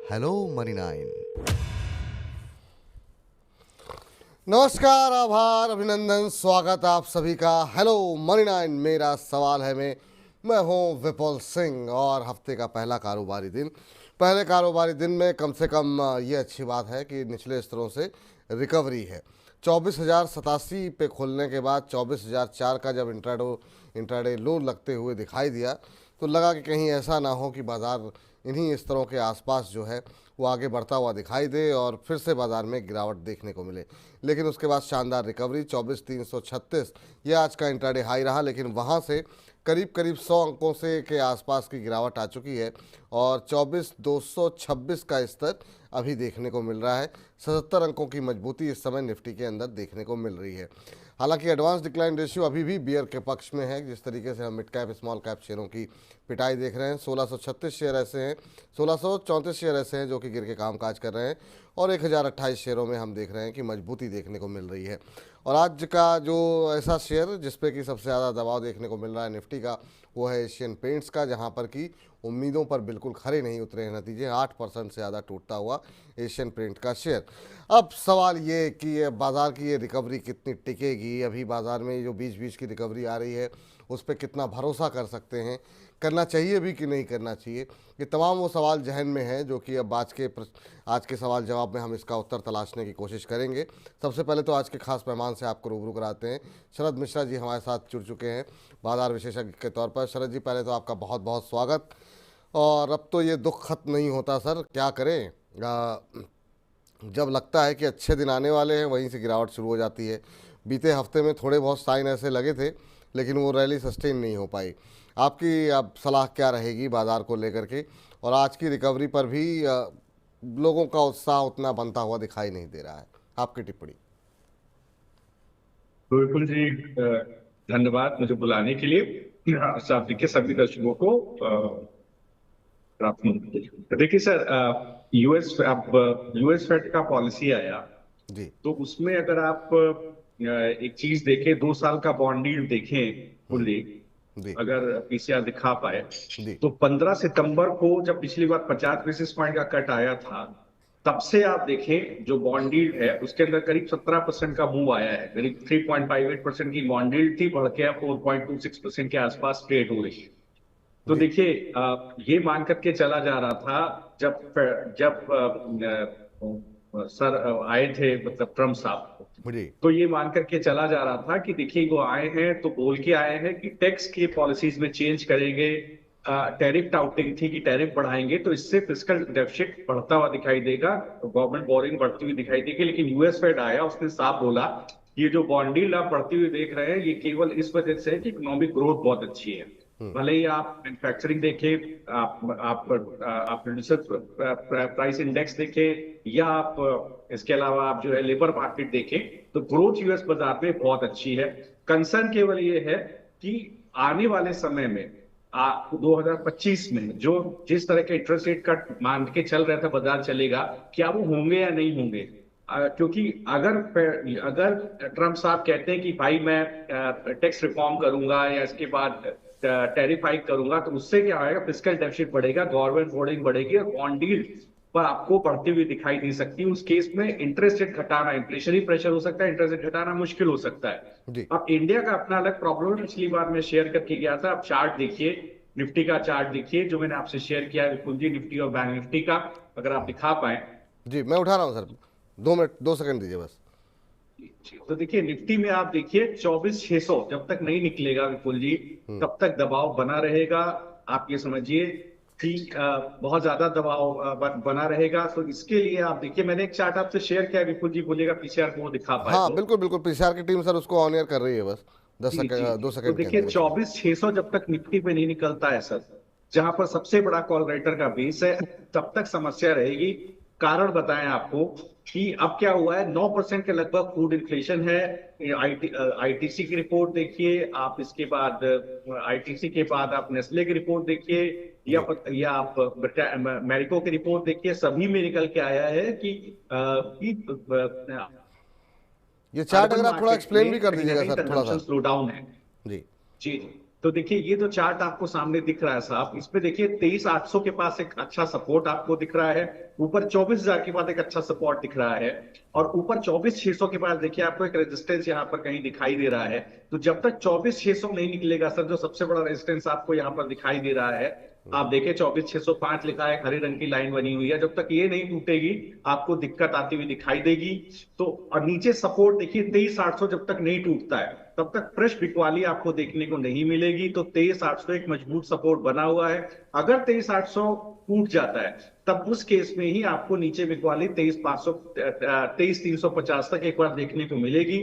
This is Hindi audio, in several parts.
Hello money nine. नमस्कार, आभार, अभिनंदन, स्वागत आप सभी का हेलो मनी नाइन। मेरा सवाल है मैं हूं विपुल सिंह और हफ्ते का पहला कारोबारी दिन। पहले कारोबारी दिन में कम से कम ये अच्छी बात है कि निचले स्तरों से रिकवरी है। 24,087 पे खुलने के बाद 24,004 का जब इंट्राडे लो लगते हुए दिखाई दिया तो लगा कि कहीं ऐसा ना हो कि बाज़ार इन्हीं स्तरों के आसपास जो है वो आगे बढ़ता हुआ दिखाई दे और फिर से बाज़ार में गिरावट देखने को मिले। लेकिन उसके बाद शानदार रिकवरी 24,336 ये आज का इंट्राडे हाई रहा, लेकिन वहाँ से करीब करीब 100 अंकों से के आसपास की गिरावट आ चुकी है और 24,226 का स्तर अभी देखने को मिल रहा है। 77 अंकों की मजबूती इस समय निफ्टी के अंदर देखने को मिल रही है। हालांकि एडवांस डिक्लाइन रेशियो अभी भी बियर के पक्ष में है। जिस तरीके से हम मिड कैप स्मॉल कैप शेयरों की पिटाई देख रहे हैं, 1636 शेयर ऐसे हैं, 1634 शेयर ऐसे हैं जो कि गिर के कामकाज कर रहे हैं और 1028 शेयरों में हम देख रहे हैं कि मजबूती देखने को मिल रही है। और आज का जो ऐसा शेयर जिसपे कि सबसे ज़्यादा दबाव देखने को मिल रहा है निफ्टी का, वो है एशियन पेंट्स का, जहां पर कि उम्मीदों पर बिल्कुल खरे नहीं उतरे हैं नतीजे। 8% से ज़्यादा टूटता हुआ एशियन पेंट का शेयर। अब सवाल ये कि ये बाज़ार की ये रिकवरी कितनी टिकेगी। अभी बाज़ार में जो बीच बीच की रिकवरी आ रही है उस पर कितना भरोसा कर सकते हैं, करना चाहिए भी कि नहीं करना चाहिए, ये तमाम वो सवाल जहन में हैं जो कि अब आज के सवाल जवाब में हम इसका उत्तर तलाशने की कोशिश करेंगे। सबसे पहले तो आज के खास मेहमान से आपको रूबरू कराते हैं। शरद मिश्रा जी हमारे साथ जुड़ चुके हैं बाजार विशेषज्ञ के तौर पर। शरद जी, पहले तो आपका बहुत बहुत स्वागत। और अब तो ये दुख खत्म नहीं होता सर, क्या करें। जब लगता है कि अच्छे दिन आने वाले हैं वहीं से गिरावट शुरू हो जाती है। बीते हफ्ते में थोड़े बहुत साइन ऐसे लगे थे लेकिन वो रैली सस्टेन नहीं हो पाई। आपकी अब सलाह क्या रहेगी बाज़ार को लेकर के, और आज की रिकवरी पर भी लोगों का उत्साह उतना बनता हुआ दिखाई नहीं दे रहा है, आपकी टिप्पणी। तो विपुल जी, धन्यवाद मुझे बुलाने के लिए। साथ के सभी दर्शकों को देखिए सर, यूएस फेड का पॉलिसी आया जी तो उसमें अगर आप एक चीज देखें, 2 साल का बॉन्ड यील्ड देखें फुल्ली, जी अगर पीसीआर दिखा पाए जी तो 15 सितंबर को जब पिछली बार 50 बेसिस पॉइंट का कट आया था, तब से आप देखें जो बॉन्ड यील्ड है उसके अंदर करीब 17% का मूव आया है। करीब 3.58% की बॉन्ड यील्ड थी, बढ़ के 4.26% के आसपास ट्रेड हो रही है। तो जी देखिए, ये मान करके चला जा रहा था जब जब सर आए थे, मतलब ट्रम्प साहब, जी तो ये मान करके चला जा रहा था कि देखिए वो आए हैं तो बोल के आए हैं कि टैक्स की पॉलिसीज में चेंज करेंगे। टैरिफ टाउटिंग थी कि टैरिफ बढ़ाएंगे तो इससे फिस्कल डेफिसिट बढ़ता हुआ दिखाई देगा, तो गवर्नमेंट बोरिंग बढ़ती हुई दिखाई देगी। लेकिन यूएस फेड आया, उसने साफ बोला ये जो बॉन्ड यील्ड आप बढ़ती हुई देख रहे हैं ये केवल इस वजह से है कि इकोनॉमिक ग्रोथ बहुत अच्छी है। भले ही आप मैन्युफैक्चरिंग देखें, आप प्रोड्यूसर प्राइस इंडेक्स देखें, या आप इसके अलावा आप जो है लेबर मार्केट देखें, तो ग्रोथ यूएस बाजार में बहुत अच्छी है। कंसर्न केवल ये है कि आने वाले समय में 2025 में जो जिस तरह के इंटरेस्ट रेट कट मान के चल रहा था बाजार चलेगा, क्या वो होंगे या नहीं होंगे। क्योंकि अगर अगर ट्रम्प साहब कहते हैं कि भाई मैं टैक्स रिफॉर्म करूंगा या इसके बाद टैरिफ हाइक करूंगा, तो उससे क्या होगा, फिस्कल डेफिसिट बढ़ेगा, गवर्नमेंट बोर्डिंग बढ़ेगी और बॉन्ड यील्ड पर आपको बढ़ती हुई दिखाई दे सकती है। उस केस में इंटरेस्ट रेट घटाना, इन्फ्लेशनरी प्रेशर हो सकता है, इंटरेस्ट रेट घटाना मुश्किल हो सकता है। जी अब इंडिया का अपना अलग प्रॉब्लम है, पिछली बार मैं शेयर करके गया था। आप चार्ट देखिए, निफ्टी का चार्ट देखिए जो मैंने आपसे शेयर किया है, विपुल जी, निफ्टी और बैंक निफ्टी का, अगर आप दिखा पाए। जी मैं उठा रहा हूँ सर, 2 मिनट 2 सेकंड दीजिए बस। तो देखिए निफ्टी में आप देखिए 24,600 जब तक नहीं निकलेगा विपुल जी, तब तक दबाव बना रहेगा। आप ये समझिए कि बहुत ज्यादा दबाव बना रहेगा। तो इसके लिए आप देखिए, मैंने एक चार्ट आपसे शेयर किया विपुल जी, बोलिएगा पीसीआर को वो दिखा पाए हाँ तो। बिल्कुल बिल्कुल, पीसीआर की टीम सर उसको ऑन एयर कर रही है बस। दस जी जी सेकंड दो जी, तो सेकंड के देखिए अंदर बस। 24,600 जब तक निफ्टी पे नहीं निकलता है सर, जहां पर सबसे बड़ा कॉल राइटर का बेस है, तब तक समस्या रहेगी। कारण बताएं आपको कि अब क्या हुआ है, 9% के लगभग फूड इन्फ्लेशन है। आईटीसी की रिपोर्ट देखिए आप, इसके बाद आईटीसी के बाद आप नेस्ले की रिपोर्ट देखिए, जी या आप मैरिको की रिपोर्ट देखिए, सभी में निकल के आया है कि ये चार्ट अर्बन अगर आप थोड़ा मार्केट्स एक्सप्लेन भी में कर कहीं ना दीजिएगा कहीं सर थोड़ा कंजम्पशन सा। स्लो डाउन है। जी जी। तो देखिए ये जो चार्ट आपको सामने दिख रहा है साहब, इसमें देखिए 23,800 के पास एक अच्छा सपोर्ट आपको दिख रहा है, ऊपर 24,000 के बाद एक अच्छा सपोर्ट दिख रहा है, और ऊपर 24,600 के पास देखिए आपको एक रेजिस्टेंस यहाँ पर कहीं दिखाई दे रहा है। तो जब तक 24,600 नहीं निकलेगा सर, जो सबसे बड़ा रेजिस्टेंस आपको यहाँ पर दिखाई दे रहा है, आप देखिए 24,605 लिखा है, हरे रंग की लाइन बनी हुई है, जब तक ये नहीं टूटेगी आपको दिक्कत आती हुई दिखाई देगी। तो और नीचे सपोर्ट देखिए 23,800 जब तक नहीं टूटता है तब तक फ्रेश बिकवाली आपको देखने को नहीं मिलेगी। तो 23,800 एक मजबूत सपोर्ट बना हुआ है। अगर 23,800 टूट जाता है तब उस केस में ही आपको नीचे बिकवाली 23,500 23,350 तक एक बार देखने को मिलेगी।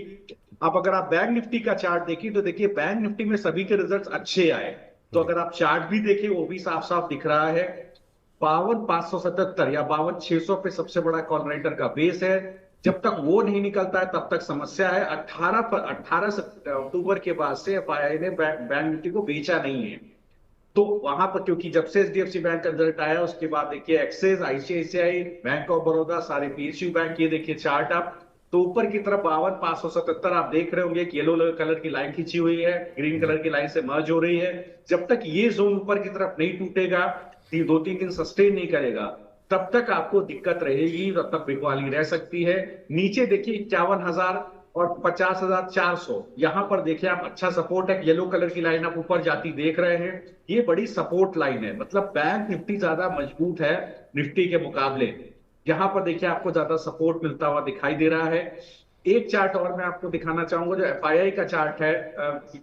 अब अगर आप बैंक निफ्टी का चार्ट देखिए तो देखिए बैंक निफ्टी में सभी के रिजल्ट अच्छे आए। तो अगर आप चार्ट भी देखें वो भी साफ साफ दिख रहा है, 52,577 या 52,600 पे सबसे बड़ा कॉल राइटर का बेस है। जब तक वो नहीं निकलता है तब तक समस्या है। 18 अक्टूबर के बाद से एफआईआई ने बैंक निफ्टी को बेचा नहीं है। तो वहां पर क्योंकि जब से एचडीएफसी बैंक का रिजल्ट आया उसके बाद देखिए axis, ICICI, bank of Baroda, सारे पीएसयू बैंक, ये देखिए चार्ट आप, तो ऊपर की तरफ 52,577 आप देख रहे होंगे कि येलो कलर की लाइन खींची हुई है, ग्रीन कलर की लाइन से मर्ज हो रही है। जब तक ये जोन ऊपर की तरफ नहीं टूटेगा, 2-3 दिन सस्टेन नहीं करेगा, तब तक आपको दिक्कत रहेगी, तब तक बिकवाली रह सकती है। नीचे देखिए 51,000 और 50,400, यहां पर देखिए आप अच्छा सपोर्ट है, येलो कलर की लाइन आप ऊपर जाती देख रहे हैं, ये बड़ी सपोर्ट लाइन है। मतलब बैंक निफ्टी ज्यादा मजबूत है निफ्टी के मुकाबले। यहां पर देखिए आपको ज्यादा सपोर्ट मिलता हुआ दिखाई दे रहा है। एक चार्ट और मैं आपको दिखाना चाहूंगा, जो एफआईआई का चार्ट है,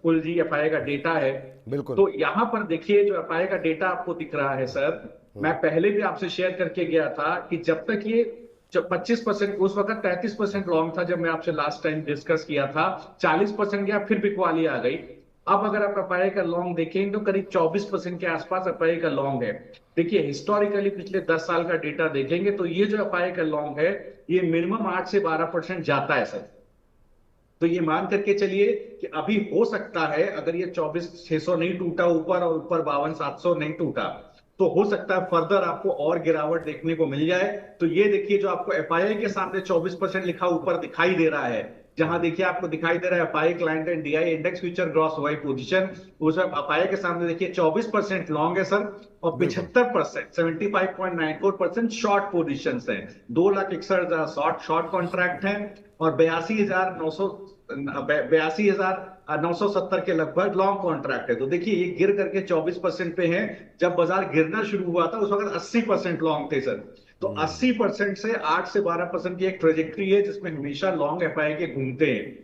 कुल जी एफआईआई का डेटा है। बिल्कुल। तो यहां पर देखिए जो एफआईआई का डेटा आपको दिख रहा है सर, मैं पहले भी आपसे शेयर करके गया था कि जब तक ये जब 25%, उस वक्त 33% लॉन्ग था जब मैं आपसे लास्ट टाइम डिस्कस किया था, 40% गया फिर बिकवाली आ गई। अब अगर आप एफआईआई का लॉन्ग देखें तो करीब 24% के आसपास एफआईआई का लॉन्ग है। देखिए हिस्टोरिकली पिछले 10 साल का डेटा देखेंगे तो ये जो एफआईआई का लॉन्ग है ये मिनिमम 8 से 12% जाता है सर। तो ये मान करके चलिए कि अभी हो सकता है, अगर ये 24,600 नहीं टूटा ऊपर और ऊपर 52,700 नहीं टूटा, तो हो सकता है फर्दर आपको और गिरावट देखने को मिल जाए। तो ये देखिए जो आपको एफआईआई के सामने 24% लिखा ऊपर दिखाई दे रहा है, जहां देखिए आपको दिखाई दे रहा है FII client and DI index future gross Y position, उसमें एफआईआई के सामने देखिए 24% लॉन्ग है सर, और 75% 75.94% शॉर्ट पोजीशन है। 2,61,000 शॉर्ट कॉन्ट्रैक्ट है और 82,970 के लगभग लॉन्ग कॉन्ट्रैक्ट है। तो देखिए ये गिर करके 24% पे है। जब बाजार गिरना शुरू हुआ था उस वक्त 80% लॉन्ग थे सर। तो 80% से 8 से 12% की एक ट्रेजेक्ट्री है जिसमें हमेशा लॉन्ग एफआईआई के घूमते हैं।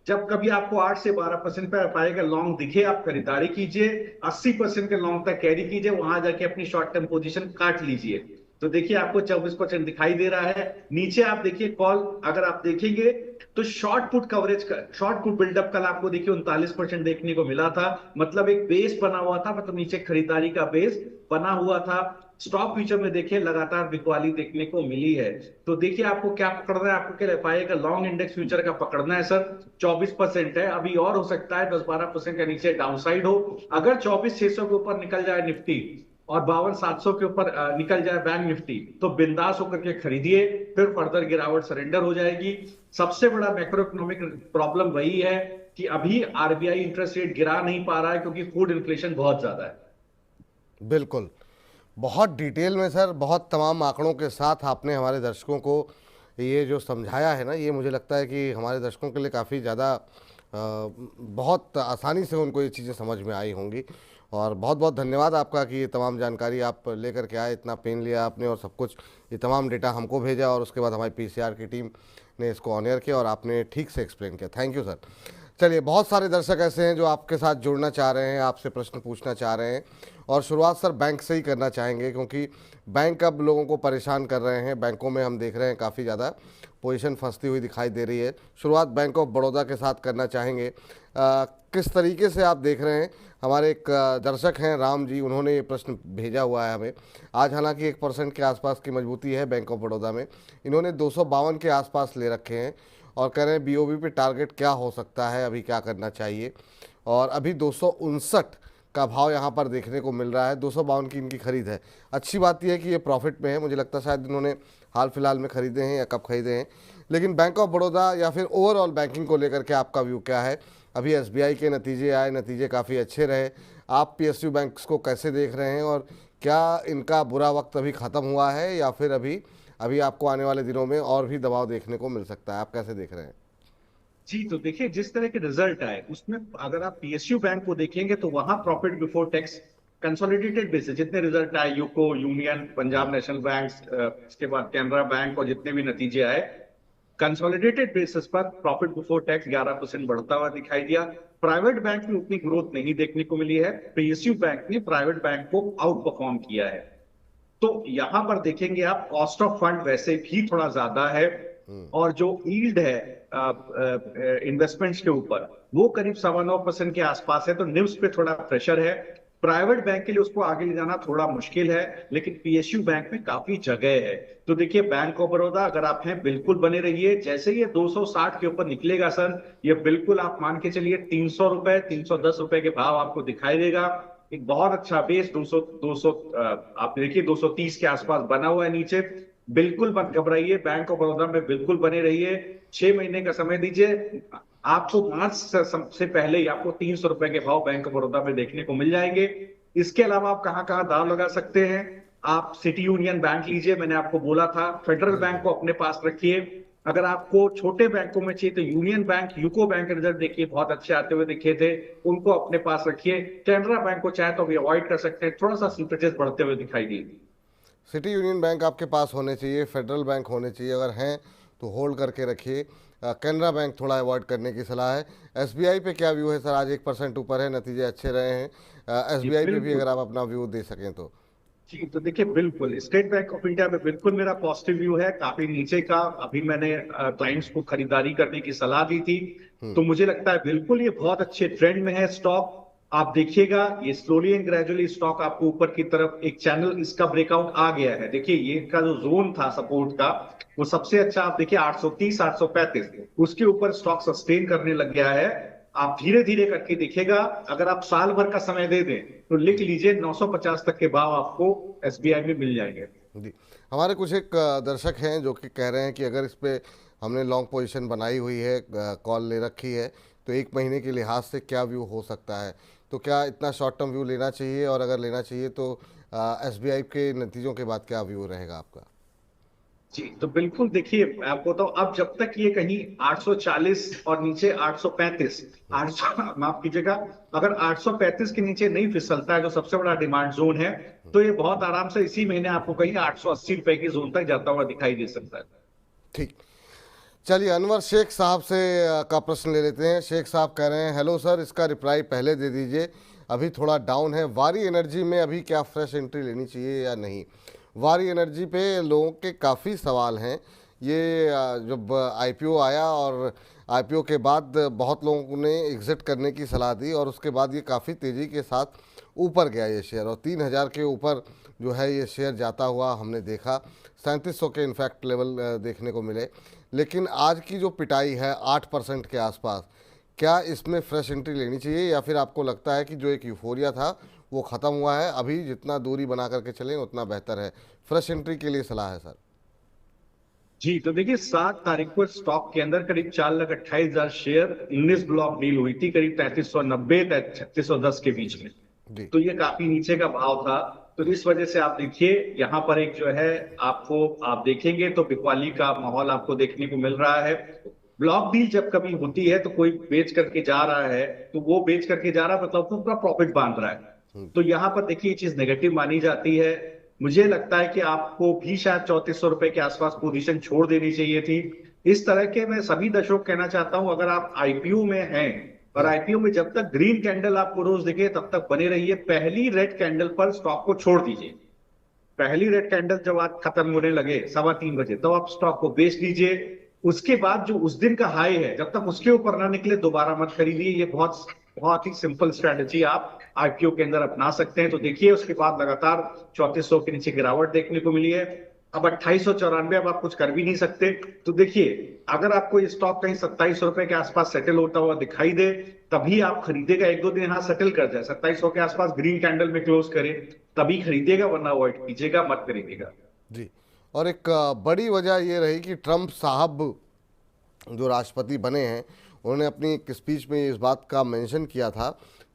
जब कभी आपको 8 से 12% पे एफआईआई का लॉन्ग दिखे आप खरीदारी कीजिए, 80% के लॉन्ग तक कैरी कीजिए, वहां जाके अपनी शॉर्ट टर्म पोजीशन काट लीजिए। तो देखिए आपको 24% दिखाई दे रहा है। नीचे आप देखिए कॉल, अगर आप देखेंगे तो शॉर्ट पुट कवरेज का, शॉर्ट पुट बिल्डअप कल आपको देखिए 39% देखने को मिला था। मतलब एक बेस बना हुआ था, मतलब नीचे खरीदारी का बेस बना हुआ था। स्टॉक फ्यूचर में देखिए लगातार बिकवाली देखने को मिली है। तो देखिए आपको क्या पकड़ना है, आपको क्या एफआईआई का लॉन्ग इंडेक्स फ्यूचर का पकड़ना है सर। 24% है, अभी और हो सकता है 10-12% का नीचे डाउनसाइड हो। अगर 24,600 के ऊपर निकल जाए निफ्टी और 52,700 के ऊपर निकल जाए बैंक निफ्टी, तो बिंदास होकर के खरीदिए, फिर फर्दर गिरावट सरेंडर हो जाएगी। सबसे बड़ा मैक्रो इकोनॉमिक प्रॉब्लम वही है कि अभी आरबीआई इंटरेस्ट रेट गिरा नहीं पा रहा है क्योंकि फूड इन्फ्लेशन बहुत ज्यादा है। बिल्कुल, बहुत डिटेल में सर, बहुत तमाम आंकड़ों के साथ आपने हमारे दर्शकों को ये जो समझाया है ना, ये मुझे लगता है कि हमारे दर्शकों के लिए काफ़ी ज़्यादा बहुत आसानी से उनको ये चीज़ें समझ में आई होंगी। और बहुत बहुत धन्यवाद आपका कि ये तमाम जानकारी आप लेकर के आए, इतना पेन लिया आपने और सब कुछ, ये तमाम डेटा हमको भेजा और उसके बाद हमारी पीसीआर की टीम ने इसको ऑन एयर किया और आपने ठीक से एक्सप्लेन किया। Thank you sir. चलिए, बहुत सारे दर्शक ऐसे हैं जो आपके साथ जुड़ना चाह रहे हैं, आपसे प्रश्न पूछना चाह रहे हैं और शुरुआत सर बैंक से ही करना चाहेंगे क्योंकि बैंक अब लोगों को परेशान कर रहे हैं। बैंकों में हम देख रहे हैं काफ़ी ज़्यादा पोजीशन फंसती हुई दिखाई दे रही है। शुरुआत बैंक ऑफ बड़ौदा के साथ करना चाहेंगे। किस तरीके से आप देख रहे हैं? हमारे एक दर्शक हैं राम जी, उन्होंने ये प्रश्न भेजा हुआ है हमें। आज हालांकि 1% के आसपास की मजबूती है बैंक ऑफ बड़ौदा में, इन्होंने 252 के आसपास ले रखे हैं और कह रहे हैं बीओबी पे टारगेट क्या हो सकता है, अभी क्या करना चाहिए। और अभी 259 का भाव यहाँ पर देखने को मिल रहा है, 252 की इनकी खरीद है। अच्छी बात यह है कि ये प्रॉफिट में है, मुझे लगता है शायद इन्होंने हाल फिलहाल में खरीदे हैं या कब खरीदे हैं। लेकिन बैंक ऑफ बड़ौदा या फिर ओवरऑल बैंकिंग को लेकर के आपका व्यू क्या है? अभी एसबीआई के नतीजे आए, नतीजे काफ़ी अच्छे रहे। आप पीएसयू बैंक्स को कैसे देख रहे हैं और क्या इनका बुरा वक्त अभी ख़त्म हुआ है या फिर अभी अभी आपको आने वाले दिनों में और भी दबाव देखने को मिल सकता है? आप कैसे देख रहे हैं? जी, तो देखिए जिस तरह के रिजल्ट आए उसमें अगर आप पीएसयू बैंक को देखेंगे तो वहां profit before tax consolidated basis जितने रिजल्ट आए, UCO, union, Punjab national bank, इसके बाद कैनरा बैंक, और जितने भी नतीजे आए, कंसोलिडेटेड बेसिस पर प्रॉफिट बिफोर टैक्स 11% बढ़ता हुआ दिखाई दिया। प्राइवेट बैंक में उतनी ग्रोथ नहीं देखने को मिली है। पीएसयू बैंक ने प्राइवेट बैंक को आउट परफॉर्म किया है। तो यहां पर देखेंगे आप, कॉस्ट ऑफ फंड वैसे भी थोड़ा ज्यादा है, और जो यील्ड है इन्वेस्टमेंट्स के ऊपर वो करीब 9.25% के आसपास है। तो निफ्स पे थोड़ा प्रेशर है। प्राइवेट बैंक के लिए उसको आगे ले जाना थोड़ा मुश्किल है, लेकिन पीएसयू बैंक में काफी जगह है। तो देखिए, बैंक ऑफ बड़ौदा अगर आप हैं बिल्कुल बने रहिए। जैसे ये 260 के ऊपर निकलेगा सर, ये बिल्कुल आप मान के चलिए 300 रुपए, 310 रुपए के भाव आपको दिखाई देगा। एक बहुत अच्छा बेस 200 आप देखिए 230 के आसपास बना हुआ है नीचे। बिल्कुल मत घबराइए, बैंक ऑफ बड़ौदा में बिल्कुल बने रहिए। 6 महीने का समय दीजिए, आपको मार्च से पहले ही आपको 300 रुपए के भाव बैंक ऑफ बड़ौदा में देखने को मिल जाएंगे। इसके अलावा आप कहाँ कहाँ दाव लगा सकते हैं? आप सिटी यूनियन बैंक लीजिए, मैंने आपको बोला था। फेडरल बैंक को अपने पास रखिए। अगर आपको छोटे बैंकों में चाहिए तो यूनियन बैंक, यूको बैंक के रिजल्ट देखिए बहुत अच्छे आते हुए दिखे थे, उनको अपने पास रखिए। कैनरा बैंक को चाहे तो अभी अवॉइड कर सकते हैं, थोड़ा सा स्लिपेजेस बढ़ते हुए दिखाई दिए। सिटी यूनियन बैंक आपके पास होने चाहिए, फेडरल बैंक होने चाहिए, अगर हैं तो होल्ड करके रखिए। कैनरा बैंक थोड़ा अवॉइड करने की सलाह है। एसबीआई पे क्या व्यू है सर? आज 1% ऊपर है, नतीजे अच्छे रहे हैं। जी एसबीआई पे भी बिल्कुल। अगर आप अपना व्यू दे सकें तो। जी, तो देखिए बिल्कुल स्टेट बैंक ऑफ इंडिया में बिल्कुल मेरा पॉजिटिव व्यू है। काफी नीचे का अभी मैंने क्लाइंट्स को खरीदारी करने की सलाह दी थी, तो मुझे लगता है बिल्कुल ये बहुत अच्छे ट्रेंड में है स्टॉक। आप देखिएगा ये स्लोली एंड ग्रेजुअली स्टॉक आपको ऊपर की तरफ, एक चैनल इसका ब्रेकआउट आ गया है। देखिए ये का जो जोन था सपोर्ट का, वो सबसे अच्छा आप देखिए 830, 835, उसके ऊपर स्टॉक सस्टेन करने लग गया है। आप धीरे धीरे करके देखिएगा, अगर आप साल भर का समय दे दें तो लिख लीजिए 950 तक के भाव आपको एसबीआई में मिल जाएंगे। जी, हमारे कुछ एक दर्शक हैं जो कि कह रहे हैं कि अगर इस पे हमने लॉन्ग पोजीशन बनाई हुई है, कॉल ले रखी है, तो 1 महीने के लिहाज से क्या व्यू हो सकता है? तो क्या इतना शॉर्ट टर्म व्यू लेना चाहिए, और अगर लेना चाहिए तो एसबीआई के नतीजों के बाद क्या व्यू रहेगा आपका? जी, तो बिल्कुल देखिए, मैं आपको बताऊं, अब जब तक ये कहीं 840 और नीचे 835, 800 माफ कीजिएगा, अगर 835 के नीचे नहीं फिसलता है, जो सबसे बड़ा डिमांड जोन है, तो ये बहुत आराम से इसी महीने आपको कहीं 880 रुपए की जोन तक जाता हुआ दिखाई दे सकता है। ठीक, चलिए अनवर शेख साहब से का प्रश्न ले लेते हैं। शेख साहब कह रहे हैं, हेलो सर, इसका रिप्लाई पहले दे दीजिए, अभी थोड़ा डाउन है। वारी एनर्जी में अभी क्या फ्रेश एंट्री लेनी चाहिए या नहीं? वारी एनर्जी पे लोगों के काफ़ी सवाल हैं। ये जब आईपीओ आया और आईपीओ के बाद बहुत लोगों ने एग्ज़िट करने की सलाह दी, और उसके बाद ये काफ़ी तेज़ी के साथ ऊपर गया ये शेयर, और 3000 के ऊपर जो है ये शेयर जाता हुआ हमने देखा। 3700 के इनफैक्ट लेवल देखने को मिले। लेकिन आज की जो पिटाई है 8% के आसपास, क्या इसमें फ्रेश एंट्री लेनी चाहिए, या फिर आपको लगता है कि जो एक यूफोरिया था वो ख़त्म हुआ है, अभी जितना दूरी बना करके चलें उतना बेहतर है? फ्रेश एंट्री के लिए सलाह है सर। जी, तो देखिए 7 तारीख को स्टॉक के अंदर करीब 4,28,000 शेयर 19 ब्लॉक डील हुई थी, करीब 3390 3610 के बीच में। जी तो ये काफी नीचे का भाव था। तो इस वजह से आप देखिए यहाँ पर एक जो है आपको, आप देखेंगे तो बिकवाली का माहौल आपको देखने को मिल रहा है। ब्लॉक डील जब कभी होती है तो कोई बेच करके जा रहा है, तो वो बेच करके जा रहा है मतलब तो पूरा प्रॉफिट बांध रहा है। तो यहाँ पर देखिए ये चीज नेगेटिव मानी जाती है। मुझे लगता है कि आपको भी शायद 3400 रुपए के आसपास पोजीशन छोड़ देनी चाहिए थी। इस तरह के मैं सभी दर्शकों को कहना चाहता हूं, अगर आप आईपीओ में हैं और आईपीओ में जब तक ग्रीन कैंडल आपको रोज दिखे तब तक बने रहिए। पहली रेड कैंडल पर स्टॉक को छोड़ दीजिए। पहली रेड कैंडल जब आज खत्म होने लगे 3:15 तो आप स्टॉक को बेच दीजिए। उसके बाद जो उस दिन का हाई है, जब तक उसके ऊपर ना निकले दोबारा मत खरीदिए। ये बहुत बहुत ही सिंपल स्ट्रेटेजी आप आईपीओ के अंदर अपना सकते हैं। तो देखिए उसके बाद लगातार 3400 के नीचे गिरावट देखने को मिली है। अब 2894 अब आप कुछ कर भी नहीं सकते। तो देखिए अगर आपको ये स्टॉक कहीं 2700 रुपए के आसपास सेटल होता हुआ दिखाई दे, तभी आप खरीदेगा। 1-2 दिन यहाँ सेटल कर जाए, 2700 के आसपास ग्रीन कैंडल में क्लोज करे, तभी खरीदेगा, वरना अवॉइड कीजिएगा, मत खरीदेगा। जी, और एक बड़ी वजह ये रही कि ट्रंप साहब जो राष्ट्रपति बने हैं उन्होंने अपनी एक स्पीच में इस बात का मेंशन किया था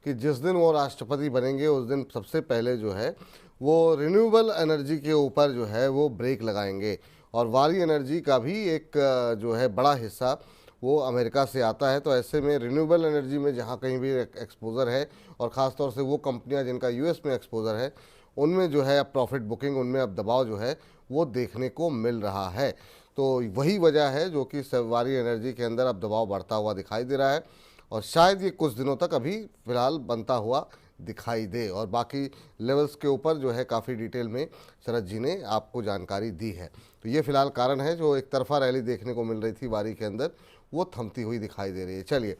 कि जिस दिन वो राष्ट्रपति बनेंगे उस दिन सबसे पहले जो है वो रिन्यूएबल एनर्जी के ऊपर जो है वो ब्रेक लगाएंगे। और वारी एनर्जी का भी एक जो है बड़ा हिस्सा वो अमेरिका से आता है। तो ऐसे में रिन्यूएबल एनर्जी में जहाँ कहीं भी एक्सपोज़र है, और ख़ास तौर से वो कंपनियां जिनका यूएस में एक्सपोज़र है, उनमें जो है अब प्रॉफिट बुकिंग, उनमें अब दबाव जो है वो देखने को मिल रहा है। तो वही वजह है जो कि वारी एनर्जी के अंदर अब दबाव बढ़ता हुआ दिखाई दे रहा है, और शायद ये कुछ दिनों तक अभी फ़िलहाल बनता हुआ दिखाई दे। और बाकी लेवल्स के ऊपर जो है काफ़ी डिटेल में शरद जी ने आपको जानकारी दी है। तो ये फिलहाल कारण है, जो एक तरफा रैली देखने को मिल रही थी वारी के अंदर, वो थमती हुई दिखाई दे रही है। चलिए,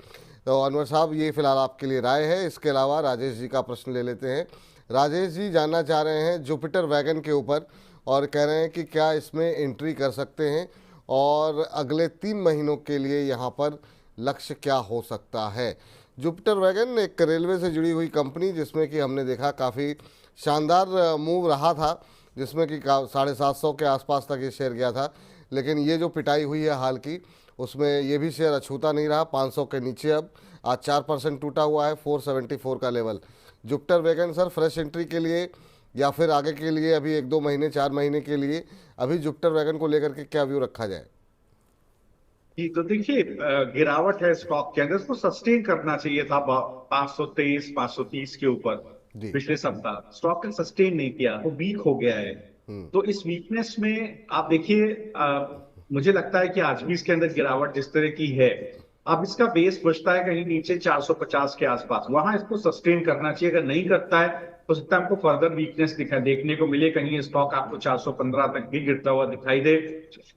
तो अनवर साहब, ये फिलहाल आपके लिए राय है। इसके अलावा राजेश जी का प्रश्न ले लेते हैं। राजेश जी जानना चाह रहे हैं जुपिटर वैगन के ऊपर, और कह रहे हैं कि क्या इसमें एंट्री कर सकते हैं, और अगले 3 महीनों के लिए यहाँ पर लक्ष्य क्या हो सकता है। जुपिटर वैगन एक रेलवे से जुड़ी हुई कंपनी, जिसमें कि हमने देखा काफ़ी शानदार मूव रहा था, जिसमें कि 750 के आसपास तक ये शेयर गया था। लेकिन ये जो पिटाई हुई है हाल की, उसमें ये भी शेयर अछूता नहीं रहा, 500 के नीचे अब आज 4% टूटा हुआ है, 474 का level. Jupiter wagon sir, fresh entry के लिए या फिर आगे के लिए अभी 1-2 महीने 4 महीने के लिए अभी जुपिटर वैगन को लेकर के क्या व्यू रखा जाए? जी, तो देखिए गिरावट है स्टॉक के अंदर, इसको सस्टेन करना चाहिए था 523 530 के ऊपर। जी। पिछले सप्ताह स्टॉक ने सस्टेन नहीं किया, वो वीक हो गया है। तो इस वीकनेस में आप देखिए, मुझे लगता है कि आज भी इसके अंदर गिरावट जिस तरह की है, अब इसका बेस बचता है कहीं नीचे 450 के आसपास, वहां इसको सस्टेन करना चाहिए। अगर नहीं करता है तो सकता है हमको फर्दर वीकनेस देखने को मिले, कहीं स्टॉक आपको 415 तक भी गिरता हुआ दिखाई दे।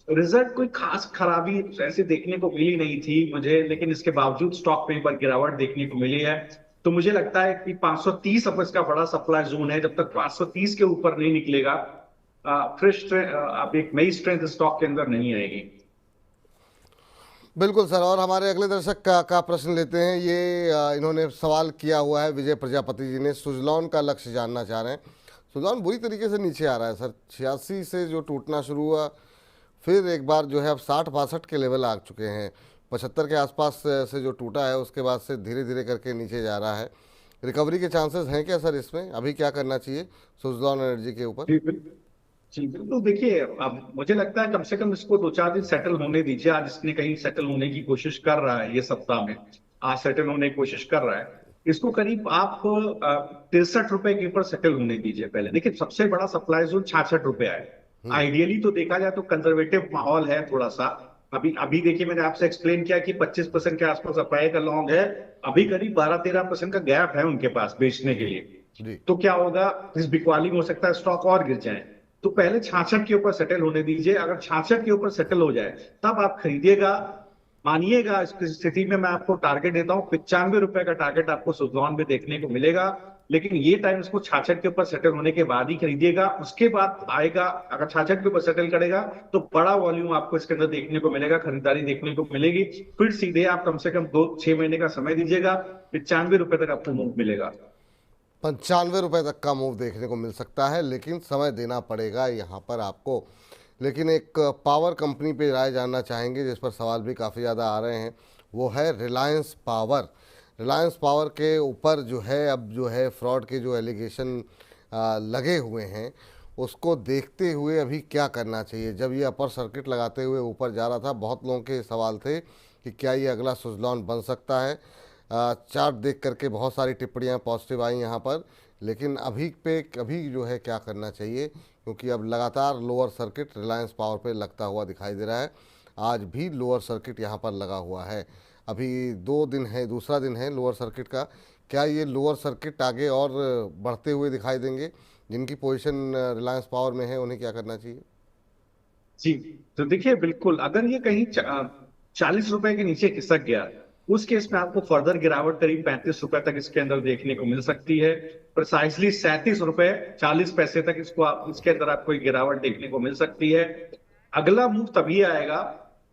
रिजल्ट कोई खास खराबी ऐसे देखने को मिली नहीं थी मुझे, लेकिन इसके बावजूद स्टॉक में एक बार गिरावट देखने को मिली है। तो मुझे लगता है कि 530 अब इसका बड़ा सप्लाई जोन है। जब तक 530 के ऊपर नहीं निकलेगा, फ्रेश अब एक नई स्ट्रेंथ स्टॉक के अंदर नहीं आएगी। बिल्कुल सर, और हमारे अगले दर्शक का प्रश्न लेते हैं। ये इन्होंने सवाल किया हुआ है, विजय प्रजापति जी ने सुजलॉन का लक्ष्य जानना चाह रहे हैं। सुजलॉन बुरी तरीके से नीचे आ रहा है सर, 86 से जो टूटना शुरू हुआ, फिर एक बार जो है अब 60-62 के लेवल आ चुके हैं। 75 के आसपास से जो टूटा है, उसके बाद से धीरे धीरे करके नीचे जा रहा है। रिकवरी के चांसेस हैं क्या सर इसमें? अभी क्या करना चाहिए सुजलॉन एनर्जी के ऊपर? जी बिल्कुल, देखिए अब मुझे लगता है कम से कम इसको 2-4 दिन सेटल होने दीजिए। आज इसने कहीं सेटल होने की कोशिश कर रहा है, ये सप्ताह में आज सेटल होने की कोशिश कर रहा है। इसको करीब आप 63 रुपए के ऊपर सेटल होने दीजिए पहले। देखिए सबसे बड़ा सप्लाई जोन 66 रुपया है। आइडियली तो देखा जाए तो कंजर्वेटिव माहौल है थोड़ा सा। अभी अभी देखिए, मैंने आपसे एक्सप्लेन किया कि 25% के आसपास अपाई का लॉन्ग है। अभी करीब 12-13% का गैप है उनके पास बेचने के लिए। जी। तो क्या होगा, इस बिकवाली में हो सकता है स्टॉक और गिर जाए। तो पहले 66 के ऊपर सेटल होने दीजिए। अगर 66 के ऊपर सेटल हो जाए तब आप खरीदिएगा। मानिएगा इस स्थिति में मैं आपको टारगेट देता हूं, 95 रुपए का टारगेट आपको सुजलॉन में देखने को मिलेगा। लेकिन ये टाइम इसको 66 के ऊपर सेटल होने के बाद ही खरीदिएगा। उसके बाद आएगा, अगर 66 के ऊपर सेटल करेगा तो बड़ा वॉल्यूम आपको इसके अंदर देखने को मिलेगा, खरीदारी देखने को मिलेगी। फिर सीधे आप कम से कम 2-6 महीने का समय दीजिएगा, 95 रुपए तक आपको मूव मिलेगा। 95 रुपये तक का मूव देखने को मिल सकता है, लेकिन समय देना पड़ेगा यहाँ पर आपको। लेकिन एक पावर कंपनी पे राय जानना चाहेंगे, जिस पर सवाल भी काफ़ी ज़्यादा आ रहे हैं, वो है रिलायंस पावर। रिलायंस पावर के ऊपर जो है अब जो है फ्रॉड के जो एलिगेशन लगे हुए हैं, उसको देखते हुए अभी क्या करना चाहिए? जब ये अपर सर्किट लगाते हुए ऊपर जा रहा था, बहुत लोगों के सवाल थे कि क्या ये अगला सुजलॉन बन सकता है। चार्ट देख करके बहुत सारी टिप्पणियाँ पॉजिटिव आई यहाँ पर, लेकिन अभी जो है क्या करना चाहिए? क्योंकि अब लगातार लोअर सर्किट रिलायंस पावर पे लगता हुआ दिखाई दे रहा है। आज भी लोअर सर्किट यहाँ पर लगा हुआ है। अभी 2 दिन है, दूसरा दिन है लोअर सर्किट का। क्या ये लोअर सर्किट आगे और बढ़ते हुए दिखाई देंगे? जिनकी पोजीशन रिलायंस पावर में है, उन्हें क्या करना चाहिए? जी, तो देखिए बिल्कुल, अगर ये कहीं 40 रुपए के नीचे खिसक गया, उस केस में आपको फर्दर गिरावट करीब 35 रुपए तक इसके अंदर देखने को मिल सकती है। प्रिसाइसली 37 रुपए 40 पैसे तक इसके अंदर आपको एक गिरावट देखने को मिल सकती है। अगला मूव तभी आएगा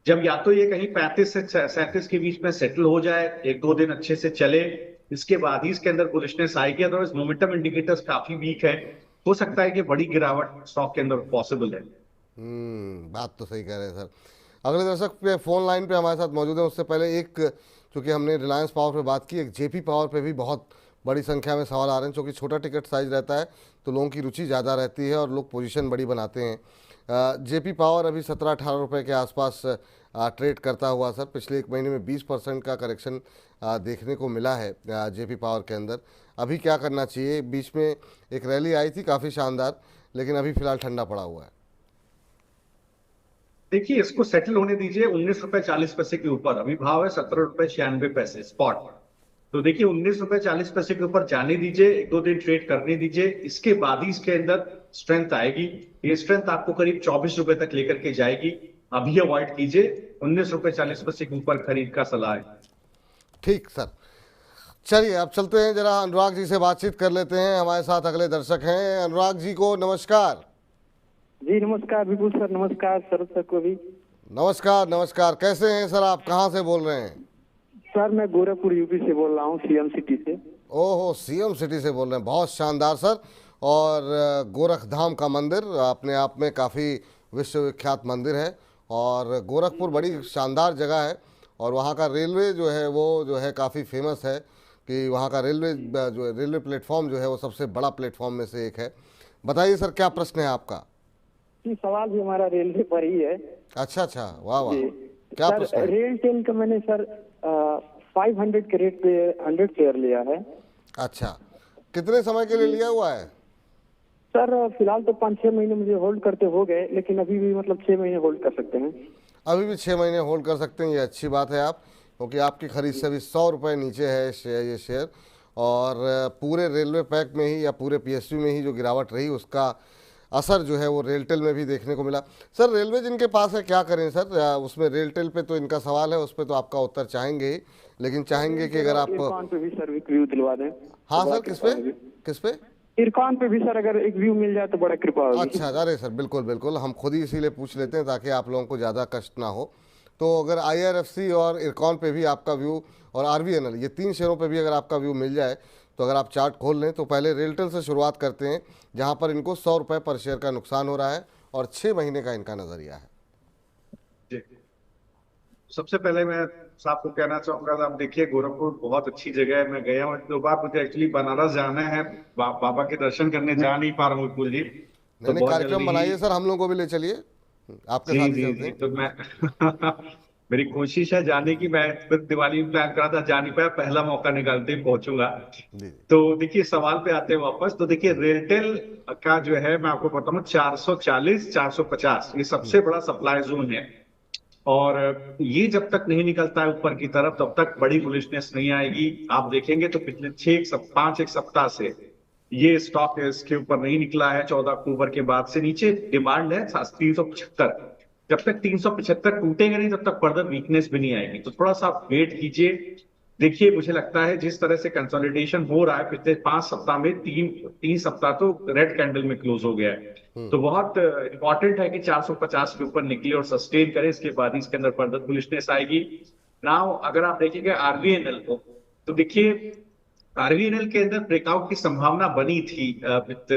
जब या तो ये कहीं 35 से 37 के बीच में सेटल हो जाए, 1-2 दिन अच्छे से चले, इसके बाद ही इसके अंदर बुलिशनेस आएगी। अदरवाइज मोमेंटम इंडिकेटर्स काफी वीक है, हो सकता है कि बड़ी गिरावट स्टॉक के अंदर पॉसिबल है। बात तो सही कह रहे हैं सर। अगले दर्शक पे फ़ोन लाइन पे हमारे साथ मौजूद है। उससे पहले एक क्योंकि हमने रिलायंस पावर पे बात की, एक जेपी पावर पे भी बहुत बड़ी संख्या में सवाल आ रहे हैं, क्योंकि छोटा टिकट साइज रहता है तो लोगों की रुचि ज़्यादा रहती है और लोग पोजीशन बड़ी बनाते हैं। जेपी पावर अभी 17-18 रुपये के आसपास ट्रेड करता हुआ सर, पिछले एक महीने में 20% का करेक्शन देखने को मिला है जेपी पावर के अंदर। अभी क्या करना चाहिए? बीच में एक रैली आई थी काफ़ी शानदार, लेकिन अभी फिलहाल ठंडा पड़ा हुआ है। देखिए, इसको सेटल होने दीजिए 19 रुपए 40 पैसे के ऊपर। अभी भाव है 17 रुपए 96 पैसे स्पॉट। तो देखिए 19 रुपए 40 पैसे के ऊपर जाने दीजिए, एक दो दिन ट्रेड करने दीजिए, इसके बाद ही इसके अंदर स्ट्रेंथ आएगी। ये स्ट्रेंथ आपको करीब 24 रुपए तक लेकर के जाएगी। अभी अवॉइड कीजिए, 19 रुपए 40 पैसे के ऊपर खरीद का सलाह है। ठीक सर, चलिए अब चलते हैं, जरा अनुराग जी से बातचीत कर लेते हैं। हमारे साथ अगले दर्शक हैं, अनुराग जी को नमस्कार। जी नमस्कार विपुल सर, नमस्कार शरद सर को भी। नमस्कार नमस्कार, कैसे हैं सर आप? कहाँ से बोल रहे हैं? सर मैं गोरखपुर यूपी से बोल रहा हूँ, सीएम सिटी से। ओहो, सीएम सिटी से बोल रहे हैं, बहुत शानदार सर। और गोरखधाम का मंदिर अपने आप में काफ़ी विश्वविख्यात मंदिर है, और गोरखपुर बड़ी शानदार जगह है, और वहाँ का रेलवे जो है वो जो है काफ़ी फेमस है, कि वहाँ का रेलवे जो है, रेलवे प्लेटफॉर्म जो है वो सबसे बड़ा प्लेटफॉर्म में से एक है। बताइए सर, क्या प्रश्न है आपका? जी सवाल भी हमारा रेलवे पर ही है। अच्छा अच्छा, वाह वाह, जी क्या सर, प्रश्न है? रेल टेल का मैंने सर 500 के रेट पे 100 शेयर लिया है। अच्छा, कितने समय के लिए लिया हुआ है? सर फिलहाल तो 5-6 महीने मुझे होल्ड करते हो गए, लेकिन अभी भी मतलब 6 महीने होल्ड कर सकते हैं। अभी भी 6 महीने होल्ड कर सकते हैं, ये अच्छी बात है आप, क्योंकि आपकी खरीद से अभी 100 रुपये नीचे है ये शेयर। और पूरे रेलवे पैक में ही या पूरे पीएसयू में ही जो गिरावट रही, उसका असर जो है वो रेलटेल में भी देखने को मिला। सर रेलवे जिनके पास है क्या करें सर? उसमें रेलटेल पे तो इनका सवाल है, उस पर तो आपका उत्तर चाहेंगे ही, लेकिन चाहेंगे कि अगर आप इरकॉन पे भी सर एक व्यू दिलवा दें। हाँ सर, किस पे? किस पे? इरकॉन पे भी सर अगर एक व्यू मिल जाए तो बड़ा कृपा होगी। अच्छा, अरे सर बिल्कुल बिल्कुल, हम खुद ही इसीलिए पूछ लेते हैं ताकि आप लोगों को ज़्यादा कष्ट ना हो। तो अगर आईआरएफसी और इरकॉन पे भी आपका व्यू, और आरवीएनएल, ये 3 शेयरों पे भी अगर आपका व्यू मिल जाए, तो अगर आप चार्ट खोल लें, तो पहले रेलटेल से शुरुआत करते हैं, जहां पर इनको 100 रुपये पर शेयर का नुकसान हो रहा है और 6 महीने का इनका नज़रिया है। जी, सबसे पहले मैं साहब को कहना चाहूंगा, आप देखिए गोरखपुर बहुत अच्छी जगह है। मैं गया हूँ 2 बार, मुझे एक्चुअली बनारस जाना है, बाबा के दर्शन करने जा नहीं पा रहा हूँ विपुल जी। तो नहीं, बहुत कार्यक्रम जल्दी बनाइए सर, हम लोग को भी ले चलिए, आपके जी साथ ही जी चलते जी, हैं। तो मैं मेरी कोशिश है जाने की। मैं फिर दिवाली में प्लान करा था, जा नहीं पाया, पहला मौका निकालते ही पहुंचूंगा। जी तो देखिए सवाल पे आते हैं वापस। तो देखिए रेलटेल का जो है, मैं आपको बताऊं, 440 450 ये सबसे बड़ा सप्लाई जोन है। और ये जब तक नहीं निकलता है ऊपर की तरफ, तब तक बड़ी बुलिशनेस नहीं आएगी। आप देखेंगे तो पिछले 5 एक सप्ताह से ये स्टॉक इसके ऊपर नहीं निकला है। 14 अक्टूबर के बाद से नीचे डिमांड है 375। जब तक 375 टूटेंगे नहीं, तब तक फर्दर वीकनेस भी नहीं आएगी। तो थोड़ा सा आप वेट कीजिए। देखिए मुझे लगता है जिस तरह से कंसोलिडेशन हो रहा है पिछले 5 सप्ताह में, तीन सप्ताह तो रेड कैंडल में क्लोज हो गया है। तो बहुत इंपॉर्टेंट है कि 450 के ऊपर निकले और सस्टेन करे, इसके बाद ही इसके अंदर फर्दर बुलिशनेस आएगी। नाउ अगर आप देखेंगे आरवीएनएल को, तो देखिए आरवीएनएल के अंदर ब्रेकआउट की संभावना बनी थी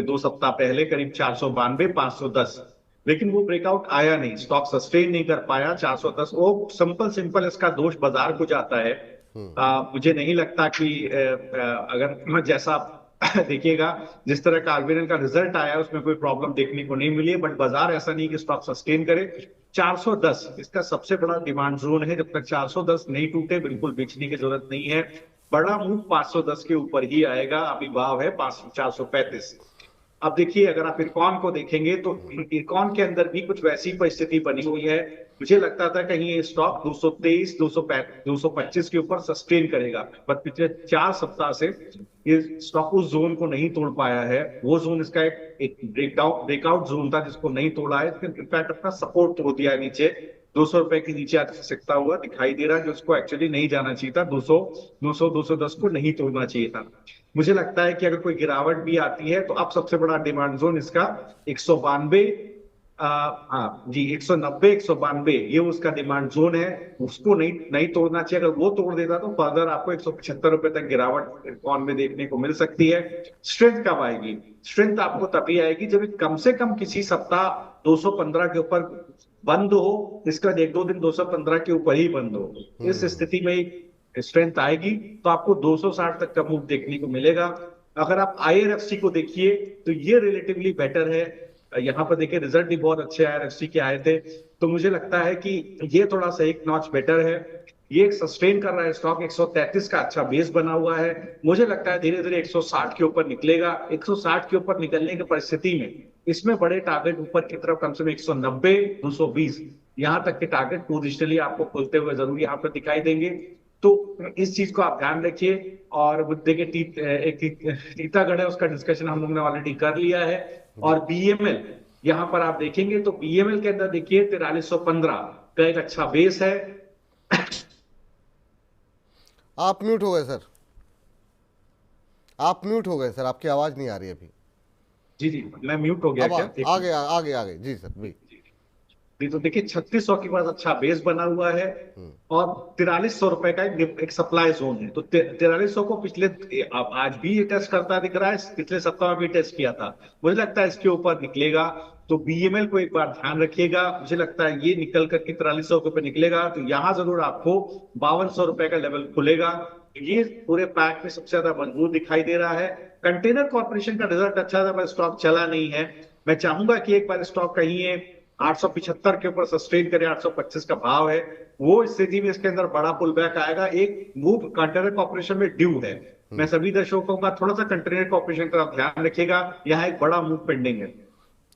2 सप्ताह पहले, करीब 492 510, लेकिन वो ब्रेकआउट आया नहीं, स्टॉक सस्टेन नहीं कर पाया 410। वो सिंपल इसका दोष बाजार को जाता है। मुझे नहीं लगता कि अगर जैसा देखिएगा, जिस तरह का आरबीएल का रिजल्ट आया उसमें कोई प्रॉब्लम देखने को नहीं मिली है, बट बाजार ऐसा नहीं कि स्टॉक सस्टेन करे। 410 इसका सबसे बड़ा डिमांड जोन है। जब तक 410 नहीं टूटे, बिल्कुल बेचने की जरूरत नहीं है। बड़ा मूव 510 के ऊपर ही आएगा। अभी भाव है 435। अब देखिए अगर आप इरकॉन को देखेंगे, तो इरकॉन के अंदर भी कुछ वैसी परिस्थिति बनी हुई है। मुझे लगता था कहीं ये स्टॉक 223 225 के ऊपर सस्टेन करेगा, पर पिछले 4 सप्ताह से ये स्टॉक उस जोन को नहीं तोड़ पाया है। वो जोन इसका एक ब्रेकआउट जोन था जिसको नहीं तोड़ा है। इनफैक्ट अपना सपोर्ट तोड़ दिया है नीचे, 200 रुपए के नीचे आज खिसकता हुआ दिखाई दे रहा है, जो उसको एक्चुअली नहीं जाना चाहिए था। 210 को नहीं तोड़ना चाहिए था। मुझे लगता है कि अगर कोई गिरावट भी आती है, तो अब सबसे बड़ा डिमांड जोन इसका 192, हाँ जी 190 192, ये उसका डिमांड जोन है। उसको नहीं तोड़ना चाहिए। अगर वो तोड़ देता तो फर्दर आपको 175 रुपए तक गिरावट कॉन में देखने को मिल सकती है। स्ट्रेंथ कब आएगी? स्ट्रेंथ आपको तभी आएगी जब कम से कम किसी सप्ताह 215 के ऊपर बंद हो, इसका 1-2 दिन 215 के ऊपर ही बंद हो। इस स्थिति में स्ट्रेंथ आएगी तो आपको 260 तक का मूव देखने को मिलेगा। अगर आप आईआरएफसी को देखिए तो ये रिलेटिवली बेटर है। यहाँ पर देखिए रिजल्ट भी बहुत अच्छे आईआरएफसी के आए थे, तो मुझे लगता है कि ये थोड़ा सा एक नॉच बेटर है। ये एक सस्टेन कर रहा है स्टॉक, 133 का अच्छा बेस बना हुआ है। मुझे लगता है धीरे धीरे 160 के ऊपर निकलेगा। 160 के ऊपर निकलने की परिस्थिति में इसमें बड़े टारगेट ऊपर की तरफ कम से कम 190, 220 यहाँ तक के टारगेट पोजिशनली आपको खुलते हुए जरूर यहाँ पर दिखाई देंगे। तो इस चीज को आप ध्यान रखिए। और देखिए एक टीटागढ़ है, उसका डिस्कशन हम लोग ने ऑलरेडी कर लिया है। और बीएमएल यहाँ पर आप देखेंगे तो बीएमएल के अंदर देखिए 4315 का एक अच्छा बेस है। आप म्यूट हो गए सर, आप म्यूट हो गए सर, आपकी आवाज नहीं आ रही अभी। जी जी, मैं म्यूट हो गया अब क्या? आगे आगे आगे जी सर भी। जी, तो देखिए 3600 के पास अच्छा बेस बना हुआ है और 4300 रुपए का एक सप्लाई जोन है। तो 4300 को पिछले अब आज भी ये टेस्ट करता दिख रहा है, पिछले सप्ताह में भी टेस्ट किया था। मुझे लगता है इसके ऊपर निकलेगा, तो बीएमएल को एक बार ध्यान रखिएगा। मुझे लगता है ये निकल करके 4300 रुपए निकलेगा तो यहाँ जरूर आपको 5200 रुपए का लेवल खुलेगा। ये पूरे पैक में सबसे ज्यादा मजबूत दिखाई दे रहा है। कंटेनर कॉर्पोरेशन का रिजल्ट अच्छा था पर स्टॉक चला नहीं है। मैं चाहूंगा कि एक बार स्टॉक कहीं 875 के ऊपर सस्टेन करे, 825 का भाव है, वो स्थिति में इसके अंदर बड़ा पुल बैक आएगा। एक मूव कंटेनर कॉर्पोरेशन में ड्यू है। मैं सभी दर्शकों का थोड़ा सा कंटेनर कॉर्पोरेशन की तरफ ध्यान रखिएगा, यहाँ एक बड़ा मूव पेंडिंग है।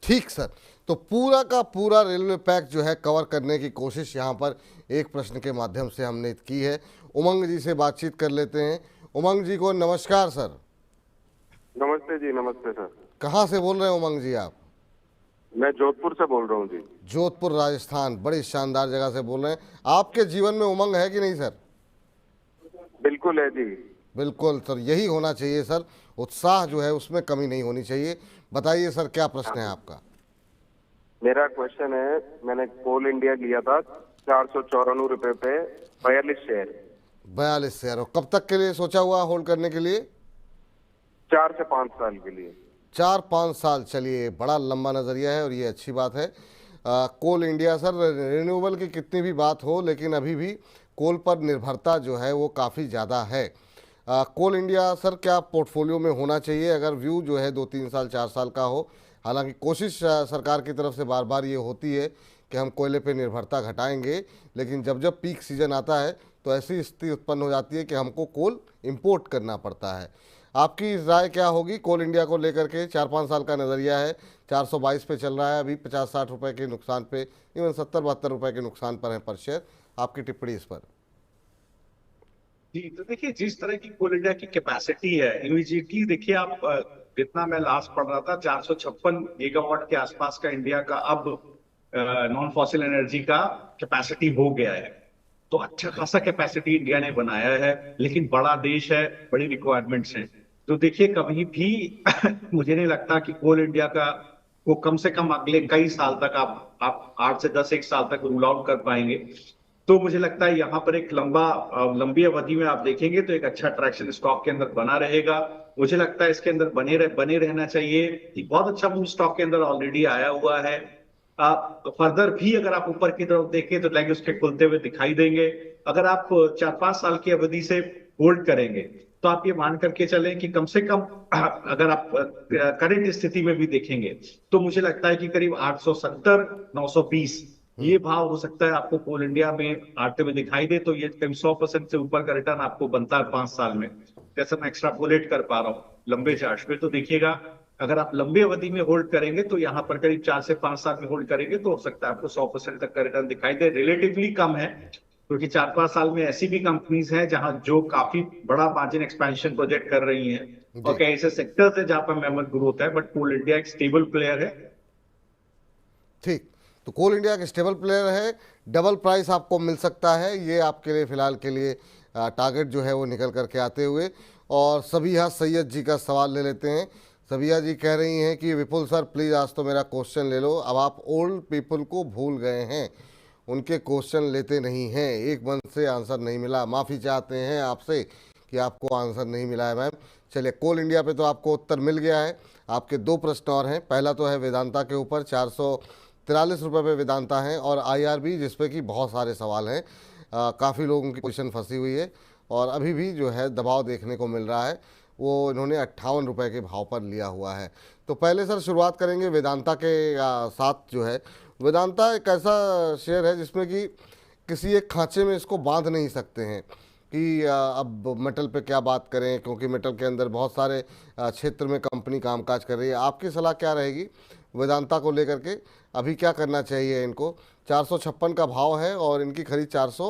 ठीक सर, तो पूरा का पूरा रेलवे पैक जो है कवर करने की कोशिश यहाँ पर एक प्रश्न के माध्यम से हमने की है। उमंग जी से बातचीत कर लेते हैं। उमंग जी को नमस्कार सर। नमस्ते जी। नमस्ते सर। कहाँ से बोल रहे हैं उमंग जी आप? मैं जोधपुर से बोल रहा हूँ जी। जोधपुर राजस्थान, बड़ी शानदार जगह से बोल रहे हैं। आपके जीवन में उमंग है कि नहीं सर? बिल्कुल है जी। बिल्कुल सर, यही होना चाहिए सर, उत्साह जो है उसमें कमी नहीं होनी चाहिए। बताइए सर, क्या प्रश्न है आपका? मेरा क्वेश्चन है, मैंने कोल इंडिया लिया था 494 रुपए पे 42 शेयर। 42 शेयर। और कब तक के लिए सोचा हुआ होल्ड करने के लिए? 4 से 5 साल के लिए। 4-5 साल। चलिए, बड़ा लंबा नज़रिया है और ये अच्छी बात है। कोल इंडिया सर, रिन्यूएबल की कितनी भी बात हो लेकिन अभी भी कोल पर निर्भरता जो है वो काफ़ी ज़्यादा है। कोल इंडिया सर क्या पोर्टफोलियो में होना चाहिए अगर व्यू जो है 2-3 साल 4 साल का हो? हालांकि कोशिश सरकार की तरफ से बार बार ये होती है कि हम कोयले पे निर्भरता घटाएंगे, लेकिन जब जब पीक सीजन आता है तो ऐसी स्थिति उत्पन्न हो जाती है कि हमको कोल इंपोर्ट करना पड़ता है। आपकी राय क्या होगी कोल इंडिया को लेकर के? 4-5 साल का नज़रिया है, 422 पे चल रहा है अभी, 50-60 रुपये के नुकसान पे, इवन 70-72 रुपये के नुकसान पर है पर शेयर। आपकी टिप्पणी इस पर? जी, तो देखिए जिस तरह की कोल इंडिया की कैपेसिटी है इमीडिएटली, देखिए आप जितना मैं लास्ट पढ़ रहा था 456 गीगावाट के आसपास का इंडिया का अब नॉन फॉसिल एनर्जी का कैपेसिटी हो गया है। तो अच्छा खासा कैपेसिटी इंडिया ने बनाया है, लेकिन बड़ा देश है, बड़ी रिक्वायरमेंट्स हैं। तो देखिए कभी भी मुझे नहीं लगता कि कोल इंडिया का वो कम से कम अगले कई साल तक आप 8 से 10 एक साल तक रूल आउट कर पाएंगे। तो मुझे लगता है यहाँ पर एक लंबी अवधि में आप देखेंगे तो एक अच्छा ट्रैक्शन स्टॉक के अंदर बना रहेगा। मुझे लगता है इसके अंदर बने रहना चाहिए। एक बहुत अच्छा मूव स्टॉक के अंदर ऑलरेडी आया हुआ है। फर्दर भी अगर आप ऊपर की तरफ देखें तो लाइक उसके खुलते हुए दिखाई देंगे। अगर आप 4-5 साल की अवधि से होल्ड करेंगे तो आप ये मान करके चलें कि कम से कम अगर आप करंट स्थिति में भी देखेंगे तो मुझे लगता है कि करीब 870-920 ये भाव हो सकता है आपको कोल इंडिया में आते हुए दिखाई दे। तो ये करीब 100% से ऊपर का रिटर्न आपको बनता है 5 साल में, जैसे मैं एक्स्ट्रापोलेट कर पा रहा हूँ लंबे चार्ट पे। तो देखिएगा अगर आप लंबी अवधि में होल्ड करेंगे तो यहाँ पर करीब 4 से 5 साल में होल्ड करेंगे तो हो सकता है आपको 100% तक का रिटर्न दिखाई दे। रिलेटिवली कम है क्योंकि 4-5 साल में ऐसी भी कंपनीज हैं जहां जो काफी बड़ा मार्जिन एक्सपेंशन प्रोजेक्ट कर रही हैं और कई ऐसे सेक्टर्स है जहां पर मेमोरी ग्रोथ है। बट कोल इंडिया एक स्टेबल प्लेयर है। ठीक, तो कोल इंडिया के स्टेबल प्लेयर है, डबल प्राइस आपको मिल सकता है, ये आपके लिए फ़िलहाल के लिए टारगेट जो है वो निकल करके आते हुए। और सबिहा सैयद जी का सवाल ले लेते हैं। सबिहा जी कह रही हैं कि विपुल सर प्लीज़ आज तो मेरा क्वेश्चन ले लो, अब आप ओल्ड पीपल को भूल गए हैं, उनके क्वेश्चन लेते नहीं हैं, एक मन से आंसर नहीं मिला, माफ़ी चाहते हैं आपसे कि आपको आंसर नहीं मिला है मैम। चलिए, कोल इंडिया पे तो आपको उत्तर मिल गया है। आपके 2 प्रश्न और हैं। पहला तो है वेदांता के ऊपर, 443 रुपये पे वेदांता हैं, और IRB जिस पे कि बहुत सारे सवाल हैं, काफ़ी लोगों की पोजीशन फंसी हुई है। और अभी भी जो है दबाव देखने को मिल रहा है। वो इन्होंने 58 रुपये के भाव पर लिया हुआ है। तो पहले सर शुरुआत करेंगे वेदांता के साथ। जो है वेदांता एक ऐसा शेयर है जिसमें कि किसी एक खांचे में इसको बांध नहीं सकते हैं कि अब मेटल पे क्या बात करें, क्योंकि मेटल के अंदर बहुत सारे क्षेत्र में कंपनी कामकाज कर रही है। आपकी सलाह क्या रहेगी वेदांता को लेकर के? अभी क्या करना चाहिए इनको? 456 का भाव है और इनकी खरीद 400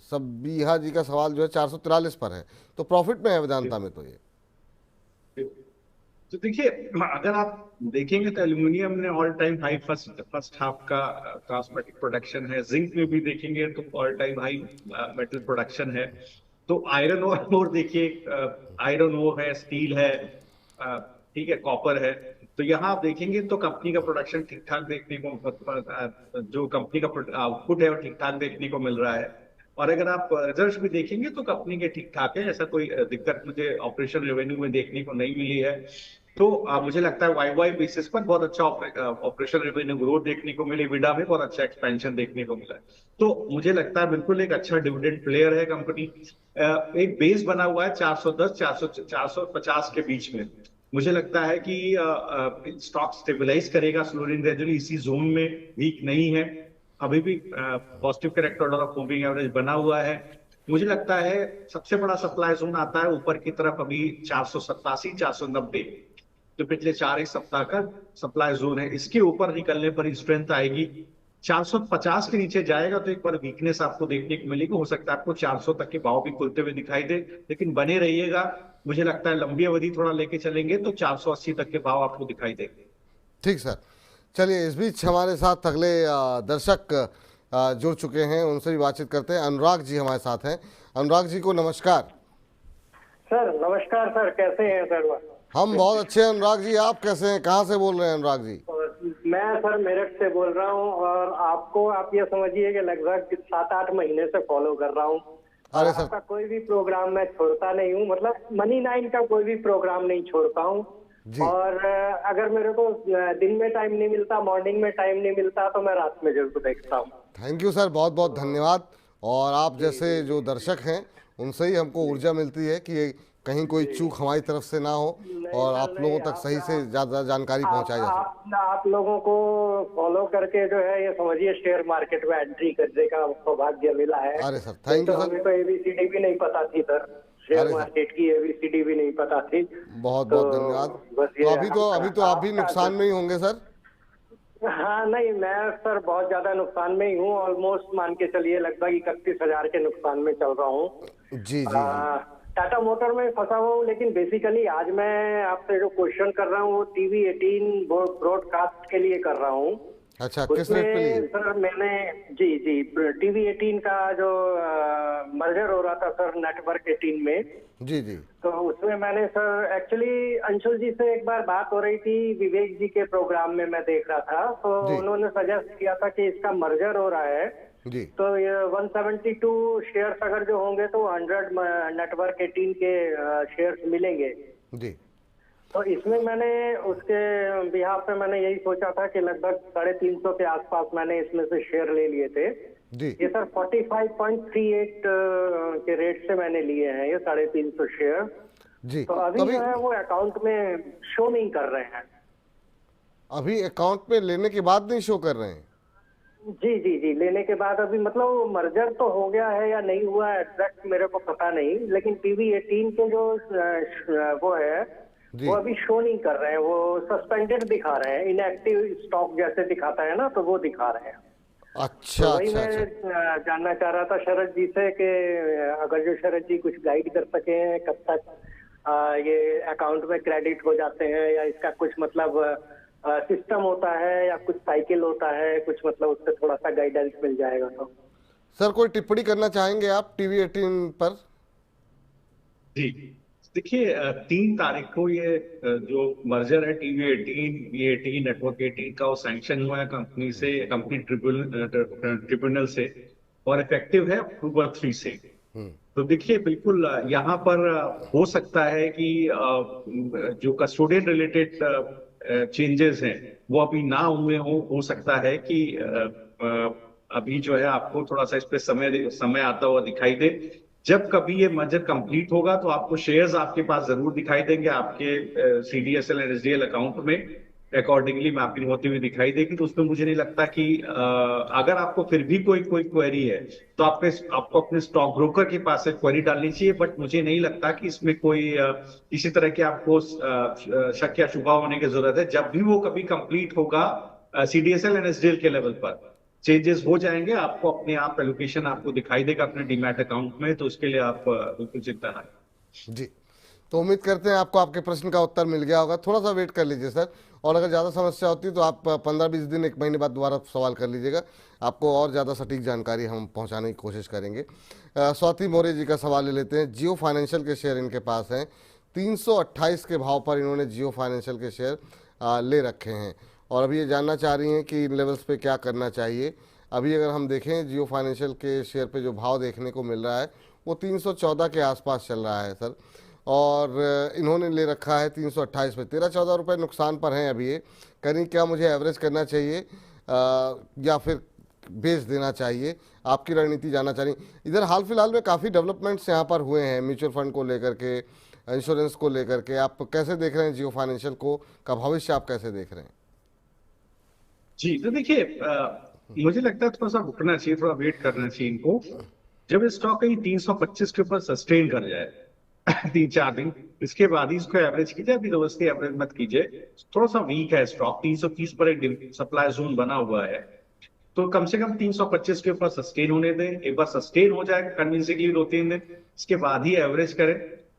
सबिहा जी का सवाल जो है 443 पर है, तो प्रॉफिट में है वेदांता में। तो ये तो देखिए, अगर आप देखेंगे तो एल्यूमिनियम ने all time high first half का कॉस्मेटिक प्रोडक्शन है। जिंक में भी देखेंगे तो all time high metal production है। तो आयरन ओर देखिए, आयरन ओर है, स्टील है, ठीक है, कॉपर है। तो यहाँ आप देखेंगे तो कंपनी का प्रोडक्शन ठीक ठाक देखने को, जो कंपनी का आउटपुट है वो ठीक ठाक देखने को मिल रहा है। और अगर आप रिजल्ट्स भी देखेंगे तो कंपनी के ठीक ठाक है, ऐसा कोई दिक्कत मुझे ऑपरेशन रेवेन्यू में देखने को नहीं मिली है। तो मुझे लगता है वाई बेसिस पर बहुत अच्छा ऑपरेशन रेवेन्यू ग्रोथ देखने को मिली, विडा में बहुत अच्छा एक्सपेंशन देखने को मिला है। तो मुझे लगता है बिल्कुल एक अच्छा डिविडेंड प्लेयर है कंपनी। एक बेस बना हुआ है 410 450 के बीच में। मुझे लगता है कि स्टॉक स्टेबलाइज करेगा स्लोली एंड ग्रेजुअली इसी जोन में, वीक नहीं है, अभी भी positive character of moving average बना हुआ है। मुझे लगता है सबसे बड़ा सप्लाई जोन आता है ऊपर की तरफ अभी 487 490, जो पिछले 4 एक सप्ताह का सप्लाई जोन है। इसके ऊपर निकलने पर स्ट्रेंथ आएगी। 450 के नीचे जाएगा तो एक बार वीकनेस आपको देखने को मिलेगी। हो सकता है आपको 400 तक के भाव भी खुलते हुए दिखाई दे, लेकिन बने रहिएगा। मुझे लगता है लंबी अवधि थोड़ा लेके चलेंगे तो 480 तक के भाव आपको दिखाई देंगे। ठीक सर, चलिए इस बीच हमारे साथ अगले दर्शक जुड़ चुके हैं, उनसे भी बातचीत करते हैं। अनुराग जी हमारे साथ हैं। अनुराग जी को नमस्कार। सर नमस्कार सर, कैसे हैं सर? हम बहुत अच्छे हैं अनुराग जी, आप कैसे हैं? कहाँ से बोल रहे हैं अनुराग जी? मैं सर मेरठ से बोल रहा हूँ और आपको आप ये समझिए कि लगभग 7-8 महीने से फॉलो कर रहा हूँ। अरे सर, आपका कोई भी प्रोग्राम मैं छोड़ता नहीं हूँ, मतलब मनी 9 का कोई भी प्रोग्राम नहीं छोड़ता हूँ। और अगर मेरे को दिन में टाइम नहीं मिलता, मॉर्निंग में टाइम नहीं मिलता, तो मैं रात में जरूर देखता हूँ। थैंक यू सर, बहुत बहुत धन्यवाद। और आप जैसे जो दर्शक हैं उनसे ही हमको ऊर्जा मिलती है कि कहीं कोई चूक हमारी तरफ से ना हो और आप लोगों तक सही से ज़्यादा जानकारी पहुंचाई जा सके। आप लोगों को फॉलो करके जो है ये समझिए शेयर मार्केट में एंट्री करने का सौभाग्य मिला है। अरे सर थैंक यू सर। हमें तो ABCD भी नहीं पता थी सर, शेयर मार्केट की ABCD भी नहीं पता थी। बहुत बहुत धन्यवाद। तो अभी तो आप भी नुकसान में ही होंगे सर? हाँ नहीं, मैं सर बहुत ज्यादा नुकसान में ही हूँ। ऑलमोस्ट मान के चलिए लगभग 31,000 के नुकसान में चल रहा हूँ। जी जी। टाटा मोटर में फंसा हुआ हूँ। लेकिन बेसिकली आज मैं आपसे जो क्वेश्चन कर रहा हूँ वो TV18 ब्रॉडकास्ट के लिए कर रहा हूँ। अच्छा, किस रेट पे लिए? सर मैंने जी TV18 का जो मर्जर हो रहा था सर नेटवर्क 18 में, जी जी, तो उसमें मैंने सर एक्चुअली अंशुल जी से एक बार बात हो रही थी, विवेक जी के प्रोग्राम में मैं देख रहा था, तो उन्होंने सजेस्ट किया था कि इसका मर्जर हो रहा है जी, तो ये 172 शेयर्स अगर जो होंगे तो 100 नेटवर्क 18 के शेयर्स मिलेंगे जी। तो इसमें मैंने उसके बिहाफ पे मैंने यही सोचा था कि लगभग 350 के आसपास मैंने इसमें से शेयर ले लिए थे जी। ये सर 45.38 के रेट से मैंने लिए हैं ये 350 शेयर जी। तो अभी जो है वो अकाउंट में शो नहीं कर रहे हैं। अभी अकाउंट में लेने के बाद नहीं शो कर रहे हैं? जी लेने के बाद अभी मतलब मर्जर तो हो गया है या नहीं हुआ एग्जैक्ट मेरे को पता नहीं, लेकिन TV18 के जो वो है वो अभी शो नहीं कर रहे हैं, वो सस्पेंडेड दिखा रहे हैं, इनएक्टिव स्टॉक जैसे दिखाता है ना, तो वो दिखा रहे हैं। अच्छा, तो वही मैं जानना चाह रहा था शरद जी से कि अगर जो शरद जी कुछ गाइड कर सके हैं कब तक ये अकाउंट में क्रेडिट हो जाते हैं या इसका कुछ मतलब सिस्टम होता है या कुछ साइकिल होता है, कुछ मतलब उससे थोड़ा सा गाइडेंस मिल जाएगा। तो सर कोई टिप्पणी करना चाहेंगे आप TV18 पर? जी देखिए, 3 तारीख को ये जो मर्जर है TV18 नेटवर्क 18 का वो सैंक्शन हुआ है कंपनी से, कंपनी ट्रिब्यूनल से, और इफेक्टिव है अक्टूबर 3 से। तो देखिए बिल्कुल यहाँ पर हो सकता है कि जो कस्टोडियन रिलेटेड चेंजेस हैं वो अभी ना हुए हो सकता है कि अभी जो है आपको थोड़ा सा इस पे समय आता हुआ दिखाई दे। जब कभी ये मर्जर कंप्लीट होगा तो आपको शेयर्स आपके पास जरूर दिखाई देंगे आपके CDSL एंड SDL अकाउंट में अकॉर्डिंगली मैपिंग होती हुई दिखाई देगी। तो उसमें मुझे नहीं लगता कि अगर आपको फिर भी कोई कोई क्वेरी है तो आपको अपने स्टॉक ब्रोकर के पास से क्वेरी डालनी चाहिए। बट मुझे नहीं लगता कि इसमें कोई किसी तरह के आपको शक या शुबा होने की जरूरत है। जब भी वो कभी कंप्लीट होगा CDSL एंड SDL के लेवल पर चेंजेस हो जाएंगे, आपको अपने आप एलोकेशन आपको दिखाई देगा अपने डीमैट अकाउंट में। तो उसके लिए आप बिल्कुल चिंता ना करें। जी, तो उम्मीद करते हैं आपको आपके प्रश्न का उत्तर मिल गया होगा। थोड़ा सा वेट कर लीजिए सर, और अगर ज़्यादा समस्या होती है तो आप 15-20 दिन, 1 महीने बाद दोबारा सवाल कर लीजिएगा, आपको और ज़्यादा सटीक जानकारी हम पहुंचाने की कोशिश करेंगे। स्वाति मौर्य जी का सवाल ले लेते हैं। जियो फाइनेंशियल के शेयर इनके पास हैं, 328 के भाव पर इन्होंने जियो फाइनेंशियल के शेयर ले रखे हैं, और अभी ये जानना चाह रही हैं कि इन लेवल्स पे क्या करना चाहिए। अभी अगर हम देखें जियो फाइनेंशियल के शेयर पे जो भाव देखने को मिल रहा है वो 314 के आसपास चल रहा है सर, और इन्होंने ले रखा है 328 पे। 13-14 रुपये नुकसान पर हैं अभी ये। कहीं क्या मुझे एवरेज करना चाहिए या फिर बेच देना चाहिए? आपकी रणनीति जानना चाह रही। इधर हाल फिलहाल में काफ़ी डेवलपमेंट्स यहाँ पर हुए हैं म्यूचुअल फंड को लेकर के, इंश्योरेंस को लेकर के। आप कैसे देख रहे हैं जियो फाइनेंशियल को, का भविष्य आप कैसे देख रहे हैं? जी, तो देखिए मुझे लगता है थोड़ा सा रुकना चाहिए, थोड़ा वेट करना चाहिए इनको। जब स्टॉक कहीं 325 के ऊपर सस्टेन कर जाए 3-4 दिन, इसके बाद ही इसको एवरेज कीजिए। अभी जबरदस्ती एवरेज मत कीजिए, थोड़ा सा वीक है स्टॉक। 330 पर एक सप्लाई जोन बना हुआ है, तो कम से कम 325 के ऊपर सस्टेन होने दें। एक बार सस्टेन हो जाए कन्विंसिंगली 2-3 दिन, इसके बाद ही एवरेज करें।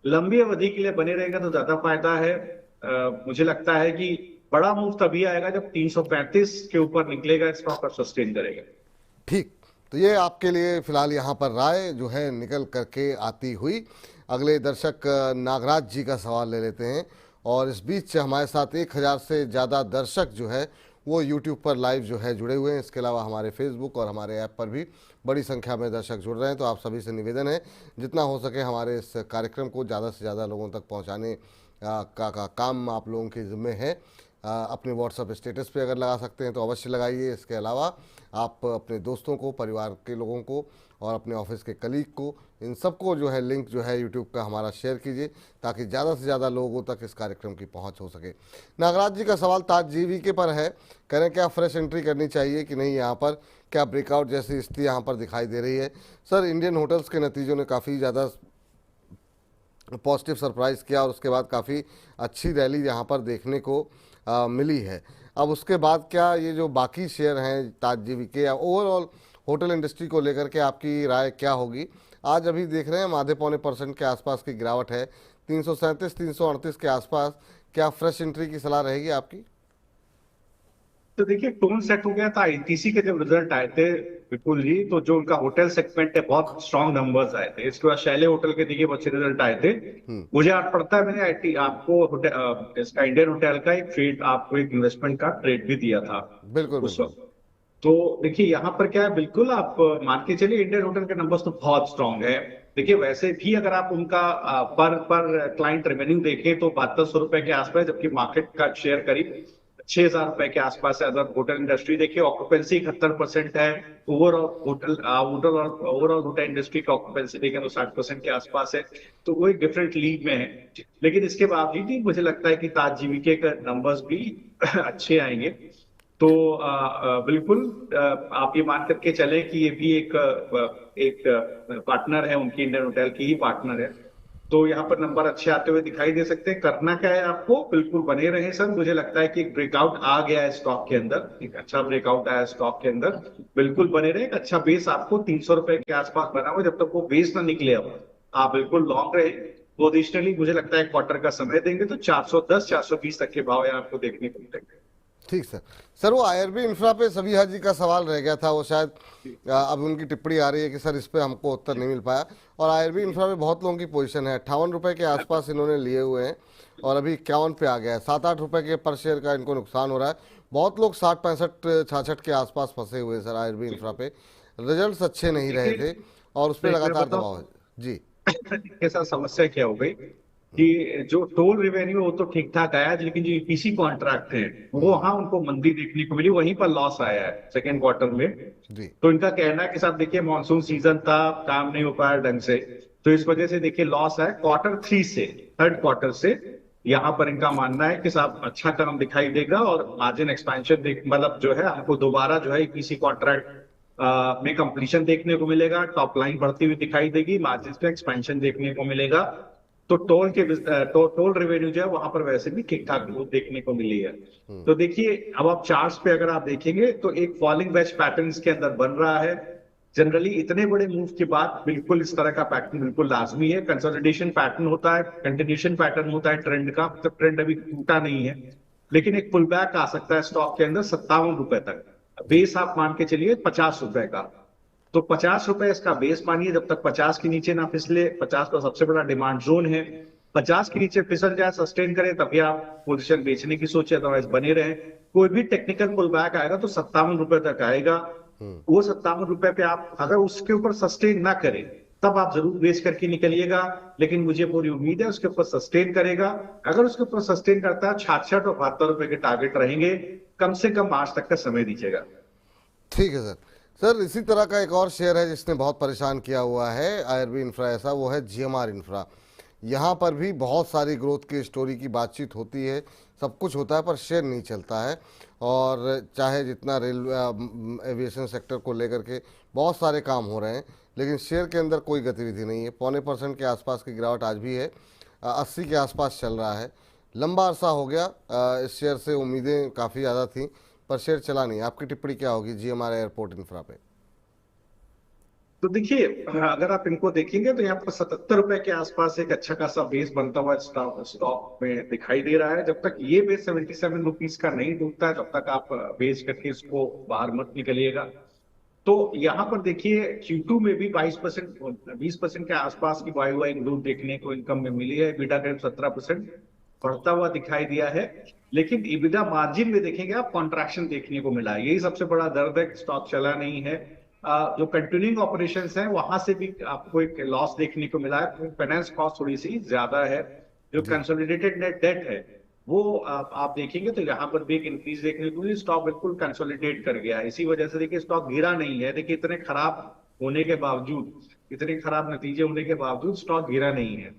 लंबी अवधि के लिए बने रहेगा तो ज्यादा फायदा है। मुझे लगता है कि बड़ा मूव तभी आएगा जब 335 के ऊपर निकलेगा स्टॉक और सस्टेन करेगा। ठीक, तो ये आपके लिए फिलहाल यहाँ पर राय जो है निकल करके आती हुई। अगले दर्शक नागराज जी का सवाल ले लेते हैं, और इस बीच हमारे साथ 1000 से ज़्यादा दर्शक जो है वो यूट्यूब पर लाइव जो है जुड़े हुए हैं। इसके अलावा हमारे फेसबुक और हमारे ऐप पर भी बड़ी संख्या में दर्शक जुड़ रहे हैं। तो आप सभी से निवेदन है जितना हो सके हमारे इस कार्यक्रम को ज़्यादा से ज़्यादा लोगों तक पहुँचाने का काम आप लोगों के ज़िम्मे है। अपने व्हाट्सएप स्टेटस पे अगर लगा सकते हैं तो अवश्य लगाइए। इसके अलावा आप अपने दोस्तों को, परिवार के लोगों को और अपने ऑफिस के कलीग को, इन सबको जो है लिंक जो है यूट्यूब का हमारा शेयर कीजिए, ताकि ज़्यादा से ज़्यादा लोगों तक इस कार्यक्रम की पहुंच हो सके। नागराज जी का सवाल ताज जीवीके पर है, कह रहे हैं क्या फ्रेश एंट्री करनी चाहिए कि नहीं, यहाँ पर क्या ब्रेकआउट जैसी स्थिति यहाँ पर दिखाई दे रही है? सर, इंडियन होटल्स के नतीजों ने काफ़ी ज़्यादा पॉजिटिव सरप्राइज़ किया, और उसके बाद काफ़ी अच्छी रैली यहाँ पर देखने को मिली है। अब उसके बाद क्या ये जो बाकी शेयर हैं ताज जीवीके या ओवरऑल होटल इंडस्ट्री को लेकर के आपकी राय क्या होगी? आज अभी देख रहे हैं आधे पौने % के आसपास की गिरावट है, 337-338 के आसपास। क्या फ्रेश एंट्री की सलाह रहेगी आपकी? तो देखिए टोन सेट हो गया था ITC के जब रिजल्ट आए थे विपुल जी, तो जो उनका होटल सेगमेंट है बहुत स्ट्रॉन्ग नंबर्स आए थे। इसके बाद शैले होटल के देखिए अच्छे रिजल्ट आए थे। मुझे याद पड़ता है मैंने आपको इसका इंडियन होटल का एक ट्रेड, आपको एक इन्वेस्टमेंट का ट्रेड भी दिया था बिल्कुल उस बिल्कुल। वक्त। तो देखिए यहाँ पर क्या है, बिल्कुल आप मान के चलिए इंडियन होटल के नंबर्स तो बहुत स्ट्रॉन्ग है। देखिए वैसे भी अगर आप उनका पर क्लाइंट रेवेन्यू देखें तो 7200 रुपए के आसपास, जबकि मार्केट का शेयर करीब 6000 रुपए के आसपास है। अगर होटल इंडस्ट्री देखिए ऑक्यूपेंसी 71% है। ओवरऑल होटल इंडस्ट्री का ऑक्यूपेंसी देखें तो 60% के आसपास है। तो वो एक डिफरेंट लीग में है। लेकिन इसके बावजूद भी मुझे लगता है कि ताज जीवीके का नंबर्स भी अच्छे आएंगे। तो बिल्कुल आप ये मान करके चले कि ये भी एक पार्टनर है उनकी, इंडियन होटल की ही पार्टनर है। तो यहाँ पर नंबर अच्छे आते हुए दिखाई दे सकते हैं। करना क्या है आपको, बिल्कुल बने रहे सर। मुझे लगता है कि एक ब्रेकआउट आ गया है स्टॉक के अंदर, एक अच्छा ब्रेकआउट आया स्टॉक के अंदर, बिल्कुल बने रहे। एक अच्छा बेस आपको 300 रुपए के आसपास बना हुआ, जब तक वो बेस ना निकले आप बिल्कुल लॉन्ग रहे। तो एडिशनली मुझे लगता है क्वार्टर का समय देंगे तो 410-420 तक के भाव यहाँ आपको देखने को मिलेंगे। ठीक सर, वो IRB इंफ्रा पे सबिहा जी का सवाल रह गया था, वो शायद अब उनकी टिप्पणी आ रही है कि सर इस पे हमको उत्तर नहीं मिल पाया। और IRB इंफ्रा पे बहुत लोगों की पोजीशन है, 58 रुपये के आसपास इन्होंने लिए हुए हैं, और अभी 51 पे आ गया है। 7-8 रुपये के पर शेयर का इनको नुकसान हो रहा है। बहुत लोग 60-65-66 के आसपास फंसे हुए हैं सर IRB इंफ्रा पे। रिजल्ट अच्छे नहीं रहे थे और उस पर लगातार दबाव है जी। के साथ समस्या क्या हो गई कि जो टोल रेवेन्यू वो तो ठीक ठाक आया, लेकिन जो EPC कॉन्ट्रैक्ट है वो वहां उनको मंदी देखने को मिली, वहीं पर लॉस आया है सेकेंड क्वार्टर में। जी। तो इनका कहना है कि साहब देखिए मानसून सीजन था, काम नहीं हो पाया ढंग से, तो इस वजह से देखिए लॉस है Q3 से, थर्ड क्वार्टर से। यहाँ पर इनका मानना है कि साहब अच्छा टर्म दिखाई देगा और मार्जिन एक्सपेंशन देख, मतलब जो है हमको दोबारा जो है ईपीसी कॉन्ट्रैक्ट में कंप्लीशन देखने को मिलेगा, टॉप लाइन बढ़ती हुई दिखाई देगी, मार्जिन में एक्सपेंशन देखने को मिलेगा। तो टोल रेवेन्यू जो है वहां पर वैसे भी ठीक ठाक ग्रोथ देखने को मिली है। तो देखिए अब आप चार्ट्स पे अगर आप देखेंगे तो एक फॉलिंग वेज पैटर्न इसके अंदर बन रहा है। जनरली इतने बड़े मूव के बाद बिल्कुल इस तरह का पैटर्न बिल्कुल लाजमी है। कंसोलिडेशन पैटर्न होता है, कंटिन्यूशन पैटर्न होता है ट्रेंड का, मतलब ट्रेंड अभी टूटा नहीं है, लेकिन एक पुल बैक आ सकता है स्टॉक के अंदर 57 रुपए तक। बेस आप मान के चलिए 50 रुपए का, तो 50 रुपए इसका बेस मानिए। जब तक 50 के नीचे ना फिसले, 50 का सबसे बड़ा डिमांड जोन है, 50 के नीचे फिसल जाए, सस्टेन करे, तभी आप पोजीशन बेचने की सोचे, अदरवाइज बने रहे। कोई भी टेक्निकल पुल बैक आएगा तो 57 रुपए तक आएगा। वो 57 रुपए पे आप अगर उसके ऊपर सस्टेन ना करें तब आप जरूर बेच करके निकलिएगा, लेकिन मुझे पूरी उम्मीद है उसके ऊपर सस्टेन करेगा। अगर उसके ऊपर सस्टेन करता है 66 और 72 रुपए के टारगेट रहेंगे, कम से कम आज तक का समय दीजिएगा। ठीक है सर। सर इसी तरह का एक और शेयर है जिसने बहुत परेशान किया हुआ है आईआरबी इंफ्रा ऐसा, वो है जीएमआर इंफ्रा। यहाँ पर भी बहुत सारी ग्रोथ की स्टोरी की बातचीत होती है, सब कुछ होता है, पर शेयर नहीं चलता है। और चाहे जितना रेलवे एविएशन सेक्टर को लेकर के बहुत सारे काम हो रहे हैं, लेकिन शेयर के अंदर कोई गतिविधि नहीं है। 0.25% के आसपास की गिरावट आज भी है, 80 के आसपास चल रहा है। लंबा अरसा हो गया, इस शेयर से उम्मीदें काफ़ी ज़्यादा थी, पर शेयर चला नहीं। आपकी टिप्पणी क्या होगी जीएमआर एयरपोर्ट इंफ्रा पे? तो देखिए अगर आप इनको देखेंगे तो यहाँ पर 77 रुपए के आसपास एक अच्छा खासा बेस बनता हुआ स्टॉक में दिखाई दे रहा है। जब तक ये बेस 77 रुपीज का नहीं टूटता है तब तक आप बेच करके इसको बाहर मत निकलिएगा। तो यहाँ पर देखिए Q2 में भी 20% के आसपास की वाई ग्रोथ देखने को इनकम में मिली है। EBITDA करीब 17% बढ़ता हुआ दिखाई दिया है, लेकिन EBITDA मार्जिन में देखेंगे आप कॉन्ट्रैक्शन देखने को मिला है। यही सबसे बड़ा दर्द है, स्टॉक चला नहीं है। जो कंटिन्यूइंग ऑपरेशंस हैं वहां से भी आपको एक लॉस देखने को मिला है। फाइनेंस कॉस्ट थोड़ी सी ज्यादा है। जो कंसोलिडेटेड नेट डेट है वो आप देखेंगे तो यहाँ पर भी एक इंक्रीज देखने को मिली। स्टॉक बिल्कुल कंसोलिडेट कर गया है, इसी वजह से देखिए स्टॉक गिरा नहीं है। देखिए इतने खराब होने के बावजूद, इतने खराब नतीजे होने के बावजूद स्टॉक गिरा नहीं है।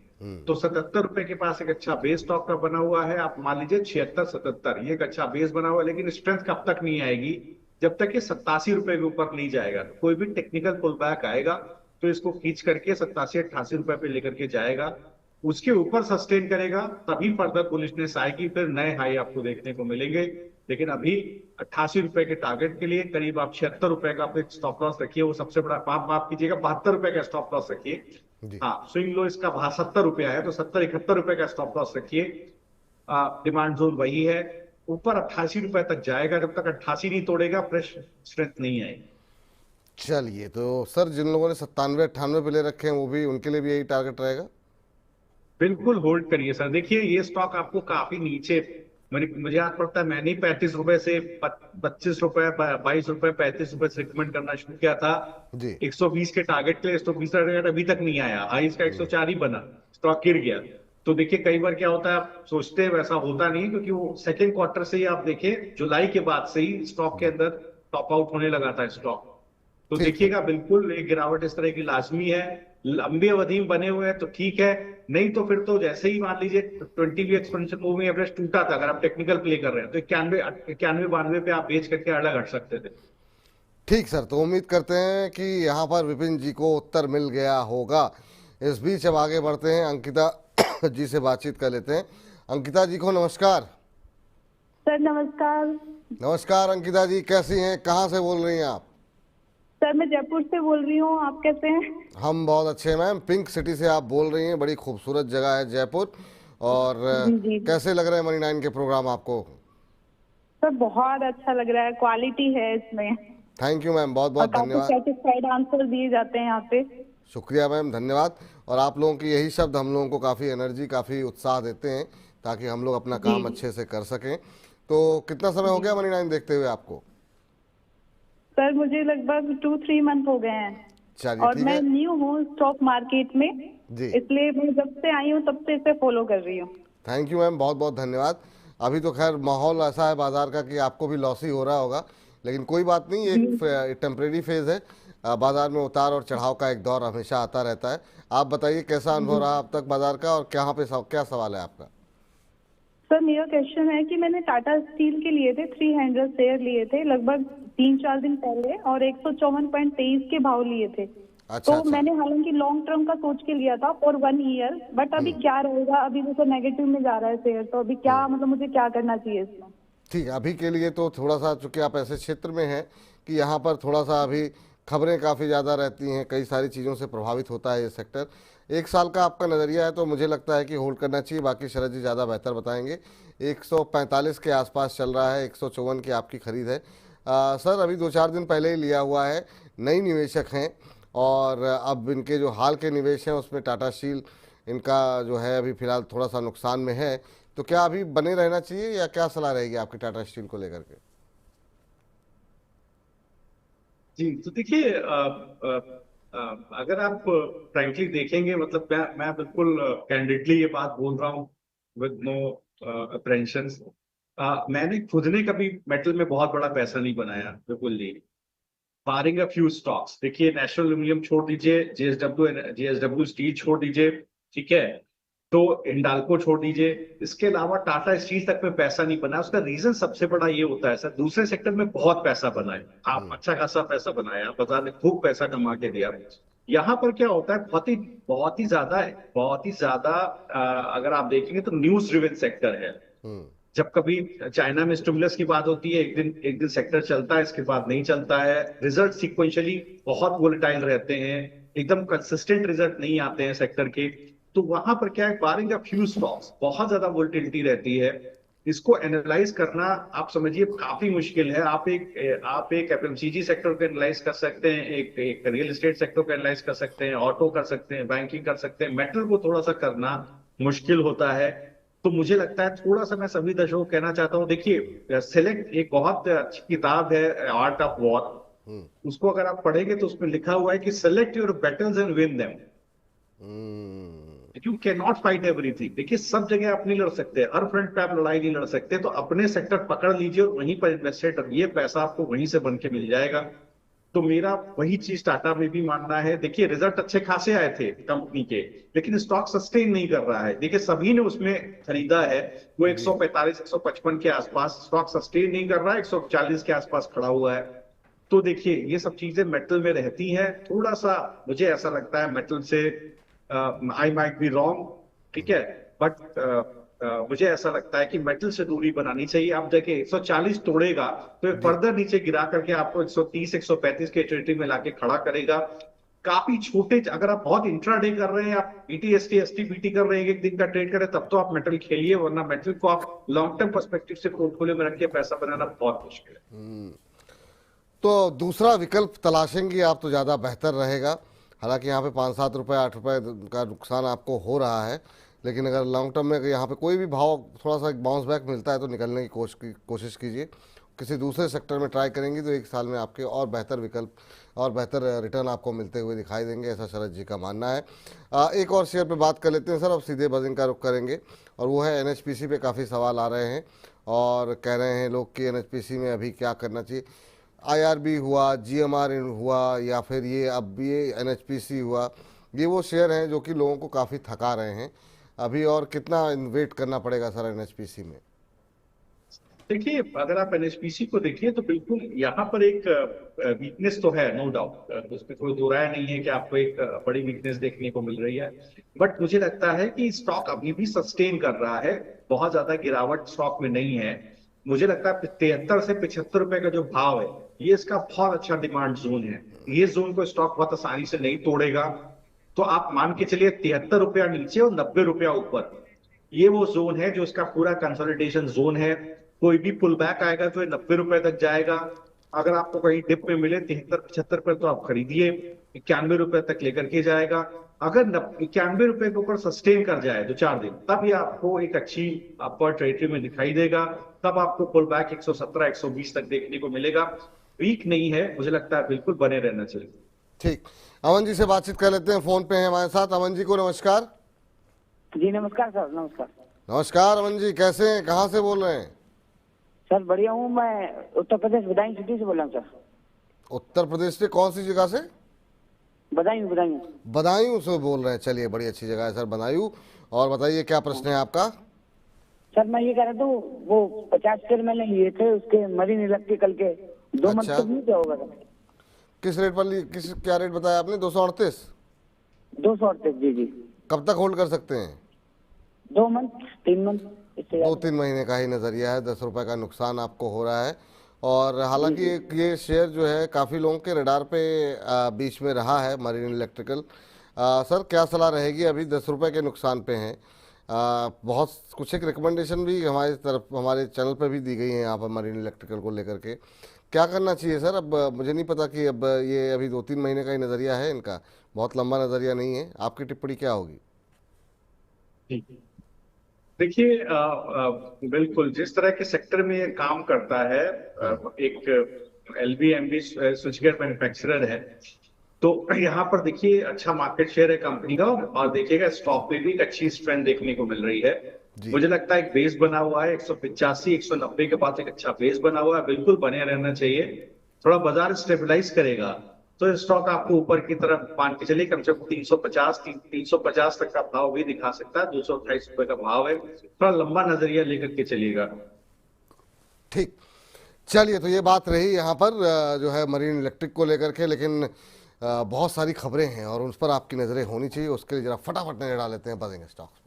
तो 77 रुपए के पास एक अच्छा बेस स्टॉक का बना हुआ है। आप मान लीजिए 76-77 ये एक अच्छा बेस बना हुआ है, लेकिन स्ट्रेंथ कब तक नहीं आएगी जब तक ये 87 रुपए के ऊपर नहीं जाएगा। कोई भी टेक्निकल पुल बैक आएगा तो इसको खींच करके 87-88 रुपए पे लेकर के जाएगा, उसके ऊपर सस्टेन करेगा, तभी फर्दर बुलिशनेस आएगी, फिर नए हाई आपको देखने को मिलेंगे। लेकिन अभी 88 रुपए के टारगेट के लिए करीब आप 76 रुपए का अपने स्टॉप लॉस रखिए। वो सबसे बड़ा माफ कीजिएगा 72 रुपए का स्टॉप लॉस रखिए। हाँ, स्विंग लो इसका 70 रुपया है तो 70-71 रुपए का स्टॉप लॉस रखिए। डिमांड जोन वही है, ऊपर 88 रुपए तक जाएगा। जब तक 88 नहीं तोड़ेगा फ्रेश स्ट्रेंथ नहीं आएगी। चलिए, तो सर जिन लोगों ने 97-98 पे ले रखे हैं वो भी, उनके लिए भी यही टारगेट रहेगा? बिल्कुल होल्ड करिए सर। देखिए ये स्टॉक आपको काफी नीचे, मुझे याद पड़ता है मैंने 35 रुपए से 25 रुपए, 22 रुपए, 35 रुपए से रिकमेंड करना शुरू किया था जी। 120 के टारगेट के लिए। 120 टारगेट अभी तक नहीं आया, हाई इसका 104 ही बना, स्टॉक गिर गया। तो देखिए कई बार क्या होता है, आप सोचते हैं वैसा होता नहीं, क्योंकि वो सेकेंड क्वार्टर से ही आप देखें, जुलाई के बाद से ही स्टॉक के अंदर टॉप आउट होने लगा था स्टॉक। तो देखिएगा बिल्कुल एक गिरावट इस तरह की लाजमी है। लंबी अवधि में बने हुए हैं तो ठीक है, नहीं तो फिर तो जैसे ही मान लीजिए 20 एक्सपोनेंशियल मूविंग एवरेज टूटा था, अगर आप टेक्निकल प्ले कर रहे हैं तो 91-92 पे आप बेच करके अलग हट सकते थे। ठीक सर, तो उम्मीद करते हैं कि यहाँ पर विपिन जी को उत्तर मिल गया होगा। इस बीच अब आगे बढ़ते हैं, अंकिता जी से बातचीत कर लेते हैं। अंकिता जी को नमस्कार। सर नमस्कार। नमस्कार अंकिता जी, कैसी हैं, कहाँ से बोल रही हैं आप? सर मैं जयपुर से बोल रही हूँ, आप कैसे हैं? हम बहुत अच्छे हैं मैम। पिंक सिटी से आप बोल रही हैं, बड़ी खूबसूरत जगह है जयपुर। और जी। कैसे लग रहे हैं मनी 9 के प्रोग्राम आपको? सर बहुत अच्छा लग रहा है, क्वालिटी है इसमें। थैंक यू मैम, बहुत बहुत धन्यवाद। सेटिस्फाइड आंसर दिए जाते हैं यहाँ पे। शुक्रिया मैम, धन्यवाद। और आप लोगों की यही शब्द हम लोगों को काफ़ी एनर्जी, काफ़ी उत्साह देते हैं, ताकि हम लोग अपना काम अच्छे से कर सकें। तो कितना समय हो गया मनी 9 देखते हुए आपको? सर मुझे लगभग 2-3 मंथ हो गए हैं। चलिए और ठीक मैं है न्यू हूँ स्टॉक मार्केट में जी, इसलिए मैं जब से आई हूँ तब से इसे फॉलो कर रही हूँ। थैंक यू मैम, बहुत बहुत धन्यवाद। अभी तो खैर माहौल ऐसा है बाजार का कि आपको भी लॉस ही हो रहा होगा, लेकिन कोई बात नहीं, एक टेम्परेरी फेज है। बाजार में उतार और चढ़ाव का एक दौर हमेशा आता रहता है। आप बताइए कैसा अनुभव रहा अब तक बाजार का, और क्या सवाल है आपका? सर मेरा क्वेश्चन है कि मैंने टाटा स्टील के लिए थे 300 शेयर लिए थे लगभग 3-4 दिन पहले, और 154.23 के भाव लिए थे। अच्छा, तो अच्छा। मैंने हालांकि लॉन्ग टर्म का सोच के लिया था फॉर 1 ईयर, बट अभी क्या रहेगा? अभी जैसे नेगेटिव में जा रहा है शेयर, तो अभी क्या मतलब मुझे क्या करना चाहिए इसमें? ठीक है, अभी के लिए तो थोड़ा सा, चूंकि आप ऐसे क्षेत्र में हैं कि यहाँ पर थोड़ा सा अभी खबरें काफ़ी ज़्यादा रहती हैं, कई सारी चीज़ों से प्रभावित होता है ये सेक्टर। 1 साल का आपका नज़रिया है तो मुझे लगता है कि होल्ड करना चाहिए। बाकी शरद जी ज़्यादा बेहतर बताएंगे। 145 के आसपास चल रहा है, 154 की आपकी खरीद है। सर अभी 2-4 दिन पहले ही लिया हुआ है, नई निवेशक हैं, और अब इनके जो हाल के निवेश हैं उसमें टाटा स्टील इनका जो है अभी फिलहाल थोड़ा सा नुकसान में है। तो क्या अभी बने रहना चाहिए, या क्या सलाह रहेगी आपकी टाटा स्टील को लेकर के? जी, तो देखिए, अगर आप फ्रैंकली देखेंगे, मतलब मैं बिल्कुल कैंडिडली ये बात बोल रहा हूँ, विद नो अप्रेंशंस। मैंने खुद ने कभी मेटल में बहुत बड़ा पैसा नहीं बनाया, बिल्कुल नहीं। बारिंग अ फ्यू स्टॉक्स, देखिए नेशनल एल्यूमिनियम छोड़ दीजिए, जेएसडब्ल्यू स्टील छोड़ दीजिए, ठीक है, तो हिंडाल्को छोड़ दीजिए, इसके अलावा टाटा स्टील तक में पैसा नहीं बना। उसका रीजन सबसे बड़ा ये होता है सर, दूसरे सेक्टर में बहुत पैसा बनाए आप, अच्छा खासा पैसा बनाया, बाजार ने खूब पैसा कमा के दिया। यहाँ पर क्या होता है, बहुत ही ज्यादा अगर आप देखेंगे तो न्यूज ड्रिवन सेक्टर है। जब कभी चाइना में स्टिमुलस की बात होती है, एक दिन सेक्टर चलता है, इसके बाद नहीं चलता है। रिजल्ट सिक्वेंशियली बहुत वोलेटाइल रहते हैं, एकदम कंसिस्टेंट रिजल्ट नहीं आते हैं सेक्टर के। तो वहां पर क्या है, बारिंग अ फ्यू स्टॉक्स बहुत ज्यादा वोलेटिलिटी रहती है। इसको एनालाइज करना आप समझिए काफी मुश्किल है। आप एक एफएमसीजी सेक्टर को एनालाइज कर सकते हैं, एक रियल एस्टेट सेक्टर को एनालाइज कर सकते हैं, ऑटो कर सकते हैं, बैंकिंग कर सकते हैं, मेटल को थोड़ा सा करना मुश्किल होता है। तो मुझे लगता है थोड़ा सा, मैं सभी दर्शकों को कहना चाहता हूँ, देखिए सेलेक्ट एक बहुत अच्छी किताब है, आर्ट ऑफ वॉर। उसको अगर आप पढ़ेंगे तो उसमें लिखा हुआ है कि select your battles and win them. You can not fight everything. देखिए सब जगह आप नहीं लड़ सकते, हर फ्रंट पे आप लड़ाई नहीं लड़ सकते। तो अपने सेक्टर पकड़ लीजिए और वहीं पर इन्वेस्टेड करिए, पैसा आपको वहीं से बन के मिल जाएगा। तो मेरा वही चीज टाटा में भी मानना है। देखिए रिजल्ट अच्छे खासे आए थे कंपनी के, लेकिन स्टॉक सस्टेन नहीं कर रहा है। देखिए सभी ने उसमें खरीदा है, वो 145 155 के आसपास, स्टॉक सस्टेन नहीं कर रहा है, 140 के आसपास खड़ा हुआ है। तो देखिए ये सब चीजें मेटल में रहती हैं। थोड़ा सा मुझे ऐसा लगता है मेटल से, आई माइट बी रॉन्ग, ठीक है, बट मुझे ऐसा लगता है कि मेटल से दूरी बनानी चाहिए। आप देखिए 140 तोड़ेगा तो फर्दर नीचे गिरा करके आपको 130 135 के टेरिटरी में लाके खड़ा करेगा। काफी छोटे, अगर आप बहुत इंट्राडे कर रहे हैं, आप बीटीएसटी एसटीपीटी कर रहे हैं, एक दिन का ट्रेड करें, तब तो आप मेटल खेलिए, वरना मेटल को आप लॉन्ग टर्म पर्सपेक्टिव से पोर्टफोलियो में रख के पैसा बनाना बहुत मुश्किल है। तो दूसरा विकल्प तलाशेंगे आप तो ज़्यादा बेहतर रहेगा। हालांकि यहाँ पे 5-7 रुपये 8 रुपये का नुकसान आपको हो रहा है, लेकिन अगर लॉन्ग टर्म में अगर यहाँ पे कोई भी भाव थोड़ा सा बाउंस बैक मिलता है तो निकलने की कोशिश कीजिए। किसी दूसरे सेक्टर में ट्राई करेंगे तो 1 साल में आपके और बेहतर विकल्प और बेहतर रिटर्न आपको मिलते हुए दिखाई देंगे, ऐसा शरद जी का मानना है। एक और शेयर पे बात कर लेते हैं सर, अब सीधे बजिंग का रुख करेंगे, और वो है एनएचपीसी पे। काफ़ी सवाल आ रहे हैं और कह रहे हैं लोग कि एनएचपीसी में अभी क्या करना चाहिए। आईआरबी हुआ, जीएमआर हुआ, या फिर ये अब ये एनएचपीसी हुआ, ये वो शेयर हैं जो कि लोगों को काफ़ी थका रहे हैं अभी। और कितना वेट करना पड़ेगा सर एनएचपीसी में? देखिए अगर आप एनएचपीसी को देखिए तो बिल्कुल यहाँ पर एक वीकनेस तो है, नो डाउट, उसमें कोई दो राय नहीं है कि आपको एक बड़ी वीकनेस देखने को मिल रही है। बट मुझे लगता है कि स्टॉक अभी भी सस्टेन कर रहा है, बहुत ज्यादा गिरावट स्टॉक में नहीं है। मुझे लगता है 73 से 75 रुपए का जो भाव है, ये इसका बहुत अच्छा डिमांड जोन है। ये जोन को स्टॉक बहुत आसानी से नहीं तोड़ेगा। तो आप मान के चलिए 73 रुपया नीचे और 90 रुपया ऊपर, ये वो जोन है जो इसका पूरा कंसोलिडेशन जोन है। कोई भी पुल बैक आएगा तो ये 90 रुपए तक जाएगा। अगर आपको कहीं डिप में मिले 73-75 पर तो आप खरीदिए, 91 रुपए तक लेकर के जाएगा। अगर 91 रुपए के ऊपर सस्टेन कर जाए 2-4 दिन, तब ये आपको एक अच्छी अपर टेरिटरी में दिखाई देगा। तब आपको पुल बैक 117 120 तक देखने को मिलेगा। वीक नहीं है, मुझे लगता है बिल्कुल बने रहना चाहिए। ठीक, अमन जी से बातचीत कर लेते हैं, फोन पे हैं हमारे साथ। अमन जी को नमस्कार। जी नमस्कार सर, नमस्कार। नमस्कार अमन जी, कैसे हैं, कहाँ से बोल रहे हैं? सर बढ़िया हूँ। मैं उत्तर प्रदेश बदायूं सिटी से बोल रहा हूँ सर। उत्तर प्रदेश से कौन सी जगह से? बदायूं बदायूं। बदायूं से बोल रहे हैं। चलिए, बड़ी अच्छी जगह है सर बदायूं। और बताइए क्या प्रश्न है आपका? सर मैं ये कह रहा था वो 50 शेयर मैंने लिए थे उसके मरीन इलेक्ट्रिकल के 2 मंथ अच्छा। तक नहीं क्या होगा सर? किस रेट पर क्या रेट बताया आपने? 238? 238 जी जी। कब तक होल्ड कर सकते हैं? 2 मंथ 3 मंथ इससे 2-3 महीने का ही नज़रिया है। 10 रुपये का नुकसान आपको हो रहा है। और हालांकि ये शेयर जो है काफ़ी लोगों के रडार पे बीच में रहा है, मरीन इलेक्ट्रिकल। सर क्या सलाह रहेगी? अभी 10 रुपये के नुकसान पे हैं। बहुत कुछ एक रिकमेंडेशन भी हमारी तरफ, हमारे चैनल पे भी दी गई है यहाँ पर मरीन इलेक्ट्रिकल को लेकर के। क्या करना चाहिए सर? अब मुझे नहीं पता कि अब ये अभी 2-3 महीने का ही नज़रिया है इनका, बहुत लंबा नज़रिया नहीं है। आपकी टिप्पणी क्या होगी? देखिए, बिल्कुल जिस तरह के सेक्टर में ये काम करता है, एक एलबीएमबी स्विचगेयर मैन्युफैक्चरर है, तो यहाँ पर देखिए अच्छा मार्केट शेयर है कंपनी का। और देखिएगा स्टॉक में भी एक अच्छी स्ट्रेंथ देखने को मिल रही है। जी। मुझे लगता है एक बेस बना हुआ है 185 190 के पास, एक अच्छा बेस बना हुआ है, बिल्कुल बने रहना चाहिए। थोड़ा बाजार स्टेबलाइज करेगा तो स्टॉक आपको ऊपर की तरफ मान के चलिए कम से कम 350 तक का भाव भी दिखा सकता है। 228 रुपए का भाव है। थोड़ा लंबा नजरिया लेकर के चलिएगा। ठीक, चलिए, तो ये बात रही यहाँ पर जो है मरीन इलेक्ट्रिक को लेकर के। लेकिन बहुत सारी खबरें हैं और उस पर आपकी नज़रें होनी चाहिए। उसके लिए जरा फटाफट नजर डाल लेते हैं बजेंगे स्टॉक्स पर।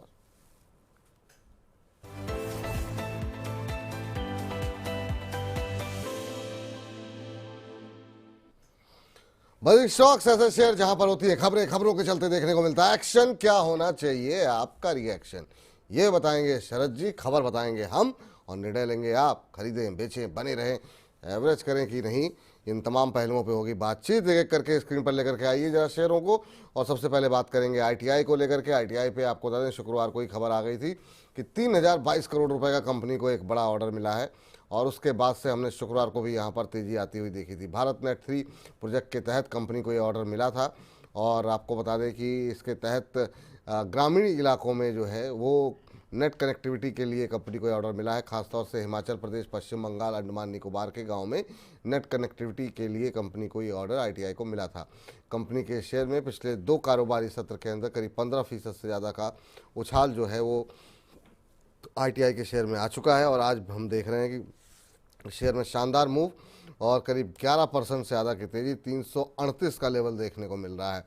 बजिंग स्टॉक्स ऐसे शेयर जहां पर होती है खबरें, खबरों के चलते देखने को मिलता है एक्शन। क्या होना चाहिए आपका रिएक्शन, ये बताएंगे शरद जी, खबर बताएंगे हम और निर्णय लेंगे आप। खरीदें, बेचें, बने रहें, एवरेज करें कि नहीं, इन तमाम पहलुओं पे होगी बातचीत। एक एक करके स्क्रीन पर लेकर के आइए जरा शेयरों को। और सबसे पहले बात करेंगे आईटीआई को लेकर के। आईटीआई पे आपको बता दें शुक्रवार को ही खबर आ गई थी कि 3022 करोड़ रुपए का कंपनी को एक बड़ा ऑर्डर मिला है। और उसके बाद से हमने शुक्रवार को भी यहाँ पर तेज़ी आती हुई देखी थी। भारत नेट 3 प्रोजेक्ट के तहत कंपनी को ये ऑर्डर मिला था। और आपको बता दें कि इसके तहत ग्रामीण इलाकों में जो है वो नेट कनेक्टिविटी के लिए कंपनी को ऑर्डर मिला है। खासतौर से हिमाचल प्रदेश, पश्चिम बंगाल, अंडमान निकोबार के गांव में नेट कनेक्टिविटी के लिए कंपनी को ये ऑर्डर आईटीआई को मिला था। कंपनी के शेयर में पिछले 2 कारोबारी सत्र के अंदर करीब 15% से ज़्यादा का उछाल जो है वो आईटीआई के शेयर में आ चुका है। और आज हम देख रहे हैं कि शेयर में शानदार मूव और करीब 11% से ज़्यादा की तेज़ी, 338 का लेवल देखने को मिल रहा है।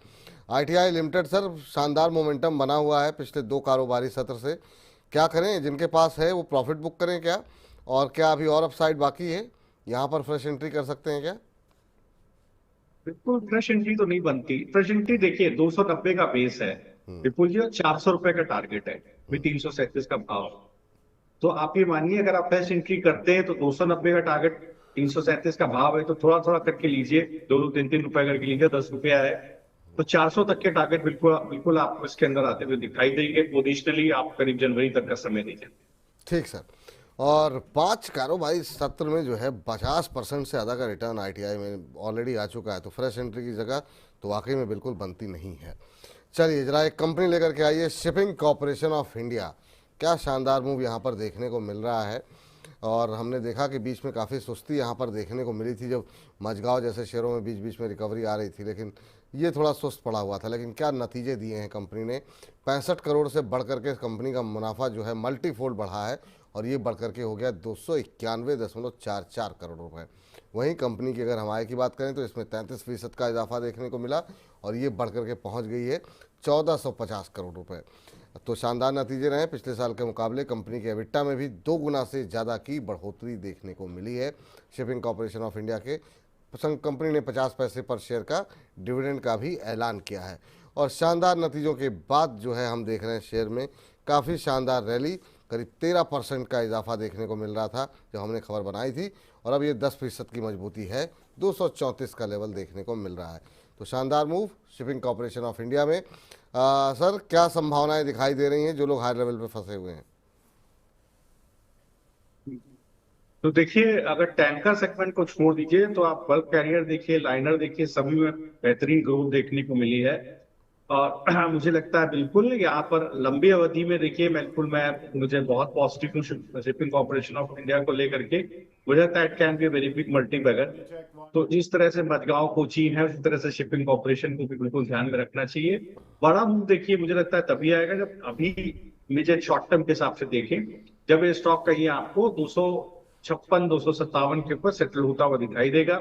आईटीआई लिमिटेड सर शानदार मोमेंटम बना हुआ है पिछले 2 कारोबारी सत्र से। क्या करें, जिनके पास है वो प्रॉफिट बुक करें क्या, और क्या अभी और अपसाइड बाकी है, यहाँ पर फ्रेश एंट्री कर सकते हैं क्या? बिल्कुल फ्रेश एंट्री तो नहीं बनती। फ्रेश एंट्री देखिए 290 का बेस है विपुल जी, और 400 रुपए का टारगेट है, 337 का भाव। तो आप ये मानिए अगर आप फ्रेश एंट्री करते हैं तो 290 का टारगेट, 337 का भाव है, तो थोड़ा थोड़ा करके लीजिए, 2-3 रुपए करके लीजिए, 10 रुपया है तो 400 तक के टारगेट बिल्कुल बिल्कुल आपको इसके अंदर आते हुए दिखाई देंगे। पोजिशनली आप करीब जनवरी तक का समय दीजिए। ठीक सर। और 5 कारोबारी सत्र में जो है 50% से ज़्यादा का रिटर्न आईटीआई में ऑलरेडी आ चुका है। तो फ्रेश एंट्री की जगह तो वाकई में बिल्कुल बनती नहीं है। चलिए जरा एक कंपनी लेकर के आइए, शिपिंग कॉरपोरेशन ऑफ इंडिया। क्या शानदार मूव यहाँ पर देखने को मिल रहा है। और हमने देखा कि बीच में काफ़ी सुस्ती यहाँ पर देखने को मिली थी जब मझगांव जैसे शेयरों में बीच बीच में रिकवरी आ रही थी, लेकिन ये थोड़ा सुस्त पड़ा हुआ था। लेकिन क्या नतीजे दिए हैं कंपनी ने। 65 करोड़ से बढ़ करके इस कंपनी का मुनाफा जो है मल्टीफोल्ड बढ़ा है और ये बढ़ करके हो गया 291.44 करोड़ रुपए। वहीं कंपनी की अगर हम आय की बात करें तो इसमें 33% का इजाफा देखने को मिला और ये बढ़ करके पहुँच गई है 1450 करोड़ रुपये। तो शानदार नतीजे रहे। पिछले साल के मुकाबले कंपनी के एबिटा में भी 2 गुना से ज़्यादा की बढ़ोतरी देखने को मिली है। शिपिंग कॉरपोरेशन ऑफ इंडिया के कंपनी ने 50 पैसे पर शेयर का डिविडेंड का भी ऐलान किया है। और शानदार नतीजों के बाद जो है हम देख रहे हैं शेयर में काफ़ी शानदार रैली, करीब 13% का इजाफा देखने को मिल रहा था जब हमने खबर बनाई थी, और अब ये 10% की मजबूती है, 234 का लेवल देखने को मिल रहा है। तो शानदार move shipping corporation of India में। सर क्या संभावनाएं दिखाई दे रही हैं जो लोग हाई लेवल पे फंसे हुए हैं? तो देखिए अगर टैंकर सेगमेंट को छोड़ दीजिए तो आप बल्क कैरियर देखिए, लाइनर देखिए, सभी में बेहतरीन ग्रोथ देखने को मिली है। और मुझे लगता है बिल्कुल यहाँ पर लंबी अवधि में देखिए बिल्कुल मुझे बहुत पॉजिटिव हूँ शिपिंग कॉर्पोरेशन ऑफ इंडिया को लेकर के। मुझे लगता है it can be very big multibagger. तो जिस तरह से मडगांव कोची है उस तरह से शिपिंग कॉर्पोरेशन को भी बिल्कुल ध्यान में रखना चाहिए। बड़ा मूव देखिए मुझे लगता है तभी आएगा जब अभी मुझे शॉर्ट टर्म के हिसाब से देखें, जब ये स्टॉक कहीं आपको 256 257 के ऊपर सेटल होता हुआ दिखाई देगा,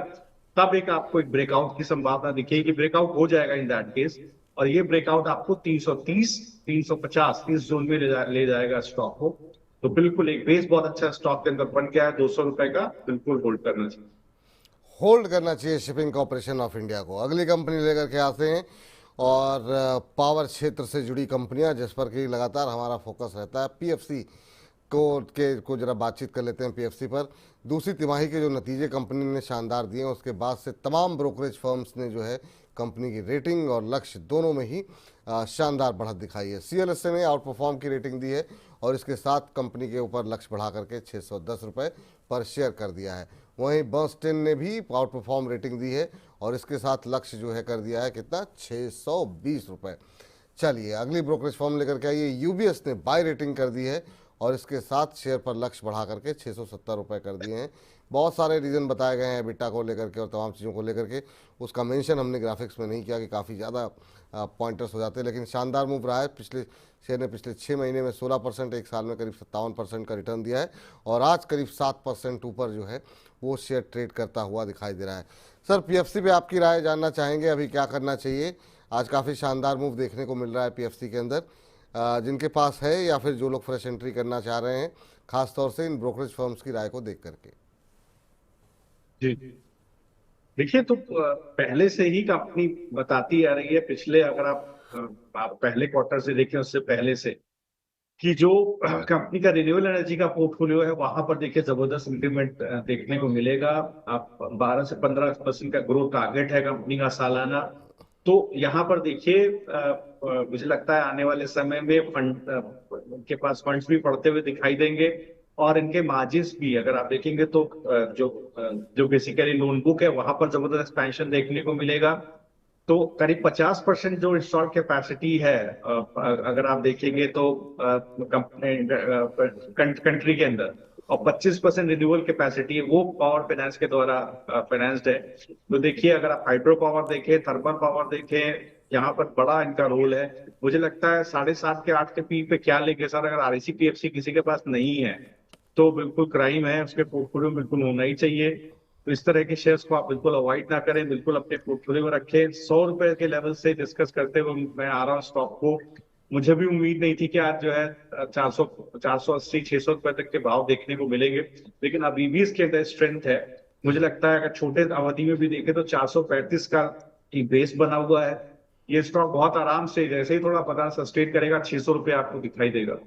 तब आपको एक ब्रेकआउट की संभावना दिखेगी। ब्रेकआउट हो जाएगा इन दैट केस, और ये ब्रेकआउट आपको 330 350 इस जोन में ले जाएगा स्टॉक को। तो बिल्कुल एक बेस बहुत अच्छा स्टॉक के अंदर बन गया है, 200 रुपए का बिल्कुल होल्ड करना चाहिए। होल्ड करना चाहिए शिपिंग कॉर्पोरेशन ऑफ इंडिया को। अगली कंपनी लेकर के आते हैं, और पावर क्षेत्र से जुड़ी कंपनियां जिस पर कि लगातार हमारा फोकस रहता है, पीएफसी को जरा बातचीत कर लेते हैं। पीएफसी पर दूसरी तिमाही के जो नतीजे कंपनी ने शानदार दिए हैं, उसके बाद से तमाम ब्रोकरेज फर्म्स ने जो है कंपनी की रेटिंग और लक्ष्य दोनों में ही शानदार बढ़त दिखाई है। सीएलएसए ने आउट परफॉर्म की रेटिंग दी है और इसके साथ कंपनी के ऊपर लक्ष्य बढ़ा करके 610 रुपये पर शेयर कर दिया है। वहीं बर्नस्टाइन ने भी आउट परफॉर्म रेटिंग दी है और इसके साथ लक्ष्य जो है कर दिया है कितना, 620 रुपये। चलिए अगली ब्रोकरेज फर्म लेकर के आइए। यूबीएस ने बाय रेटिंग कर दी है और इसके साथ शेयर पर लक्ष्य बढ़ा करके 670 रुपये कर दिए हैं। बहुत सारे रीज़न बताए गए हैं बिट्टा को लेकर के और तमाम चीज़ों को लेकर के, उसका मेंशन हमने ग्राफिक्स में नहीं किया कि काफ़ी ज़्यादा पॉइंटर्स हो जाते हैं, लेकिन शानदार मूव रहा है। शेयर ने पिछले 6 महीने में 16%, एक साल में करीब 57% का रिटर्न दिया है और आज करीब 7% ऊपर जो है वो शेयर ट्रेड करता हुआ दिखाई दे रहा है। सर पीएफसी पे आपकी राय जानना चाहेंगे, अभी क्या करना चाहिए? आज काफ़ी शानदार मूव देखने को मिल रहा है पीएफसी के अंदर। जिनके पास है या फिर जो लोग फ्रेश एंट्री करना चाह रहे हैं, खासतौर से इन ब्रोकरेज फर्म्स की राय को देख करके। जी देखिए, तो पहले से ही कंपनी बताती आ रही है, पिछले अगर आप पहले क्वार्टर से देखें उससे पहले से, कि जो कंपनी का रिन्यूएबल एनर्जी का पोर्टफोलियो है वहां पर देखिए जबरदस्त इंक्रीमेंट देखने को मिलेगा। आप 12 से 15% का ग्रोथ टारगेट है कंपनी का सालाना। तो यहाँ पर देखिए मुझे लगता है आने वाले समय में फंड के पास फंड्स भी बढ़ते हुए दिखाई देंगे और इनके मार्जिन्स भी अगर आप देखेंगे तो जो बेसिकली लोन बुक है वहां पर जबरदस्त एक्सपेंशन देखने को मिलेगा। तो करीब 50% जो इंस्टॉल कैपेसिटी है अगर आप देखेंगे तो कंट्री के अंदर, और 25% रिन्यूएबल कैपेसिटी है वो पावर फाइनेंस के द्वारा फाइनेंस्ड है। तो देखिए अगर आप हाइड्रो पावर देखें, थर्मल पावर देखें, यहाँ पर बड़ा इनका रोल है। मुझे लगता है 7.5 के 8 के पी पे क्या लेंगे सर, अगर आरईसी पीएफसी किसी के पास नहीं है तो बिल्कुल क्राइम है, उसके पोर्टफोलियो में बिल्कुल होना ही चाहिए। तो इस तरह के शेयर्स को आप बिल्कुल अवॉइड ना करें, बिल्कुल अपने पोर्टफोलियो में रखें। 100 रुपए के लेवल से डिस्कस करते हुए मैं आ रहा हूँ स्टॉक को। मुझे भी उम्मीद नहीं थी कि आज जो है 480 600 रुपए तक के भाव देखने को मिलेंगे, लेकिन अभी भी इसके अंदर स्ट्रेंथ है। मुझे लगता है अगर छोटे अवधि में भी देखें तो 435 का बेस बना हुआ है। ये स्टॉक बहुत आराम से जैसे ही थोड़ा पता सस्टेन करेगा 600 रुपये आपको दिखाई देगा।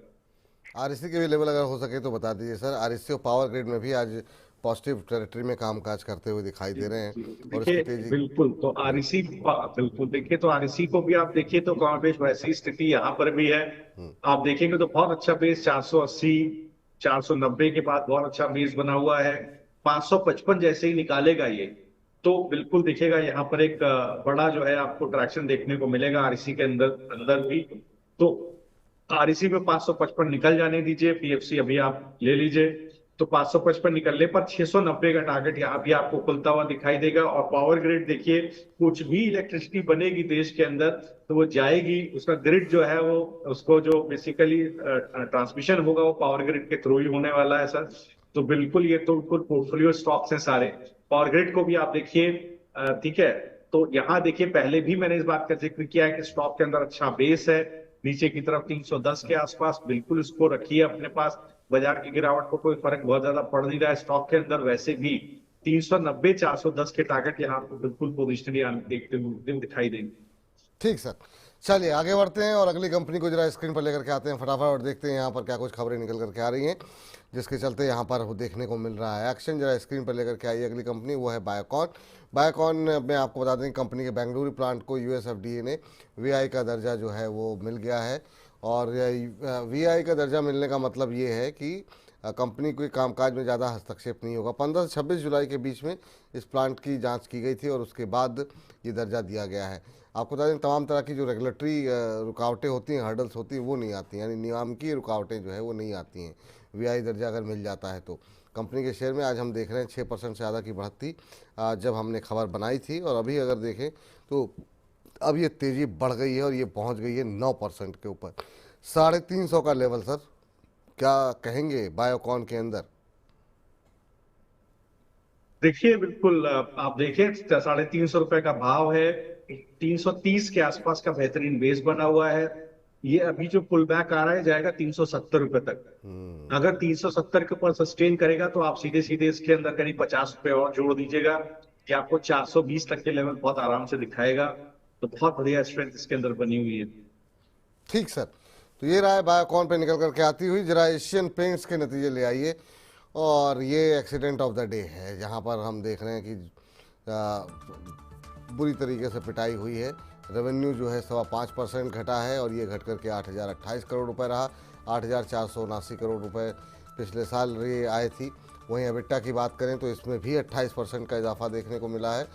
आरईसी के भी लेवल अगर हो सके तो बता दीजिए सर। आरईसी और पावर ग्रिड में भी आज पॉजिटिव टेरिटरी में कामकाज करते हुए दिखाई दे रहे हैं और इसकी तेजी। बिल्कुल, तो आरईसी बिल्कुल देखिए, तो आरईसी को भी आप देखिए तो कॉन्वेश वैसी स्थिति यहाँ पर भी है। आप देखेंगे तो बहुत अच्छा बेस 480 490 के बाद बहुत अच्छा बेस बना हुआ है। 555 जैसे ही निकालेगा ये तो बिल्कुल दिखेगा यहाँ पर एक बड़ा जो है आपको ट्रैक्शन देखने को मिलेगा आरईसी के अंदर भी। तो आरईसी में 555 निकल जाने दीजिए, पीएफसी अभी आप ले लीजिए। तो 555 निकलने पर 690 का टारगेट यहाँ भी आपको खुलता हुआ दिखाई देगा। और पावर ग्रिड देखिए, कुछ भी इलेक्ट्रिसिटी बनेगी देश के अंदर तो वो जाएगी, उसका ग्रिड जो है वो उसको जो बेसिकली ट्रांसमिशन होगा वो पावर ग्रिड के थ्रू ही होने वाला है सर। तो बिल्कुल ये तो बिल्कुल पोर्टफोलियो स्टॉक्स हैं सारे। पावर ग्रिड को भी आप देखिए, ठीक है। तो यहाँ देखिए पहले भी मैंने इस बात का जिक्र किया है कि स्टॉक के अंदर अच्छा बेस है, नीचे की तरफ 310 के आसपास बिल्कुल इसको रखिए अपने पास। बाजार की गिरावट को कोई फर्क बहुत ज्यादा पड़ नहीं रहा है स्टॉक के अंदर, वैसे भी 390 410 के टारगेट यहाँ पर बिल्कुल पोजिशनली देखते हुए दिखाई देंगे। ठीक सर, चलिए आगे बढ़ते हैं और अगली कंपनी को जरा स्क्रीन पर लेकर के आते हैं फटाफट और देखते हैं यहाँ पर क्या कुछ खबरें निकल करके आ रही हैं जिसके चलते यहाँ पर देखने को मिल रहा है एक्शन। जरा स्क्रीन पर लेकर के आई अगली कंपनी, वो है बायोकॉन। बायोकॉन में आपको बता दें कंपनी के बेंगलुरु प्लांट को यूएसएफडीए ने वीआई का दर्जा जो है वो मिल गया है। और वीआई का दर्जा मिलने का मतलब ये है कि कंपनी के कामकाज में ज़्यादा हस्तक्षेप नहीं होगा। 15 से 26 जुलाई के बीच में इस प्लांट की जांच की गई थी और उसके बाद ये दर्जा दिया गया है। आपको बता दें तमाम तरह की जो रेगुलेटरी रुकावटें होती हैं, हर्डल्स होती हैं, वो नहीं आती हैं, यानी नियामकीय रुकावटें जो है वो नहीं आती हैं। वीआई दर्जा अगर मिल जाता है तो कंपनी के शेयर में आज हम देख रहे हैं 6% से ज़्यादा की बढ़त थी जब हमने खबर बनाई थी, और अभी अगर देखें तो अब ये तेज़ी बढ़ गई है और ये पहुंच गई है 9% के ऊपर, 350 का लेवल। सर क्या कहेंगे बायोकॉन के अंदर? देखिए बिल्कुल आप देखिए 350 रुपए का भाव है, 330 के आसपास का बेहतरीन बेस बना हुआ है। ये अभी जो पुल बैक आ रहा है जाएगा 370 रुपए तक। अगर 370 के ऊपर सस्टेन करेगा तो आप सीधे सीधे इसके अंदर करीब 50 रुपए और जोड़ दीजिएगा कि आपको 420 तक के लेवल बहुत आराम से दिखाएगा। तो बहुत बढ़िया स्ट्रेंथ इसके अंदर बनी हुई है। ठीक सर, तो ये रहा है बायोकॉन पे निकल करके आती हुई। जरा एशियन पेंट्स के नतीजे ले आइए, और ये एक्सीडेंट ऑफ द डे है जहां पर हम देख रहे हैं कि बुरी तरीके से पिटाई हुई है। रेवेन्यू जो है 5.25% घटा है और ये घट करके 8,028 करोड़ रुपए रहा। 8,479 करोड़ रुपए पिछले साल ये आए थी। वहीं एबिटा की बात करें तो इसमें भी 28% का इजाफा देखने को मिला है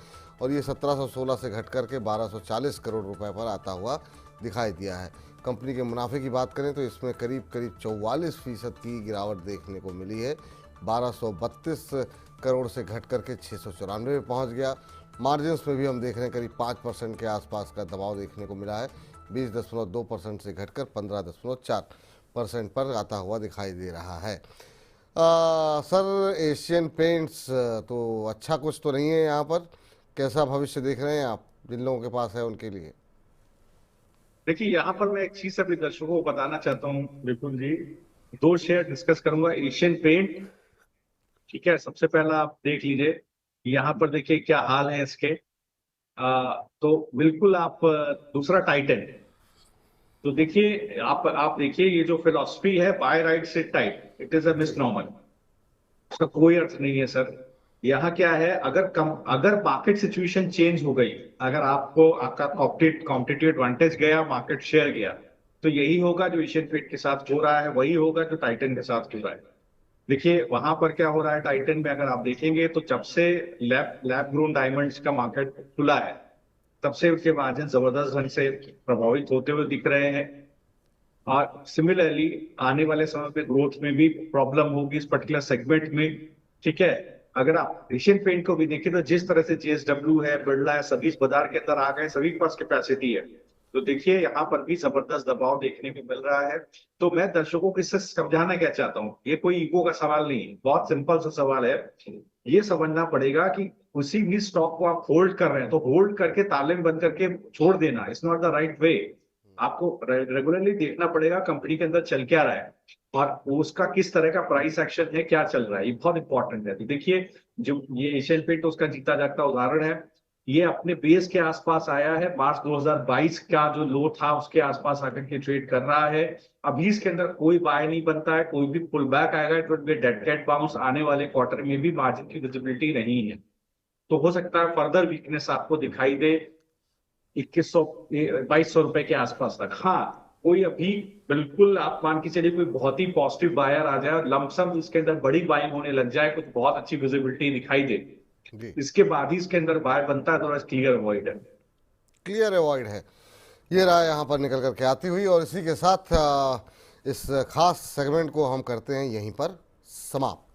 और ये 1716 से घट करके 1240 करोड़ रुपए पर आता हुआ दिखाई दिया है। कंपनी के मुनाफे की बात करें तो इसमें करीब 44% की गिरावट देखने को मिली है। 1232 करोड़ से घट करके 694 में पहुंच गया। मार्जिन्स में भी हम देख रहे हैं करीब 5% के आसपास का दबाव देखने को मिला है। 20.2% से घटकर 15.4% पर आता हुआ दिखाई दे रहा है। सर एशियन पेंट्स तो अच्छा कुछ तो नहीं है यहाँ पर, कैसा भविष्य देख रहे हैं आप जिन लोगों के पास है उनके लिए? देखिए यहाँ पर मैं एक चीज अपने दर्शकों को बताना चाहता हूँ विपुल जी। 2 शेयर डिस्कस करूंगा। एशियन पेंट, ठीक है, सबसे पहला आप देख लीजिए यहाँ पर, देखिए क्या हाल है इसके। तो बिल्कुल आप दूसरा टाइटन, तो देखिए आप देखिए ये जो फिलॉसफी है by right sit tight, it is a misnomer. उसका कोई अर्थ नहीं है सर। यहाँ क्या है, अगर मार्केट सिचुएशन चेंज हो गई, अगर आपका कॉम्पिटिटिव एडवांटेज गया, मार्केट शेयर गया, तो यही होगा जो एशियन पेंट के साथ हो रहा है, वही होगा जो टाइटन के साथ हो रहा है। देखिए वहां पर क्या हो रहा है टाइटन में, अगर आप देखेंगे तो जब से लैब ग्रोन डायमंड्स का मार्केट खुला है तब से उसके मार्जिन जबरदस्त ढंग से प्रभावित होते हुए दिख रहे हैं। और सिमिलरली आने वाले समय पे ग्रोथ में भी प्रॉब्लम होगी इस पर्टिकुलर सेगमेंट में, ठीक है। अगर आप एशियन पेंट को भी देखें तो जिस तरह से जेएसडब्ल्यू है, बिरला है, सभी इस बाजार के अंदर आ गए, सभी के पास कैपेसिटी है, तो देखिए यहाँ पर भी जबरदस्त दबाव देखने को मिल रहा है। तो मैं दर्शकों को इससे समझाना क्या चाहता हूँ, ये कोई ईगो का सवाल नहीं है, बहुत सिंपल सा सवाल है। ये समझना पड़ेगा कि उसी भी स्टॉक को आप होल्ड कर रहे हैं तो होल्ड करके ताले में बंद करके छोड़ देना is not the right way. आपको रेगुलरली देखना पड़ेगा कंपनी के अंदर चल क्या रहा है और उसका किस तरह का प्राइस एक्शन है, क्या चल रहा है, ये बहुत इंपॉर्टेंट है। तो देखिए जो ये एशियन पेंट उसका जीता जागता उदाहरण है। ये अपने बेस के आसपास आया है, मार्च 2022 का जो लो था उसके आसपास आकर के ट्रेड कर रहा है। अभी इसके अंदर कोई बाय नहीं बनता है, कोई भी पुल बैक आएगा, it would be dead cat bounce. आने वाले क्वार्टर में भी मार्जिन की विजिबिलिटी नहीं है, तो हो सकता है फर्दर वीकनेस आपको दिखाई दे 2200 रुपए के आसपास तक। हाँ, कोई अभी बिल्कुल आप मान के चलिए कोई बहुत ही पॉजिटिव बायर आ जाए और लमसम इसके अंदर बड़ी बाइंग होने लग जाए, कुछ बहुत अच्छी विजिबिलिटी दिखाई दे, इसके बाद ही इसके अंदर बाय बनता है, तो क्लियर अवॉइड है। क्लियर अवॉइड है, ये रहा यहाँ पर निकल करके आती हुई। और इसी के साथ इस खास सेगमेंट को हम करते हैं यहीं पर समाप्त।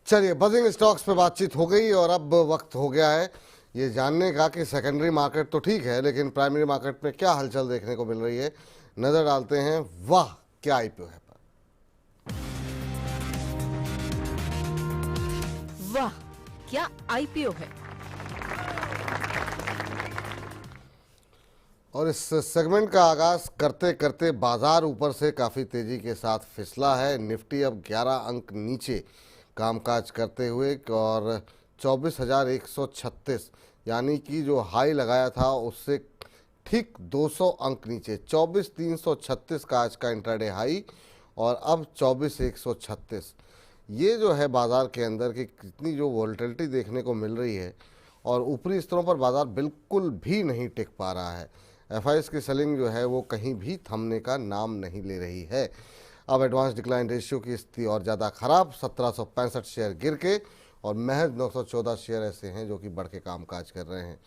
चलिए, बजिंग स्टॉक्स पे बातचीत हो गई और अब वक्त हो गया है ये जानने का कि सेकेंडरी मार्केट तो ठीक है लेकिन प्राइमरी मार्केट में क्या हलचल देखने को मिल रही है। नजर डालते हैं वाह क्या आईपीओ है पर। वाह क्या आईपीओ है। और इस सेगमेंट का आगाज करते करते बाजार ऊपर से काफ़ी तेज़ी के साथ फिसला है। निफ्टी अब 11 अंक नीचे कामकाज करते हुए और 24,136 यानी कि जो हाई लगाया था उससे ठीक 200 अंक नीचे 24,336 का आज का इंट्राडे हाई और अब 24,136। ये जो है बाज़ार के अंदर की कितनी जो वॉलेटिलिटी देखने को मिल रही है और ऊपरी स्तरों पर बाज़ार बिल्कुल भी नहीं टिक पा रहा है। एफआईएस की सेलिंग जो है वो कहीं भी थमने का नाम नहीं ले रही है। अब एडवांस डिक्लाइन रेशियो की स्थिति और ज़्यादा खराब, 1765 शेयर गिर के और महज 914 शेयर ऐसे हैं जो कि बढ़ के कामकाज कर रहे हैं।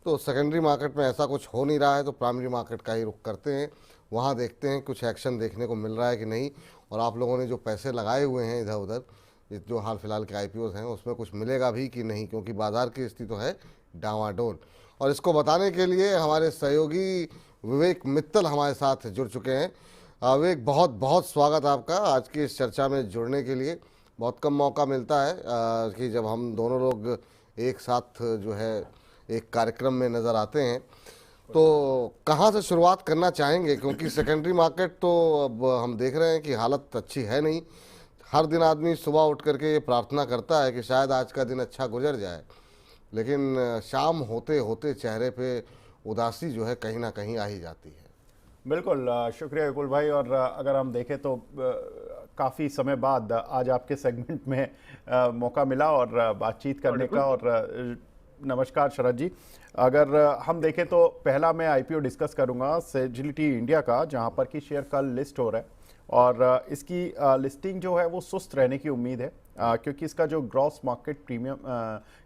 तो सेकेंडरी मार्केट में ऐसा कुछ हो नहीं रहा है तो प्राइमरी मार्केट का ही रुख करते हैं, वहाँ देखते हैं कुछ एक्शन देखने को मिल रहा है कि नहीं, और आप लोगों ने जो पैसे लगाए हुए हैं इधर उधर जो हाल फिलहाल के IPOs हैं उसमें कुछ मिलेगा भी कि नहीं, क्योंकि बाज़ार की स्थिति तो है डावाडोल। और इसको बताने के लिए हमारे सहयोगी विवेक मित्तल हमारे साथ जुड़ चुके हैं। विवेक, बहुत बहुत स्वागत आपका आज की इस चर्चा में जुड़ने के लिए। बहुत कम मौका मिलता है कि जब हम दोनों लोग एक साथ जो है एक कार्यक्रम में नज़र आते हैं। तो कहाँ से शुरुआत करना चाहेंगे, क्योंकि सेकेंडरी मार्केट तो अब हम देख रहे हैं कि हालत अच्छी है नहीं। हर दिन आदमी सुबह उठ करके ये प्रार्थना करता है कि शायद आज का दिन अच्छा गुजर जाए, लेकिन शाम होते होते चेहरे पे उदासी जो है कहीं ना कहीं आ ही जाती है। बिल्कुल, शुक्रिया विपुल भाई। और अगर हम देखें तो काफ़ी समय बाद आज आपके सेगमेंट में मौका मिला और बातचीत करने का। और नमस्कार शरद जी। अगर हम देखें तो पहला मैं IPO डिस्कस करूंगा सेजिलिटी इंडिया का, जहां पर कि शेयर कल लिस्ट हो रहा है और इसकी लिस्टिंग जो है वो सुस्त रहने की उम्मीद है, क्योंकि इसका जो gross market premium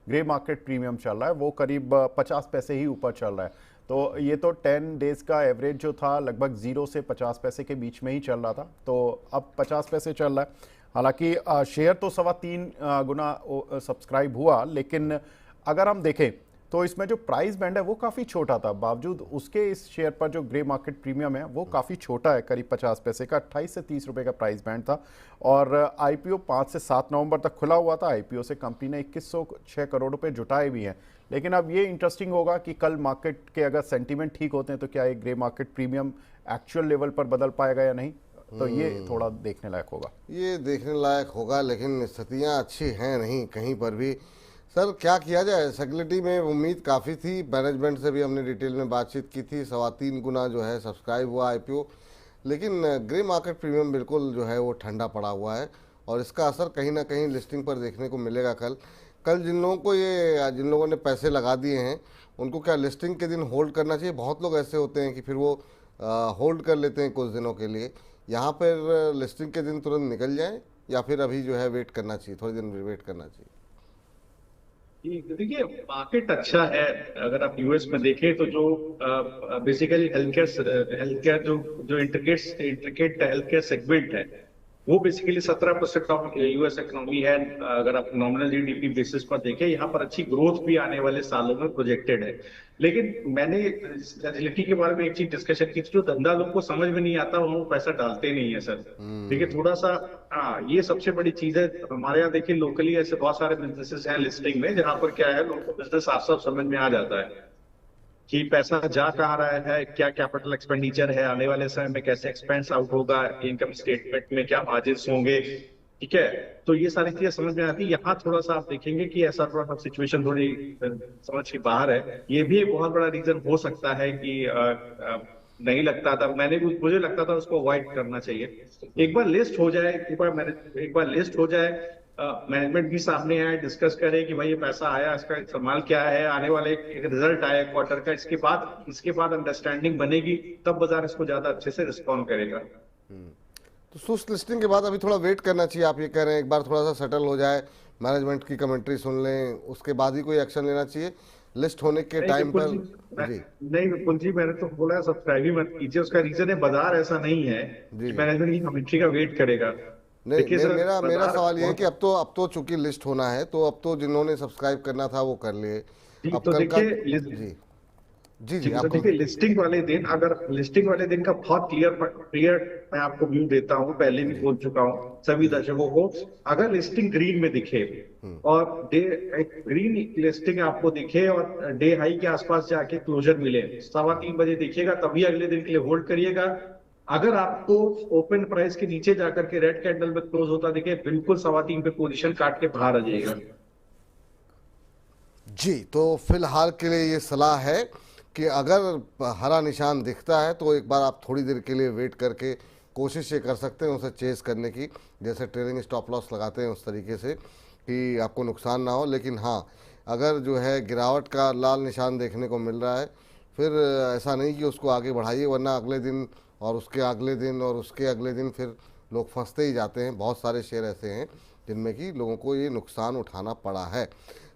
grey market premium चल रहा है वो करीब 50 पैसे ही ऊपर चल रहा है। तो ये तो 10 डेज का एवरेज जो था लगभग 0 से 50 पैसे के बीच में ही चल रहा था, तो अब 50 पैसे चल रहा है। हालांकि शेयर तो 3.25 गुना सब्सक्राइब हुआ, लेकिन अगर हम देखें तो इसमें जो प्राइस बैंड है वो काफ़ी छोटा था, बावजूद उसके इस शेयर पर जो ग्रे मार्केट प्रीमियम है वो काफ़ी छोटा है, करीब 50 पैसे का। 28 से 30 रुपए का प्राइस बैंड था और IPO 5 से 7 नवंबर तक खुला हुआ था। IPO से कंपनी ने 2106 करोड़ रुपए जुटाए भी हैं। लेकिन अब ये इंटरेस्टिंग होगा कि कल मार्केट के अगर सेंटीमेंट ठीक होते हैं तो क्या ये grey market premium actual level पर बदल पाएगा या नहीं, तो ये थोड़ा देखने लायक होगा। ये देखने लायक होगा, लेकिन स्थितियाँ अच्छी हैं नहीं कहीं पर भी। सर, क्या किया जाए? सेक्युरिटी में उम्मीद काफ़ी थी, मैनेजमेंट से भी हमने डिटेल में बातचीत की थी, 3.25 गुना जो है सब्सक्राइब हुआ IPO, लेकिन ग्रे मार्केट प्रीमियम बिल्कुल जो है वो ठंडा पड़ा हुआ है और इसका असर कहीं ना कहीं लिस्टिंग पर देखने को मिलेगा। कल जिन लोगों ने पैसे लगा दिए हैं उनको क्या लिस्टिंग के दिन होल्ड करना चाहिए? बहुत लोग ऐसे होते हैं कि फिर वो होल्ड कर लेते हैं कुछ दिनों के लिए। यहाँ पर लिस्टिंग के दिन तुरंत निकल जाए या फिर अभी जो है वेट करना चाहिए, थोड़े दिन वेट करना चाहिए? देखिए, मार्केट अच्छा है। अगर आप US में देखें तो जो बेसिकली हेल्थ केयर जो इंट्रिकेट हेल्थ केयर सेगमेंट है वो बेसिकली 17% ऑफ US इकोनॉमी है। अगर आप नॉमिनल GDP बेसिस पर देखें, यहाँ पर अच्छी ग्रोथ भी आने वाले सालों में प्रोजेक्टेड है। लेकिन मैंने सेजिलिटी के बारे में एक चीज डिस्कशन की थी, जो धंधा लोग को समझ में नहीं आता वो पैसा डालते नहीं है सर। देखिए थोड़ा सा ये सबसे बड़ी चीज है। हमारे यहाँ देखिए लोकली ऐसे बहुत सारे बिजनेसेस हैं लिस्टिंग में, जहाँ पर क्या है लोगों को बिजनेस साफ साफ समझ में आ जाता है कि पैसा जा कहाँ रहा है, क्या कैपिटल एक्सपेंडिचर है, आने वाले समय में कैसे एक्सपेंस आउट होगा, इनकम स्टेटमेंट में क्या मार्जिन्स होंगे, ठीक है। तो ये सारी चीजें समझ में आती है। यहाँ थोड़ा सा आप देखेंगे कि ऐसा थोड़ा सा सिचुएशन थोड़ी समझ के बाहर है। ये भी एक बहुत बड़ा रीजन हो सकता है कि नहीं लगता था, मुझे लगता था उसको अवॉइड करना चाहिए। एक बार लिस्ट हो जाए, एक बार लिस्ट हो जाए, मैनेजमेंट भी सामने आए, डिस्कस करे कि भाई ये पैसा आया, इसका इस्तेमाल क्या है, आने वाले एक रिजल्ट आया क्वार्टर का, इसके बाद अंडरस्टैंडिंग बनेगी, तब बाजार इसको ज्यादा अच्छे से रिस्पॉन्ड करेगा। तो सुस्त लिस्टिंग के बाद अभी थोड़ा वेट करना चाहिए, आप ये कह रहे हैं? एक बार थोड़ा सा सेटल हो जाए, मैनेजमेंट की कमेंट्री सुन लें, उसके बाद ही कोई एक्शन लेना चाहिए लिस्ट होने के टाइम पर? जी नहीं विपुल जी, मैंने तो बोला सब्सक्राइब ही मत कीजिए। उसका रीजन है बाजार ऐसा नहीं है मैनेजमेंट की कमेंट्री का वेट करेगा। नहीं, मेरा सवाल ये है कि अब तो चूंकि लिस्ट होना है तो अब तो जिन्होंने सब्सक्राइब करना था वो कर लिए। अब तो कल का जी तो देखिए लिस्टिंग वाले दिन का बहुत क्लियर मैं आपको व्यू देता हूं, पहले भी बोल चुका हूं सभी दर्शकों को। अगर लिस्टिंग ग्रीन में दिखे और ग्रीन लिस्टिंग आपको दिखे और डे हाई के आसपास जाके क्लोजर मिले, 3:15 बजे देखिएगा, तभी अगले दिन के लिए होल्ड करिएगा। अगर आपको ओपन प्राइस के नीचे जाकर के रेड कैंडल में क्लोज होता दिखे, बिल्कुल 3:15 पे पोजीशन काट के बाहर आ जाएगा। जी, तो फिलहाल के लिए ये सलाह है कि अगर हरा निशान दिखता है तो एक बार आप थोड़ी देर के लिए वेट करके कोशिश ये कर सकते हैं उसे चेस करने की, जैसे ट्रेलिंग स्टॉप लॉस लगाते हैं उस तरीके से कि आपको नुकसान ना हो। लेकिन हाँ, अगर जो है गिरावट का लाल निशान देखने को मिल रहा है, फिर ऐसा नहीं कि उसको आगे बढ़ाइए, वरना अगले दिन और उसके अगले दिन और उसके अगले दिन फिर लोग फंसते ही जाते हैं। बहुत सारे शेयर ऐसे हैं जिनमें कि लोगों को ये नुकसान उठाना पड़ा है।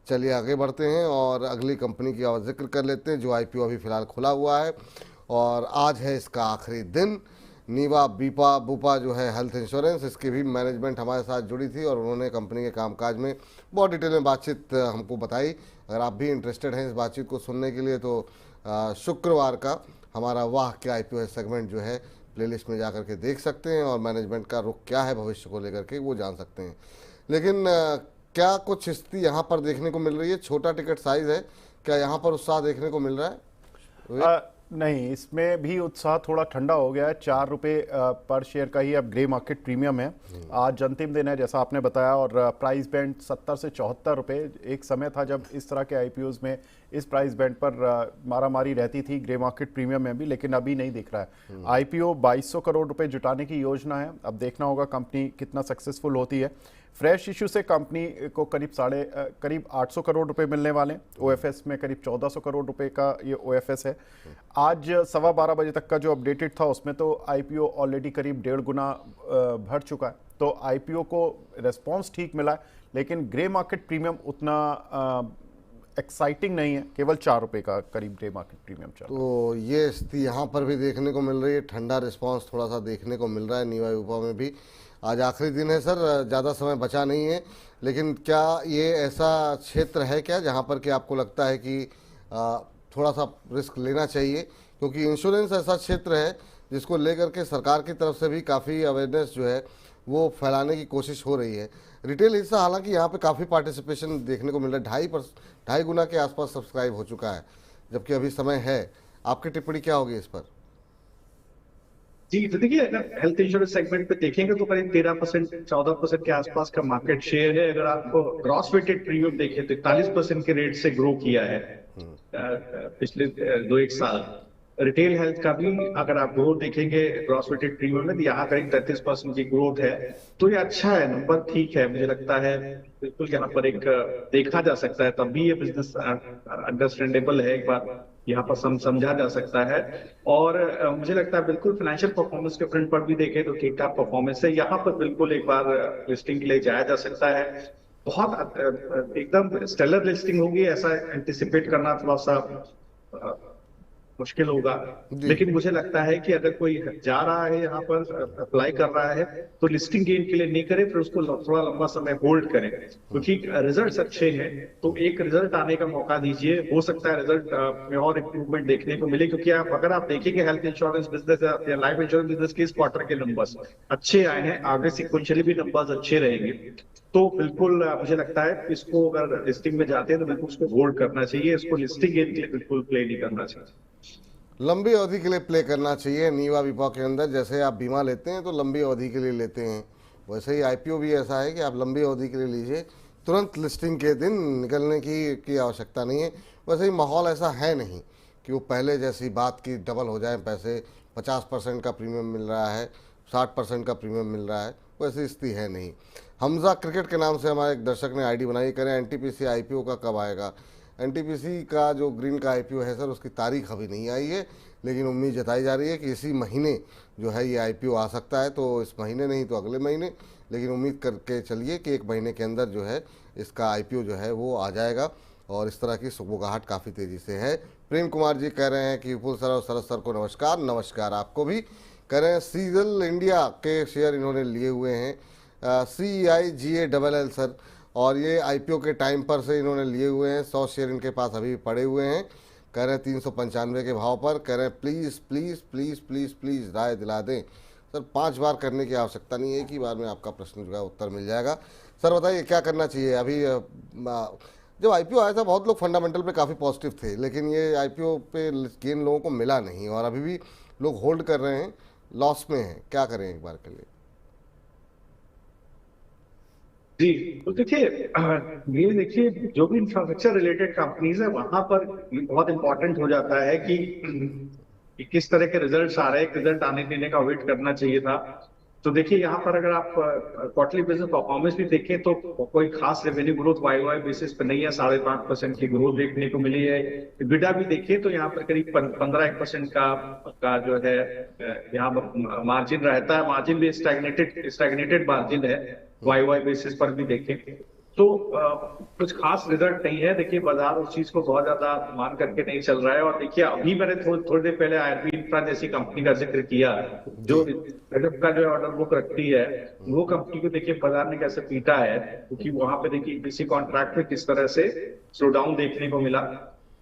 चलिए आगे बढ़ते हैं और अगली कंपनी की और जिक्र कर लेते हैं जो आईपीओ अभी फ़िलहाल खुला हुआ है और आज है इसका आखिरी दिन। नीवा बीपा बुपा जो है हेल्थ इंश्योरेंस, इसकी भी मैनेजमेंट हमारे साथ जुड़ी थी और उन्होंने कंपनी के कामकाज में बहुत डिटेल में बातचीत हमको बताई। अगर आप भी इंटरेस्टेड हैं इस बातचीत को सुनने के लिए तो शुक्रवार का हमारा वाह क्या आईपीओ है सेगमेंट जो है प्लेलिस्ट में जाकर के देख सकते हैं और मैनेजमेंट का रुख क्या है भविष्य को लेकर के वो जान सकते हैं। लेकिन क्या कुछ स्थिति यहाँ पर देखने को मिल रही है? छोटा टिकट साइज है, क्या यहाँ पर उत्साह देखने को मिल रहा है? नहीं, इसमें भी उत्साह थोड़ा ठंडा हो गया है। 4 रुपये पर शेयर का ही अब ग्रे मार्केट प्रीमियम है। आज अंतिम दिन है जैसा आपने बताया और प्राइस बैंड 70 से 74 रुपये। एक समय था जब इस तरह के आईपीओज में इस प्राइस बैंड पर मारामारी रहती थी ग्रे मार्केट प्रीमियम में भी, लेकिन अभी नहीं दिख रहा है। आईपीओ 2200 करोड़ रुपए जुटाने की योजना है। अब देखना होगा कंपनी कितना सक्सेसफुल होती है। फ्रेश इशू से कंपनी को करीब 800 करोड़ रुपए मिलने वाले। ओएफएस में करीब 1400 करोड़ रुपए का ये ओएफएस है। आज 12:15 बजे तक का जो अपडेटेड था उसमें तो आईपीओ ऑलरेडी करीब 1.5 गुना बढ़ चुका है। तो आईपीओ को रिस्पॉन्स ठीक मिला है, लेकिन ग्रे मार्केट प्रीमियम उतना एक्साइटिंग नहीं है। केवल 4 रुपए का करीब ग्रे मार्केट प्रीमियम चल रहा है। तो ये स्थिति यहाँ पर भी देखने को मिल रही है। ठंडा रिस्पांस थोड़ा सा देखने को मिल रहा है नीवा यूपा में भी। आज आखिरी दिन है सर, ज़्यादा समय बचा नहीं है, लेकिन क्या ये ऐसा क्षेत्र है क्या जहाँ पर कि आपको लगता है कि थोड़ा सा रिस्क लेना चाहिए? क्योंकि इंश्योरेंस ऐसा क्षेत्र है जिसको लेकर के सरकार की तरफ से भी काफ़ी अवेयरनेस जो है वो फैलाने की कोशिश हो रही है। रिटेल हिस्सा हालांकि यहाँ पे काफ़ी पार्टिसिपेशन देखने को मिल रहा है। 2.5 गुना के आसपास सब्सक्राइब हो चुका है, जबकि अभी समय है। आपकी टिप्पणी क्या होगी इस पर? जी, तो देखिए अगर हेल्थ इंश्योरेंस सेगमेंट पे देखेंगे तो करीब 13% 14% के आसपास का मार्केट शेयर है। अगर आपको ग्रॉस वेटेड प्रीमियम देखें तो 41% के रेट से ग्रो किया है पिछले 2-1 साल। रिटेल हेल्थ का भी अगर आप ग्रोथ देखेंगे ग्रॉस वेटेड प्रीमियम में, यहाँ करीब 33% की ग्रोथ है। तो ये अच्छा है, नंबर ठीक है। मुझे लगता है बिल्कुल यहाँ पर एक देखा जा सकता है, तब भी ये बिजनेस अंडरस्टैंडेबल है, एक बार यहाँ पर समझा जा सकता है। और मुझे लगता है बिल्कुल फाइनेंशियल परफॉर्मेंस के फ्रंट पर भी देखें तो ठीक ठाक परफॉर्मेंस है। यहाँ पर बिल्कुल एक बार लिस्टिंग के लिए जाया जा सकता है। बहुत एकदम स्टेलर लिस्टिंग होगी ऐसा एंटिसिपेट करना थोड़ा सा मुश्किल होगा, लेकिन मुझे लगता है कि अगर कोई जा रहा है यहाँ पर अप्लाई कर रहा है तो लिस्टिंग गेन के लिए नहीं करे, फिर उसको थोड़ा लंबा समय होल्ड करें, क्योंकि रिजल्ट्स अच्छे हैं। तो एक रिजल्ट आने का मौका दीजिए, हो सकता है रिजल्ट में और इंप्रूवमेंट देखने को मिले। क्योंकि अगर आप देखेंगे हेल्थ इंश्योरेंस बिजनेस या लाइफ इंश्योरेंस बिजनेस के इस क्वार्टर के नंबर्स अच्छे आए हैं, आगे सिक्वेंशियली भी नंबर्स अच्छे रहेंगे। तो बिल्कुल मुझे लगता है इसको अगर लिस्टिंग में जाते हैं तो बिल्कुल उसको होल्ड करना चाहिए, इसको लिस्टिंग गेन के लिए बिल्कुल प्ले नहीं करना चाहिए। लंबी अवधि के लिए प्ले करना चाहिए। नीवा विपा के अंदर जैसे आप बीमा लेते हैं तो लंबी अवधि के लिए लेते हैं, वैसे ही आईपीओ भी ऐसा है कि आप लंबी अवधि के लिए लीजिए, तुरंत लिस्टिंग के दिन निकलने की आवश्यकता नहीं है। वैसे ही माहौल ऐसा है नहीं कि वो पहले जैसी बात की डबल हो जाए पैसे। 50% का प्रीमियम मिल रहा है, 60% का प्रीमियम मिल रहा है, वैसी स्थिति है नहीं। हमजा क्रिकेट के नाम से हमारे एक दर्शक ने आईडी बनाई, करें एनटीपीसी आईपीओ का कब आएगा? एनटीपीसी का जो ग्रीन का आईपीओ है सर, उसकी तारीख अभी नहीं आई है, लेकिन उम्मीद जताई जा रही है कि इसी महीने जो है ये आईपीओ आ सकता है। तो इस महीने नहीं तो अगले महीने, लेकिन उम्मीद करके चलिए कि 1 महीने के अंदर जो है इसका आईपीओ जो है वो आ जाएगा। और इस तरह की सुगबुगाहट काफ़ी तेज़ी से है। प्रेम कुमार जी कह रहे हैं कि विपुल सर और शरद सर को नमस्कार। नमस्कार आपको भी। कह रहे हैं सीजल इंडिया के शेयर इन्होंने लिए हुए हैं, CEIGALL सर, और ये आईपीओ के टाइम पर से इन्होंने लिए हुए हैं। 100 शेयर इनके पास अभी पड़े हुए हैं। कह रहे हैं 395 के भाव पर। कह रहे हैं please please please please please राय दिला दें सर। 5 बार करने की आवश्यकता नहीं है, एक ही बार में आपका प्रश्न जो है उत्तर मिल जाएगा। सर बताइए क्या करना चाहिए? अभी जब आईपीओ आया था बहुत लोग फंडामेंटल पे काफ़ी पॉजिटिव थे, लेकिन ये आईपीओ पे गेन लोगों को मिला नहीं और अभी भी लोग होल्ड कर रहे हैं, लॉस में हैं। क्या करें एक बार के लिए? जी, तो देखिए ये देखिए जो भी इंफ्रास्ट्रक्चर रिलेटेड कंपनीज है वहां पर बहुत इंपॉर्टेंट हो जाता है कि किस तरह के रिजल्ट्स आ रहे हैं। रिजल्ट आने देने का वेट करना चाहिए था। तो देखिए यहाँ पर अगर आप क्वार्टरली बिजनेस परफॉर्मेंस भी देखें तो कोई खास रेवेन्यू ग्रोथ वाई बेसिस पे नहीं है, 5.5% की ग्रोथ देखने को मिली है। EBITDA भी देखिए तो यहाँ पर करीब 15% का जो है यहाँ पर मार्जिन रहता है। मार्जिन भी स्टैग्नेटेड मार्जिन है वाई बेसिस पर भी देखें तो कुछ खास रिजल्ट नहीं है। देखिए बाजार उस चीज को बहुत ज्यादा मान करके नहीं चल रहा है। और देखिए अभी मैंने थोड़ी देर पहले आईआरबी इंफ्रा जैसी कंपनी का जिक्र किया जो गजब का जो ऑर्डर बुक रखती है, वो कंपनी को देखिए बाजार ने कैसे पीटा है, क्योंकि वहां पे देखिए किसी कॉन्ट्रैक्ट में किस तरह से स्लो डाउन देखने को मिला।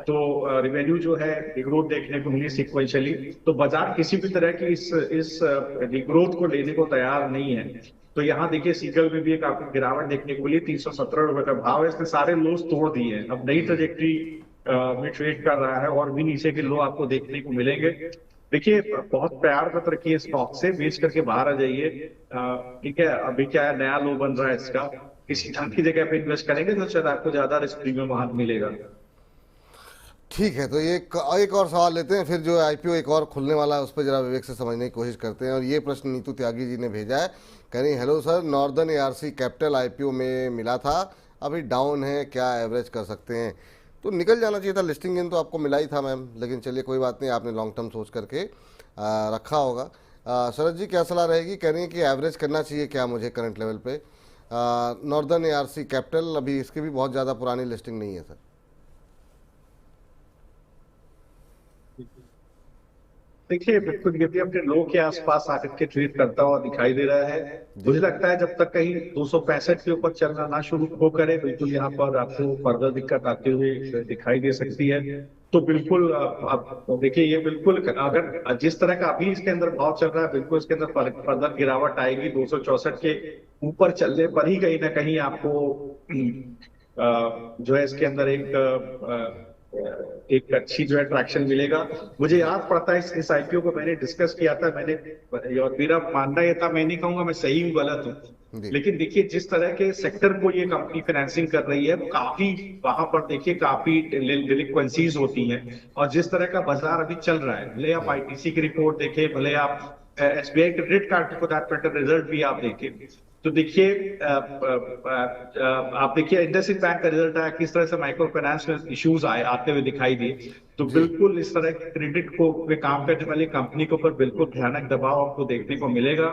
तो रिवेन्यू जो है ग्रोथ देखने को मिली सिक्वेंशियली। तो बाजार किसी भी तरह की इस ग्रोथ को लेने को तैयार नहीं है। तो यहाँ देखिए सीगल में भी काफी गिरावट देखने को मिली, 317 रुपए का भाव है। इसने सारे लोस तोड़ दिए हैं, अब नई ट्रेजेक्टरी में ट्रेड कर रहा है और भी नीचे के लो आपको देखने को मिलेंगे। देखिए बहुत प्यार मत रखिए स्टॉक से, बेच करके बाहर आ जाइए। ठीक है, अभी क्या है नया लो बन रहा है इसका, किसी ढंग की जगह पे इन्वेस्ट करेंगे तो शायद आपको ज्यादा रिस्क प्रीमियम वहां मिलेगा। ठीक है, तो एक और सवाल लेते हैं, फिर जो आईपीओ एक और खुलने वाला है उस पर जरा विवेक से समझने की कोशिश करते हैं। और ये प्रश्न नीतू त्यागी जी ने भेजा है, कह रही hello sir, northern ARC capital IPO में मिला था, अभी डाउन है, क्या एवरेज कर सकते हैं? तो निकल जाना चाहिए था, लिस्टिंग इन तो आपको मिला ही था मैम, लेकिन चलिए कोई बात नहीं, आपने लॉन्ग टर्म सोच करके रखा होगा। शरद जी क्या सलाह रहेगी? कह रही है कि एवरेज करना चाहिए क्या मुझे करंट लेवल पे? नॉर्दर्न एआरसी कैपिटल, अभी इसकी भी बहुत ज़्यादा पुरानी लिस्टिंग नहीं है सर। देखिए बिल्कुल ये भी अपने लो के आसपास आकर के ट्रेड करता हुआ दिखाई दे रहा है। मुझे लगता है जब तक कहीं 265 के ऊपर चलना ना शुरू हो करे, बिल्कुल यहाँ पर आपको फर्दर दिक्कत आती हुई दिखाई दे सकती है। तो बिल्कुल आप देखिए ये बिल्कुल अगर जिस तरह का अभी इसके अंदर भाव चल रहा है, बिल्कुल इसके अंदर फर्दर गिरावट आएगी। 264 के ऊपर चलने पर ही कहीं ना कहीं आपको जो है इसके अंदर एक अच्छी जो है ट्रैक्शन मिलेगा। मुझे याद पड़ता है इस आईपीओ को मैंने डिस्कस किया था, मैंने और मेरा मानना ये था, मैं नहीं कहूंगा मैं सही हूँ गलत हूँ, लेकिन देखिए जिस तरह के सेक्टर को ये कंपनी फाइनेंसिंग कर रही है, काफी वहां पर देखिए काफी डिलिक्वेंसीज होती हैं। और जिस तरह का बाजार अभी चल रहा है, भले आप आईटीसी की रिपोर्ट देखें, भले आप एसबीआई क्रेडिट कार्ड को दैट मैटर रिजल्ट भी आप देखें, तो देखिए आप देखिए इंडसइंड बैंक का रिजल्ट आया, किस तरह से माइक्रो फाइनेंस में इश्यूज आते हुए दिखाई दिए। तो बिल्कुल इस तरह के क्रेडिट को पे काम करने वाली कंपनी के ऊपर बिल्कुल भयानक दबाव आपको देखने को मिलेगा।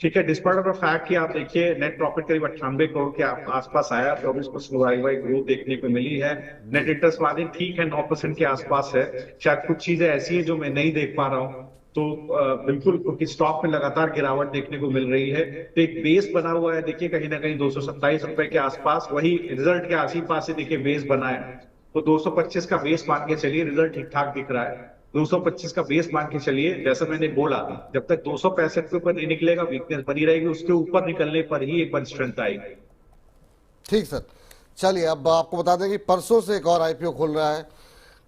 ठीक है, डिस्पाइट ऑफ फैक्ट कि आप देखिए नेट प्रॉफिट करीब 98 करोड़ के आसपास आया, 24% वाई ग्रोथ देखने को मिली है। नेट इंटरेस्ट मार्जिन ठीक है 9% के आसपास है। शायद कुछ चीजें ऐसी है जो मैं नहीं देख पा रहा हूँ, तो बिल्कुल क्योंकि स्टॉक में लगातार गिरावट देखने को मिल रही है। तो एक बेस बना हुआ है देखिए कहीं ना कहीं 227 रुपए के आसपास, वही रिजल्ट के आस-पास से देखिए बेस बना है। तो 225 का बेस मान के चलिए, रिजल्ट ठीक ठाक दिख रहा है। 225 का बेस मान के चलिए, जैसा मैंने बोला जब तक 265 के ऊपर नहीं निकलेगा वीकनेस बनी रहेगी, उसके ऊपर निकलने पर ही एक बार स्ट्रेंथ आएगी। ठीक सर, चलिए अब आपको बता दें कि परसों से एक और आईपीओ खुल रहा है।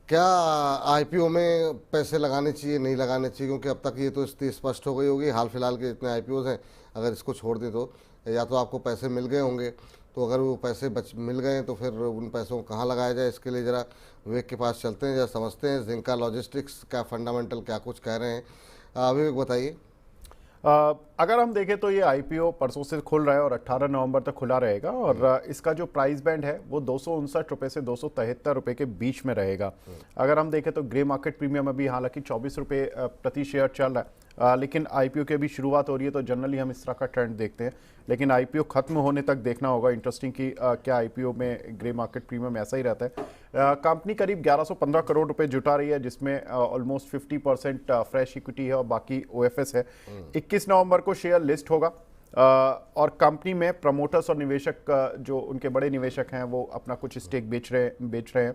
क्या आईपीओ में पैसे लगाने चाहिए नहीं लगाने चाहिए? क्योंकि अब तक ये तो स्थिति स्पष्ट हो गई होगी, हाल फिलहाल के जितने आईपीओज हैं, अगर इसको छोड़ दें तो या तो आपको पैसे मिल गए होंगे, तो अगर वो पैसे मिल गए तो फिर उन पैसों को कहाँ लगाया जाए, इसके लिए ज़रा विवेक के पास चलते हैं, जरा समझते हैं जिंका लॉजिस्टिक्स क्या फंडामेंटल क्या कुछ कह रहे हैं। विवेक बताइए। अगर हम देखें तो ये आईपीओ परसों से खुल रहा है और 18 नवंबर तक खुला रहेगा, और इसका जो प्राइस बैंड है वो 259 रुपये से 273 रुपये के बीच में रहेगा। अगर हम देखें तो ग्रे मार्केट प्रीमियम अभी हालांकि 24 रुपये प्रति शेयर चल रहा है, लेकिन आईपीओ की अभी शुरुआत हो रही है, तो जनरली हम इस तरह का ट्रेंड देखते हैं। लेकिन आईपीओ खत्म होने तक देखना होगा इंटरेस्टिंग कि क्या आईपीओ में ग्रे मार्केट प्रीमियम ऐसा ही रहता है। कंपनी करीब 1115 करोड़ रुपए जुटा रही है, जिसमें ऑलमोस्ट 50% फ्रेश इक्विटी है और बाकी ओएफएस है। 21 नवंबर को शेयर लिस्ट होगा, और कंपनी में प्रमोटर्स और निवेशक जो उनके बड़े निवेशक हैं वो अपना कुछ स्टेक बेच रहे हैं।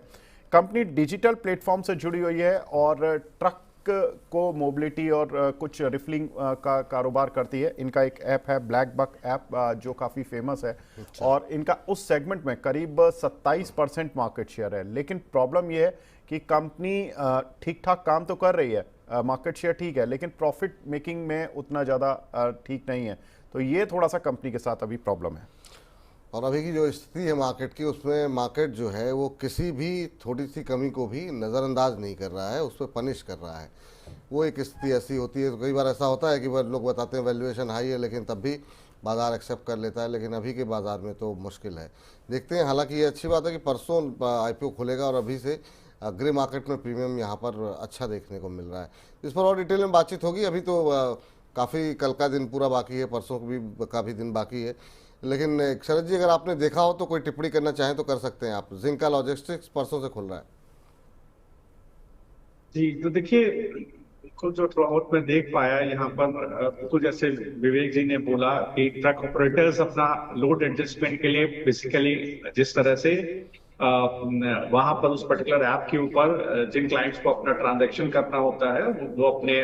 कंपनी डिजिटल प्लेटफॉर्म से जुड़ी हुई है और ट्रक को मोबिलिटी और कुछ रिफिलिंग का कारोबार करती है। इनका एक ऐप है ब्लैक बक ऐप, जो काफ़ी फेमस है। और इनका उस सेगमेंट में करीब 27% मार्केट शेयर है। लेकिन प्रॉब्लम यह है कि कंपनी ठीक ठाक काम तो कर रही है, मार्केट शेयर ठीक है, लेकिन प्रॉफिट मेकिंग में उतना ज़्यादा ठीक नहीं है। तो ये थोड़ा सा कंपनी के साथ अभी प्रॉब्लम है। और अभी की जो स्थिति है मार्केट की, उसमें मार्केट जो है वो किसी भी थोड़ी सी कमी को भी नज़रअंदाज नहीं कर रहा है, उस पर पनिश कर रहा है। वो एक स्थिति ऐसी होती है। तो कई बार ऐसा होता है कि वह लोग बताते हैं वैल्यूएशन हाई है, लेकिन तब भी बाज़ार एक्सेप्ट कर लेता है, लेकिन अभी के बाज़ार में तो मुश्किल है। देखते हैं। हालांकि ये अच्छी बात है कि परसों IPO खुलेगा और अभी से ग्रे मार्केट में प्रीमियम यहाँ पर अच्छा देखने को मिल रहा है। इस पर और डिटेल में बातचीत होगी। अभी तो काफ़ी कल का दिन पूरा बाकी है, परसों का भी दिन बाकी है। लेकिन शरद जी, अगर आपने देखा हो तो कोई टिप्पणी करना चाहें तो कर सकते हैं आप। जिंका लॉजिस्टिक्स परसों से खुल रहा है। जी, तो देखिए, कुछ जो थोड़ा बहुत मैं देख पाया यहाँ पर, बिल्कुल जैसे विवेक जी ने बोला कि ट्रक ऑपरेटर्स अपना लोड एडजस्टमेंट के लिए बेसिकली जिस तरह से वहां पर उस पर्टिकुलर ऐप के ऊपर जिन क्लाइंट्स को अपना ट्रांजैक्शन करना होता है वो अपने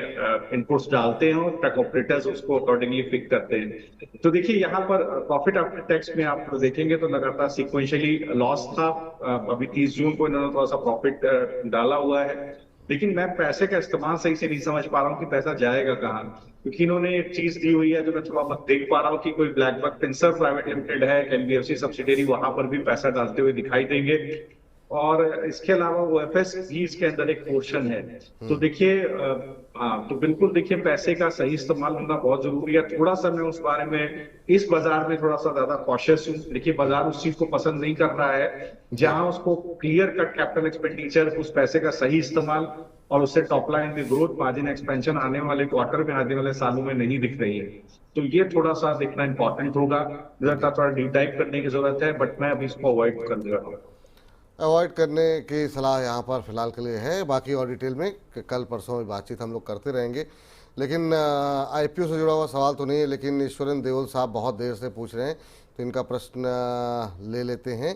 इनपुट्स डालते हैं और ट्रक ऑपरेटर्स उसको अकॉर्डिंगली पिक करते हैं। तो देखिए यहाँ पर प्रॉफिट आफ्टर टैक्स में आप देखेंगे तो लगातार सिक्वेंशियली लॉस था। अभी 30 जून को इन्होंने थोड़ा सा प्रॉफिट डाला हुआ है, लेकिन मैं पैसे का इस्तेमाल सही से नहीं समझ पा रहा हूँ कि पैसा जाएगा कहाँ, क्योंकि इन्होंने एक चीज दी हुई है जो मैं थोड़ा बहुत देख पा रहा हूँ कि कोई ब्लैकबक फिनसर्व प्राइवेट लिमिटेड है, NBFC सब्सिडियरी, वहां पर भी पैसा डालते हुए दिखाई देंगे। और इसके अलावा वो FS के अंदर एक पोर्शन है। तो देखिए हाँ, तो बिल्कुल देखिए पैसे का सही इस्तेमाल होना बहुत जरूरी है। थोड़ा सा मैं उस बारे में इस बाजार में थोड़ा सा ज्यादा कॉशियस हूँ। देखिए बाजार उस चीज को पसंद नहीं कर रहा है जहां उसको क्लियर कट कैपिटल एक्सपेंडिचर, उस पैसे का सही इस्तेमाल और उससे टॉप लाइन में ग्रोथ, मार्जिन एक्सपेंशन आने वाले क्वार्टर में, आने वाले सालों में नहीं दिख रही है। तो ये थोड़ा सा देखना इंपॉर्टेंट होगा, थोड़ा डीप डाइव करने की जरूरत है, बट मैं अभी इसको अवॉइड कर रहा हूँ। अवॉइड करने की सलाह यहाँ पर फिलहाल के लिए है। बाकी और डिटेल में कल परसों में बातचीत हम लोग करते रहेंगे। लेकिन IPO से जुड़ा हुआ सवाल तो नहीं है, लेकिन ईश्वरन देओल साहब बहुत देर से पूछ रहे हैं, तो इनका प्रश्न ले लेते हैं।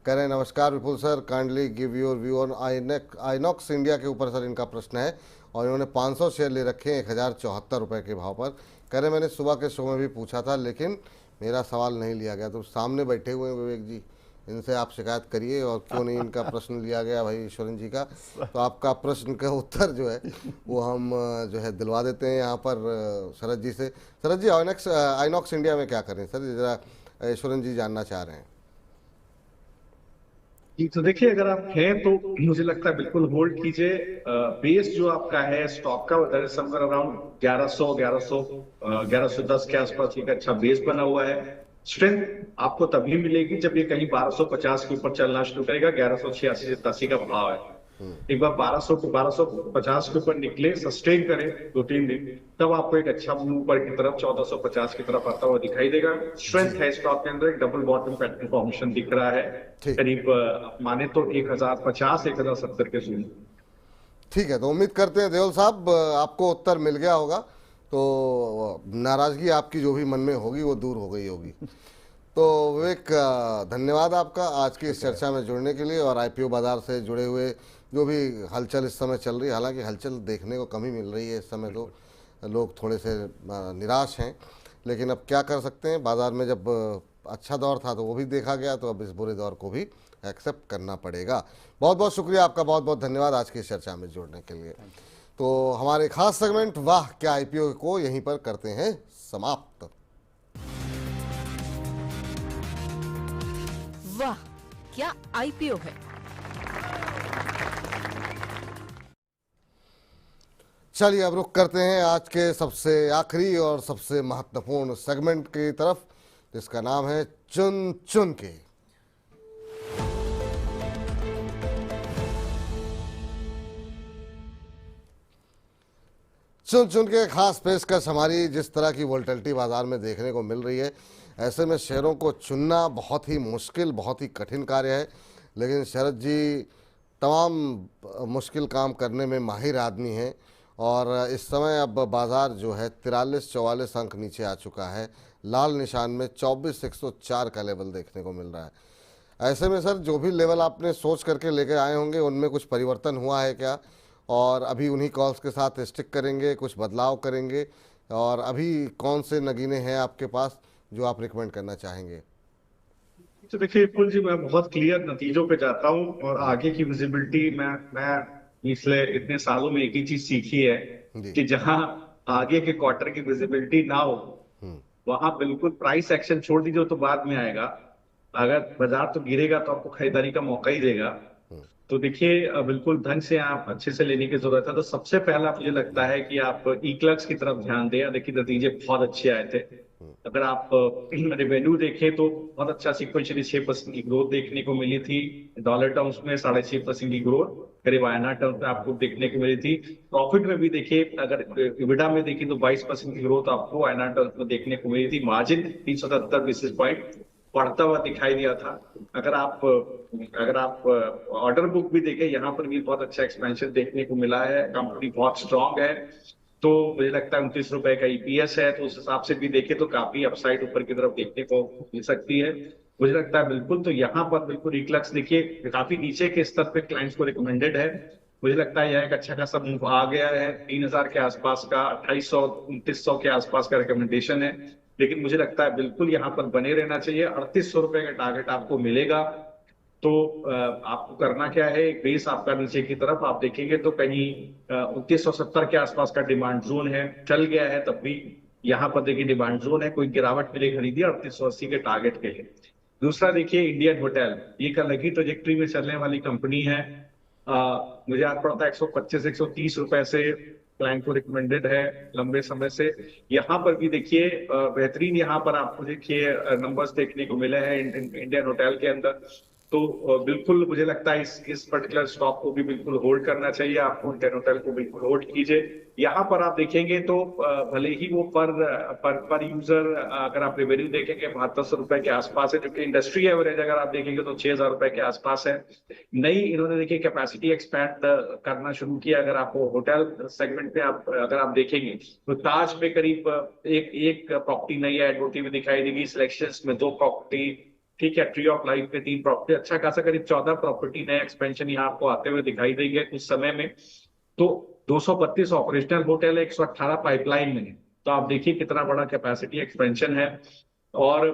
कह रहे हैं, नमस्कार Vipul sir, kindly give your view on Inox India के ऊपर सर इनका प्रश्न है। और इन्होंने 500 शेयर ले रखे हैं 1074 रुपये के भाव पर। कह रहे हैं, मैंने सुबह के शो में भी पूछा था लेकिन मेरा सवाल नहीं लिया गया। तो सामने बैठे हुए हैं विवेक जी, इनसे आप शिकायत करिए और क्यों नहीं इनका प्रश्न लिया गया भाई ईश्वरन जी का। तो आपका प्रश्न का उत्तर जो है वो हम जो है दिलवा देते हैं यहाँ पर शरद जी से। शरद जी, आइनॉक्स इंडिया में क्या करें सर, जरा ईश्वरन जी जानना चाह रहे हैं। जी, तो देखिए अगर आप हैं तो मुझे लगता है बिल्कुल होल्ड कीजिए। बेस जो आपका है स्टॉक का, वो समवेयर अराउंड 1110 के आसपास एक अच्छा बेस बना हुआ है। स्ट्रेंथ आपको तभी मिलेगी जब ये कहीं 1250 के ऊपर चलना शुरू करेगा। 1186-87 का भाव है। एक बार 1250 के ऊपर निकले, सस्टेन करे 2-3 दिन, तब आपको एक अच्छा मूव ऊपर की तरफ 1450 की तरफ आता हुआ दिखाई देगा। स्ट्रेंथ है स्टॉक के अंदर, एक डबल बॉटम पैटर्न फॉर्मेशन दिख रहा है करीब माने तो 1050-1070 के जोन। ठीक है, तो उम्मीद करते हैं देओल साहब आपको उत्तर मिल गया होगा, तो नाराजगी आपकी जो भी मन में होगी वो दूर हो गई होगी। तो विवेक, धन्यवाद आपका आज की इस चर्चा में जुड़ने के लिए और IPO बाजार से जुड़े हुए जो भी हलचल इस समय चल रही है। हालांकि हलचल देखने को कम ही मिल रही है इस समय, तो लोग थोड़े से निराश हैं, लेकिन अब क्या कर सकते हैं। बाजार में जब अच्छा दौर था तो वो भी देखा गया, तो अब इस बुरे दौर को भी एक्सेप्ट करना पड़ेगा। बहुत बहुत शुक्रिया आपका, बहुत बहुत धन्यवाद आज की इस चर्चा में जुड़ने के लिए। तो हमारे खास सेगमेंट वाह क्या IPO को यहीं पर करते हैं समाप्त। वाह क्या IPO है। चलिए अब रुक करते हैं आज के सबसे आखिरी और सबसे महत्वपूर्ण सेगमेंट की तरफ, जिसका नाम है चुन चुन के। चुन चुन के खास पेशकश हमारी, जिस तरह की वोल्टिलिटी बाजार में देखने को मिल रही है, ऐसे में शेयरों को चुनना बहुत ही मुश्किल, बहुत ही कठिन कार्य है। लेकिन शरद जी तमाम मुश्किल काम करने में माहिर आदमी हैं और इस समय अब बाज़ार जो है 43-44 अंक नीचे आ चुका है। लाल निशान में 24,104 का लेवल देखने को मिल रहा है। ऐसे में सर जो भी लेवल आपने सोच करके लेके आए होंगे उनमें कुछ परिवर्तन हुआ है क्या, और अभी उन्हीं कॉल्स के साथ स्टिक करेंगे, कुछ बदलाव करेंगे, और अभी कौन से नगीने हैं आपके पास जो आप रिकमेंड करना चाहेंगे? तो देखिए विपुल जी, मैं बहुत क्लियर नतीजों पे जाता हूँ और आगे की विजिबिलिटी मैं पिछले इतने सालों में एक ही चीज सीखी है कि जहां आगे के क्वार्टर की विजिबिलिटी ना हो वहां बिल्कुल प्राइस एक्शन छोड़ दीजिए, तो बाद में आएगा। अगर बाजार तो गिरेगा तो आपको खरीदारी का मौका ही देगा। तो देखिए बिल्कुल ढंग से आप अच्छे से लेने की जरूरत है। तो सबसे पहला मुझे लगता है कि आप इक्लक्स की तरफ ध्यान दें। देखिए नतीजे बहुत अच्छे आए थे। अगर आप रेवेन्यू देखें तो बहुत अच्छा सिक्वेंशियली 6% की ग्रोथ देखने को मिली थी। डॉलर टर्म्स में 6.5% की ग्रोथ करीब INR टर्म्स में आपको देखने को मिली थी। प्रॉफिट में भी देखिए, अगर EBITDA में देखिए तो 22% की ग्रोथ आपको INR टर्म्स में देखने को मिली थी। मार्जिन 370 बेसिस पॉइंट बढ़ता हुआ दिखाई दिया था। अगर आप ऑर्डर बुक भी देखें, यहाँ पर भी बहुत अच्छा एक्सपेंशन देखने को मिला है। कंपनी बहुत स्ट्रांग है। तो मुझे लगता है 29 रुपए का EPS है, तो उस हिसाब से भी देखें तो काफी अपसाइड ऊपर की तरफ देखने को मिल सकती है। मुझे लगता है बिल्कुल, तो यहाँ पर बिल्कुल इक्लक्स देखिए काफी नीचे के स्तर पे क्लाइंट्स को रिकमेंडेड है। मुझे लगता है यह एक अच्छा खासा मूव आ गया है। 3000 के आसपास का, 2800 2900 के आसपास का रिकमेंडेशन है। लेकिन मुझे लगता है बिल्कुल यहाँ पर बने रहना चाहिए। 3800 रुपए का टारगेट आपको मिलेगा। तो आपको करना क्या है, एक बेस आपका नीचे की तरफ आप देखेंगे तो कहीं 2970 के आसपास का डिमांड जोन है। चल गया है तब भी यहाँ पर देखिए डिमांड जोन है, कोई गिरावट मिले खरीदी 3880 के टारगेट के लिए। दूसरा देखिए इंडियन होटल, ये एक अलग ही ट्रेजेक्टरी में चलने वाली कंपनी है। मुझे याद पड़ता है 125 130 रुपए से क्लाइंट को रिकमेंडेड है लंबे समय से। यहाँ पर भी देखिए बेहतरीन यहाँ पर आपको देखिए नंबर्स देखने को मिले हैं इंडियन होटल के अंदर। तो बिल्कुल मुझे लगता है इस पर्टिकुलर स्टॉक को भी बिल्कुल होल्ड करना चाहिए। आपको इंडियन होटल को बिल्कुल होल्ड कीजिए। यहाँ पर आप देखेंगे तो भले ही वो पर यूजर अगर आप रेवेन्यू देखेंगे 7200 रुपए के आसपास है, जो कि इंडस्ट्री एवरेज अगर आप देखेंगे तो 6000 रुपए के आसपास है। नई इन्होंने देखिए कैपेसिटी एक्सपैंड करना शुरू किया। अगर आप होटल सेगमेंट में अगर आप देखेंगे तो ताज में करीब एक प्रॉपर्टी नई ऐड होती हुई दिखाई देगी। सिलेक्शंस में 2 प्रॉपर्टी, ठीक है, ट्री ऑफ लाइफ में 3 प्रॉपर्टी, अच्छा खासा करीब 14 प्रॉपर्टी नए एक्सपेंशन यहाँ आपको आते हुए दिखाई देंगे कुछ समय में। तो 232 ऑपरेशनल होटल है, 118 पाइपलाइन में। तो आप देखिए कितना बड़ा कैपेसिटी एक्सपेंशन है। और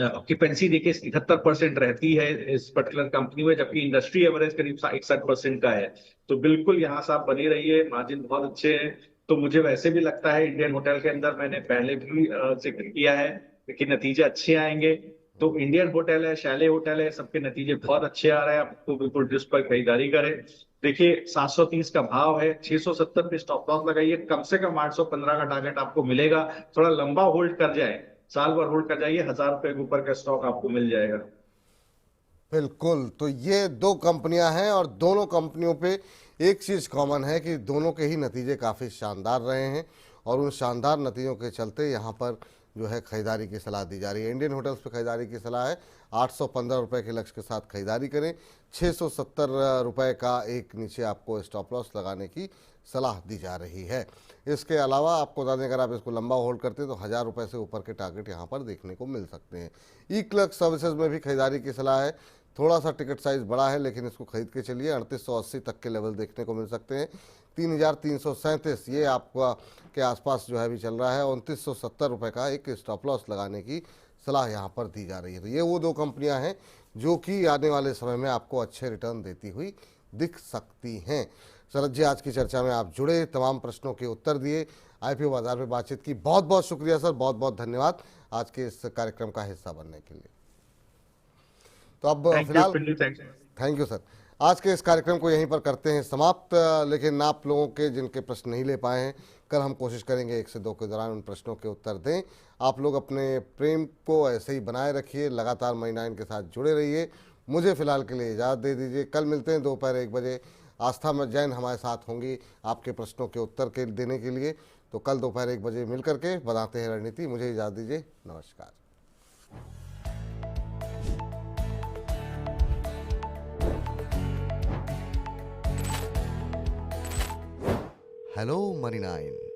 ऑक्यूपेंसी देखिए 71% रहती है इस पर्टिकुलर कंपनी में, जबकि इंडस्ट्री एवरेज करीब 61% का है। तो बिल्कुल यहाँ से आप बनी रहिए, मार्जिन बहुत अच्छे हैं। तो मुझे वैसे भी लगता है इंडियन होटल के अंदर, मैंने पहले भी जिक्र किया है कि नतीजे अच्छे आएंगे। तो इंडियन होटल है, शैले होटल है, सबके नतीजे बहुत अच्छे आ रहे हैं। आपको बिल्कुल डिस्क पर खरीदारी करें। देखिए 730 का भाव है, 670 पे स्टॉप लॉस लगाइए। कम से कम 815 का टारगेट आपको मिलेगा। थोड़ा लंबा होल्ड कर जाए, साल भर होल्ड कर जाइए, 1000 रुपए के ऊपर का स्टॉक आपको मिल जाएगा। बिल्कुल, तो ये 2 कंपनियां हैं और दोनों कंपनियों पे एक चीज़ कॉमन है कि दोनों के ही नतीजे काफ़ी शानदार रहे हैं और उन शानदार नतीजों के चलते यहाँ पर जो है खरीदारी की सलाह दी जा रही है। इंडियन होटल्स पे खरीदारी की सलाह है 815 रुपये के लक्ष्य के साथ खरीदारी करें। 670 रुपये का एक नीचे आपको स्टॉप लॉस लगाने की सलाह दी जा रही है। इसके अलावा आपको बता दें, अगर आप इसको लंबा होल्ड करते हैं तो 1000 रुपये से ऊपर के टारगेट यहाँ पर देखने को मिल सकते हैं। इक्लक्स सर्विसेज में भी खरीदारी की सलाह है। थोड़ा सा टिकट साइज़ बड़ा है लेकिन इसको खरीद के चलिए। 3880 तक के लेवल देखने को मिल सकते हैं। 3337 ये आपका के आसपास जो है भी चल रहा है। 2970 रुपये का एक स्टॉप लॉस लगाने की सलाह यहाँ पर दी जा रही है। तो ये वो 2 कंपनियाँ हैं जो कि आने वाले समय में आपको अच्छे रिटर्न देती हुई दिख सकती हैं। शरद जी, आज की चर्चा में आप जुड़े, तमाम प्रश्नों के उत्तर दिए, IPO बाजार पे बातचीत की, बहुत बहुत शुक्रिया सर, बहुत बहुत धन्यवाद आज के इस कार्यक्रम का हिस्सा बनने के लिए। तो अब फिलहाल थैंक यू सर। आज के इस कार्यक्रम को यहीं पर करते हैं समाप्त। लेकिन आप लोगों के जिनके प्रश्न नहीं ले पाए हैं, कल हम कोशिश करेंगे 1 से 2 के दौरान उन प्रश्नों के उत्तर दें। आप लोग अपने प्रेम को ऐसे ही बनाए रखिए, लगातार मनी9 के साथ जुड़े रहिए। मुझे फिलहाल के लिए इजाज़त दे दीजिए। कल मिलते हैं दोपहर 1 बजे। आस्था जैन हमारे साथ होंगी आपके प्रश्नों के उत्तर के देने के लिए। तो कल दोपहर 1 बजे मिल करके बनाते हैं रणनीति। मुझे इजाज़त दीजिए, नमस्कार। हेलो मनी9।